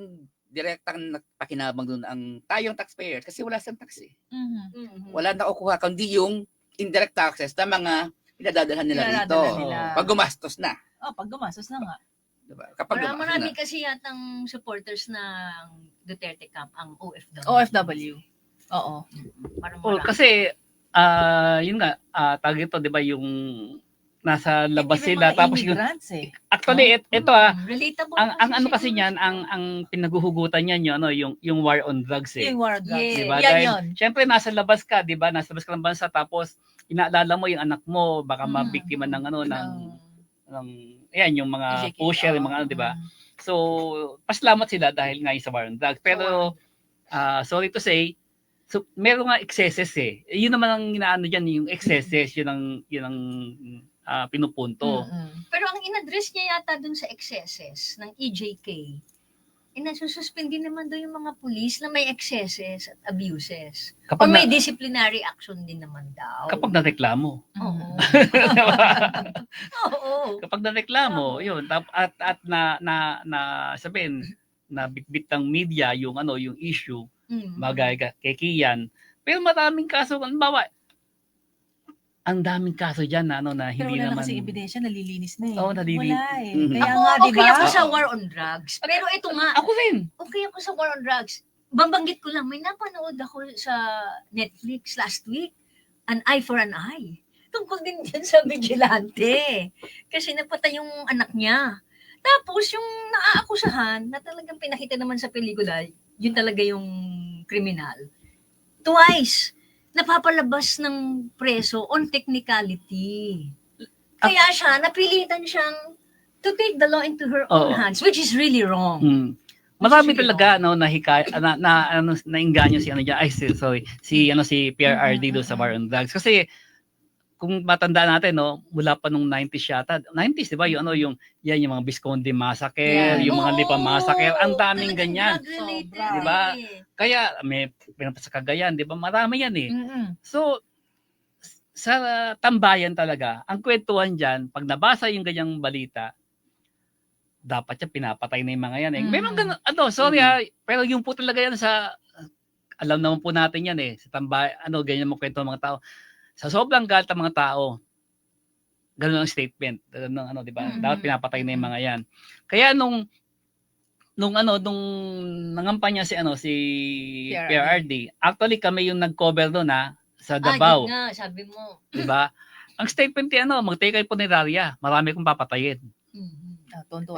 direktang pakinabang doon ang tayong taxpayer kasi wala silang tax eh. Mhm. Wala nakukuha kundi yung indirect taxes na mga pinadadalhan nila dito. Pinadadala nila. Pag gumastos na. Pag gumastos na nga. Diba? Kapag gumastos Marami na. kasi yatang supporters ng Duterte camp, ang OFW. OFW. Oo. Parang Oh, marami. kasi yun nga, tawag ito, 'di ba, yung nasa labas Even sila mga tapos yung immigrants eh. actually ito Relatable ang ano kasi sila. niyan, ang pinaghuhugutan niyan yung war on drugs eh. Yung war drugs. Yes. Diba? Yan Dahil, yun. syempre, nasa labas ka, di ba? Nasa labas ka ng bansa, tapos inaalala mo yung anak mo, baka mabiktima ng ayan, yung mga Eject, pusher, yung mga ano, di ba? So, pasalamat sila dahil nga yung sa war on drugs. Pero, sorry to say, so, meron nga excesses eh. Yun naman ang inaano dyan, yung excesses, yun ang pinupunto. Pero ang in-address niya yata dun sa excesses ng EJK, nasususpend din naman doon yung mga police na may excesses at abuses. O Kapag, may na, disciplinary action din naman daw. kapag nareklamo. Oo. Diba? Oo. Kapag nareklamo, yun, at sabihin, na bitbit ng media yung yung issue, Mm. bagay kay Kian. Pero maraming kaso, halimbawa, ang daming kaso diyan na Pero hindi wala na naman kasi ebidensya, nalilinis na eh. Oo, nalilinis. Wala eh. Mhm. Kaya Ako, nga, di okay ba? ako sa war on drugs. Pero ito nga, Ako rin. okay ako sa war on drugs. Babanggit ko lang, may napanood ako sa Netflix last week, An Eye for an Eye. Tungkol din dyan sa vigilante. Kasi napatay yung anak niya. Tapos yung naaakusahan, na talagang pinakita naman sa pelikula, yun talaga yung kriminal. Twice, napapalabas ng preso on technicality. Kaya siya, napilitan siyang to take the law into her own Oo. hands, which is really wrong. Mm. Marami talaga na hikay nainganyo si si PRRD do sa war on drugs kasi kung matanda natin mula pa nung 90s yata 90s, di ba, yung yung mga Visconde massacre, Yeah. yung mga Lipa massacre, ang daming Talagang ganyan. drug-related Sobra. Di ba? eh. Kaya may pinapasa Cagayan, di ba, marami yan eh. Mm-mm. So sa tambayan talaga, ang kwentuhan diyan, pag nabasa yung ganyang balita, dapat yan pinapatay na yung mga yan eh. Meron ganun, sorry pero yung po talaga yan alam naman po natin yan eh, sa tambay, ganyan mo kwento ng mga tao. Sa sobrang galit ng mga tao, ganun ang statement, di ba? Dapat pinapatay na yung mga yan. Kaya nung nangampanya si PRRD, actually kami yung nag-cover doon sa Davao. Yun nga, sabi mo. Di ba? Ang statement magtake kayo po ni Daria, marami kong papatayin.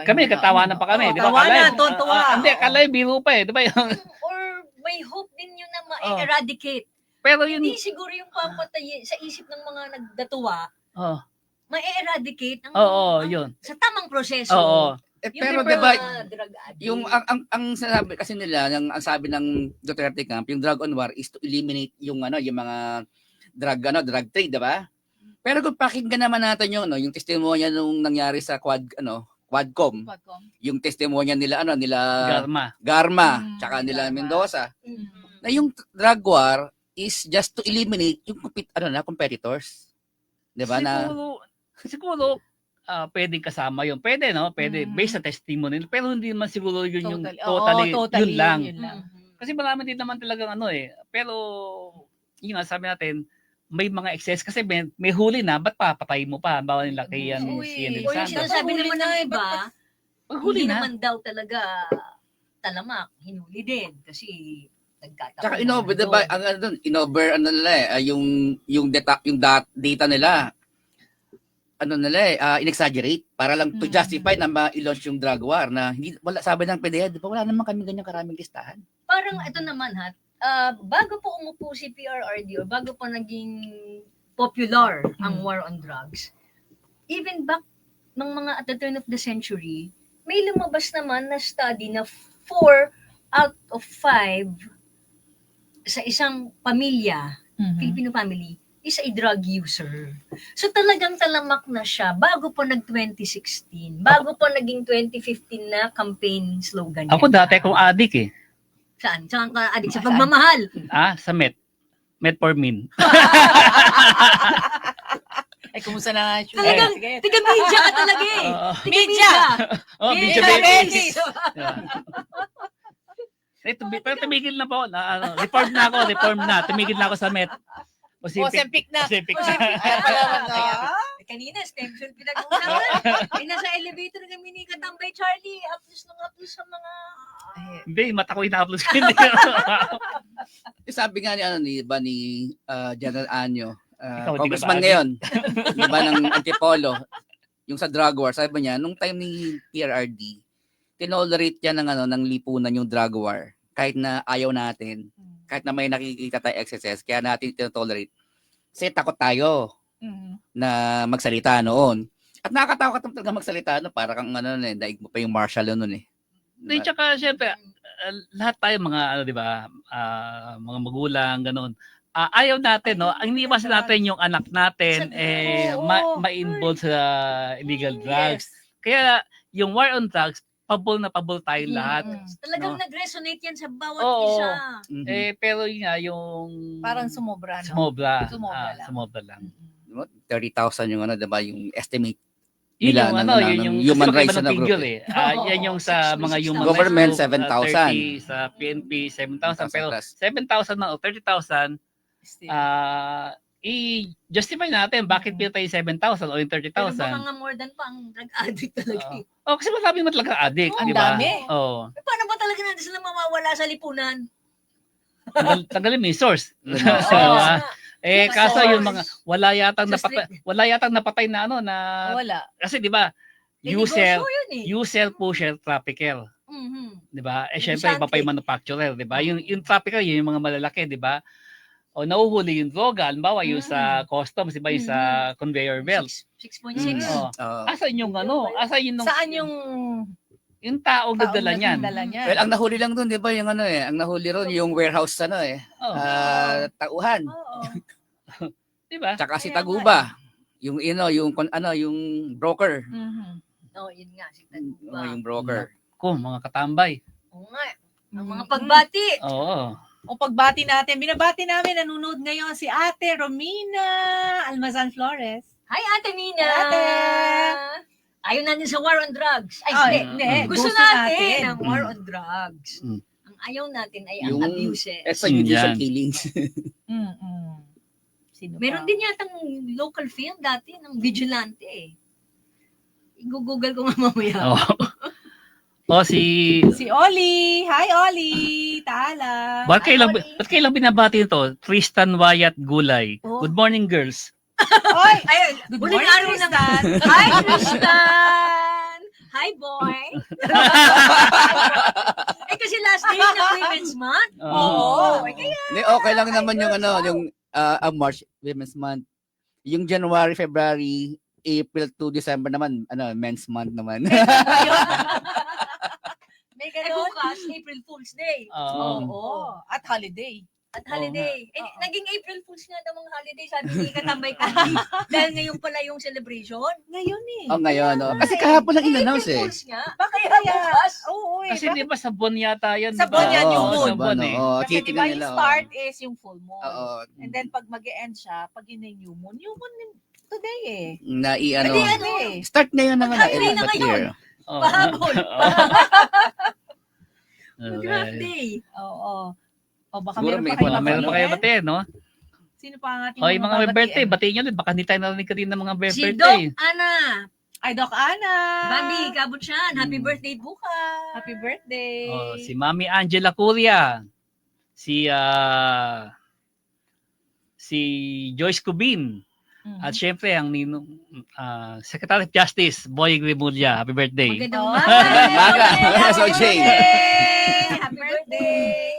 Kami, katawanan pa kami. Di ba? Tontuwa. Hindi, kalay, biro pa eh. Di ba yun? Or may hope din yun na ma-eradicate. Pero yun, Hindi siguro yung papatayin sa isip ng mga nagdatuwa, ma-eradicate yun. sa tamang proseso. Oo. Pero Yung diba, mga drug addict. yung ang sinabi kasi nila, ang sabi ng Duterte camp, yung drug on war is to eliminate yung mga drug trade, diba? Pero kung pakinggan naman natin yung testimonya nung nangyari sa Quadcom, yung testimonya nila Garma, tsaka nila Mendoza, na yung drug war is just to eliminate yung competitors. 'Di ba? Siguro pwedeng kasama yun. Pwede, no? Pwede based sa testimony. Pero hindi naman siguro yun yung totally, yun lang. Kasi marami din naman talagang pero yun nga sabi natin, may mga excess kasi may huli na, ba't papatay mo pa? Bawa nila kay O yung sinasabi naman ng iba, hindi naman daw talaga talamak, hinuli din kasi nagkataon. Tsaka diba, yung data nila, in-exaggerate para lang to justify na ma-launch yung drug war na sabi ng PDEA, di ba wala naman kami ganyang karaming listahan. Parang ito naman bago po umupo si PRRD o bago po naging popular ang war on drugs, even back ng mga at the turn of the century, may lumabas naman na study na 4 out of 5 sa isang pamilya, Filipino family, is a drug user. So talagang talamak na siya bago po nag-2016, bago po naging 2015 na campaign slogan niya. Ako dati akong addict eh. Saan? Saan ka adik? Sa pagmamahal? Sa Metformin. Ay, kumusta na? Talagang, tiga-media ka talaga eh. Media! Media babies. Pero tumigil na po. Reform na. Tumigil na ako sa Met. Ozempic na. Kanina, stem cell pinag-uusapan. Nasa elevator kami ni Katambay Charlie. Haplos sa mga... Hindi, mata ko ina-upload ko. Sabi nga ni General Anyo, Ikaw, congressman ngayon, di ba, ng Antipolo, yung sa drug war, sabi niya, nung time ni PRRD, tinolerate niya ng lipunan yung drug war, kahit na ayaw natin, kahit na may nakikita tayo excesses, kaya natin tinotolerate. Kasi takot tayo na magsalita noon. At nakakatakot talaga magsalita, para kang daig mo pa yung martial noon eh. Di, tsaka syempre, lahat tayo mga, di ba, mga magulang, ganun. Ayaw natin, no? Ang iniwasan natin yung anak natin, ma-involve sa illegal drugs. Kaya, yung war on drugs, pabol na pabol tayo lahat. Talagang nag-resonate yan sa bawat isa. Pero yun nga, yung... Parang sumobra, no? Sumobra lang. 30,000 yung diba, yung estimate Yun nila yung human rights na figure group. Yan yung sa mga human Government, rights group, 7,000. 30 sa PNP, 7,000. Pero 7,000 na o 30,000, i-justify natin bakit pinatay 7,000 o yung 30,000. Pero baka nga more than pa ang drug addict talaga. Kasi marami mo talaga addict, Ang di ba? dami. Paano ba talaga natin sila mawawala sa lipunan? Tagalin mo yung source. Diba? Kaso yung mga wala yatang napatay na Wala. kasi di ba? User, User, pusher, trafficker. Di ba? Syempre iba pa yung manufacturer, di ba? Yung trafficker, yung mga malalaki, di ba? O nauhuli yung droga, halimbawa yung sa customs, di ba? Yung sa conveyor belt. 6.6. Asan yung asan yung Saan yung taong nagdala niyan? Well, ang nahuli lang doon, di ba, yung ang nahuli ron, yung warehouse Tauhan. Di ba? Tsaka si Taguba. Yung yung broker. Yun nga, si Taguba. Yung broker. Mga katambay. Oo nga. Ang mga pagbati. Oo. O pagbati natin, binabati namin, nanonood ngayon si Ate Romina Almazan Flores. Hi, Ate Mina! Ate! Ayaw natin sa war on drugs. Ay, Ay, hindi. hindi. Gusto Gusto natin natin. ang war on drugs. Mm. Ang ayaw natin ay Yung ang abuses. extrajudicial Yan. killings. Sino Meron pa? din yatang local film dati ng vigilante eh. I-google ko nga mamaya. Si Si Oli. Hi, Oli. Tala. Ba't kailang binabati nito? Tristan Wyatt Gulay. Oh. Good morning, girls. Oy, Ayun, good huling morning, araw ng- Tristan. Hi, Tristan! Hi, boy! Kasi last day ng Women's Month. Oo. Kaya, Hindi, okay lang naman yung yung March Women's Month. Yung January, February, April to December naman, Men's Month naman. May eh, ganun. bukas, April Fool's Day. Oo. At holiday. At holiday. Eh, Oo. naging April Fool's nga daw ang holiday, sabi ni Katambay Kandi. Dahil ngayon pala yung celebration. Ngayon eh. Oh, ngayon, no? Kasi kahapon lang in-announce April eh. Fool's nga. Bakit Kaya kaya? bukas. Oo eh. Kasi di ba sa buwan yata yan? Sa di ba? buwan yan, yung Oo, moon. sa buwan eh. Oo, Kasi di ba titignan yung nila. start is yung full moon. Oo. And then pag mag-e-end siya, pag yun yung new moon today eh. Na-i-ano. Hindi, Today. Start ngayon naman na Mag-holiday na but ngayon. clear. Oo. Pahabol. Okay. Mag-half day. Oo. O baka Siguro meron may pa kayo mga- Meron pa kayo babatiin? bate, no? Sino pa ang ating O, yung mga may birthday, babatiin? batiin nyo din. Baka hindi tayo narinig ka din ng mga Si birthday. Doc Ana. Ay, Doc Ana. Bambi, Kabutsan. Happy Mm. birthday bukas. Happy birthday. Si Mami Angela Curia. Si Joyce Cubin. Mhm. At syempre, ang Secretary of Justice, Boy Grimulia. Happy birthday. Magandang Oh. umaga. Umaga. Happy SOJ. birthday. Happy birthday.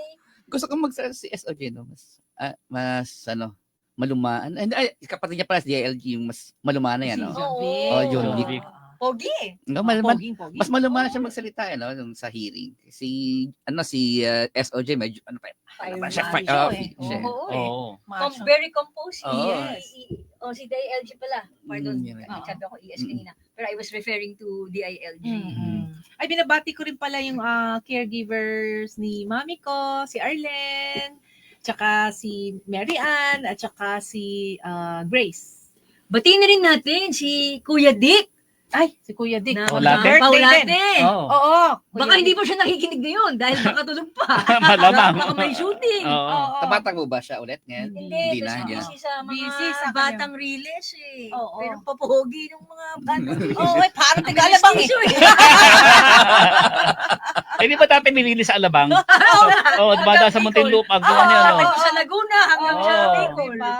Gusto kong magsalita si SOJ, no? Mas malumaan. Ay, kapatid niya pala si DILG, yung mas malumaan na yan, no? Oo. John Vic. Pogi. No, Pogi. mas malumaan siya magsalita, no? Yung sa hearing. Si SOJ, medyo, Macho eh. siya. Oo. eh. Oo. Macho. Very composed. Oo. Yes. Si DILG pala. Pardon. Mm, yeah. Sabi ako ES kanina. Pero I was referring to DILG. Ay, binabati ko rin pala yung caregivers ni mami ko, si Arlen, tsaka si Mary Ann, at tsaka si Grace. Batiin na rin natin si Kuya Dick. Ay, si Kuya Dick. Na Paulate? Paulate. Oo. Oo. Baka hindi pa siya nakikinig ngayon dahil baka tulog pa. Malamang. Baka may shooting. Oo. Tabatang mo ba siya ulit ngayon? Hindi, na, kasi hindi na. busy sa mga Busy sa batang riles eh. Oo. Pero papogi ng mga batang riles. Oo, ay, parang tagalabang eh. Ay, di ba dati nilili sa Alabang? Oo, diba sa Muntinlupa? Gano'n yun, no? Sa Laguna hanggang sa Oo. Bicol. Diba?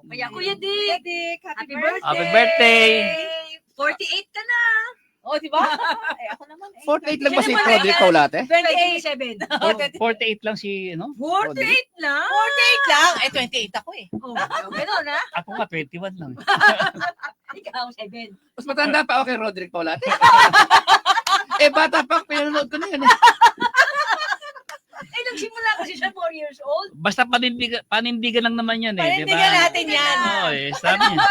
Kaya Kuya Kuya Dick, Dick, happy happy birthday. Happy birthday. 48 ka na. Oh, di ba? Eh, ako naman. 48 lang ba si Siya naman, Roderick Paulate? 27. 48 lang si, 48 lang. 48 lang. Eh, 28 ako eh. Oh, gano'n ha? Ako nga 21 lang. Ikaw, 7. Mas matanda pa ako kay Roderick Paulate. Bata pa, pinanood ko na yun. Eh, nagsimula kasi siya 4 years old. Basta panindigan lang naman yan eh. Panindigan natin yan. Oo, sabi Alam mo niya.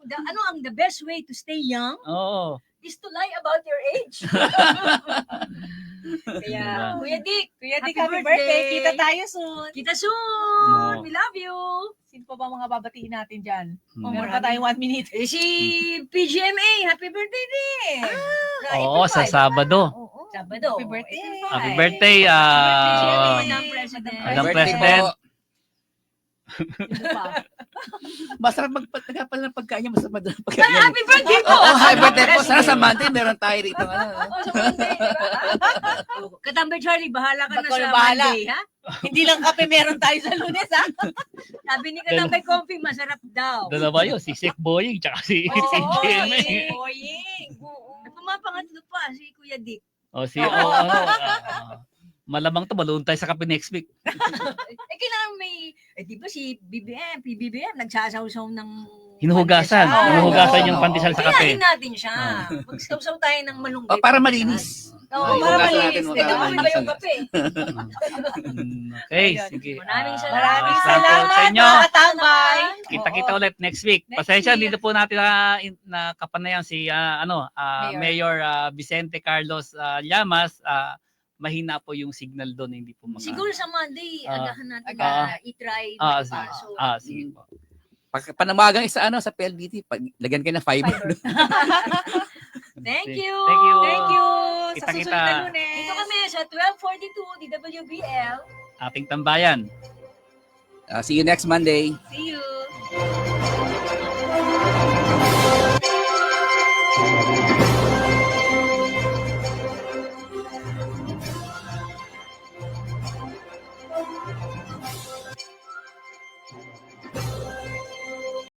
ba, ano ang the best way to stay young Oo. is to lie about your age. Kaya, Diba? Kuya Dick, Kuya Dick, Happy happy birthday. birthday. Kita tayo soon. kita soon. No. We love you. Sino pa ba mga babatiin natin dyan? Hmm. Meron pa tayong 1 minute. Eh, si PGMA, happy birthday din. Na Oo, April sa 5. Sabado. Oo. Sabado. Happy birthday. April 5. Happy birthday, PGMA, Madam President. Madam Birthday President. po. Sino pa? Masarap magpatagapal ng pagkain niya, masarap ng pagkain niya. Happy birthday po. Oo, happy birthday po. Sana sa Monday, meron tayo rito. Oh, sa Monday, diba? Katambay Charlie, bahala ka na Ikaw sa na bahala. Monday, ha? Hindi lang kape meron tayo sa Lunes, ha? Sabi ni Katambay Coffee, masarap daw. Dalawa yun, si Sek Boying tsaka si PGMA. Boying. At pumapangatlo pa, si Kuya Dick. Malamang to, maluon tayo sa kape next week. Kailangan may, di ba si PBBM, nagsasawsaw ng Hinuhugasan. pandesal. Hinuhugasan yung Oo. pandesal sa Kailangan kape. natin siya. Magsawsaw tayo ng malunggay. Para malinis. Oo, Oo, para hugasan malinis. natin, Ito hugasan mo ba yung natin. kape? Okay, sige. Maraming salamat. Maraming salamat salamat sa inyo. mga tambay. Kita-kita ulit next week. Next Pasensya, week. dito po natin na kapanayan si Mayor Vicente Carlos Llamas, mahina po yung signal doon, hindi po Siguro sa Monday, agahan natin i-try. sige po. Panamagang sa sa PLDT, lagyan kayo ng fiber. Thank you. Thank you. Thank you. Sa Kita-kita. susunod na Lunes. Dito kami sa 1242 DWBL. Ating tambayan. See you next Monday. See you.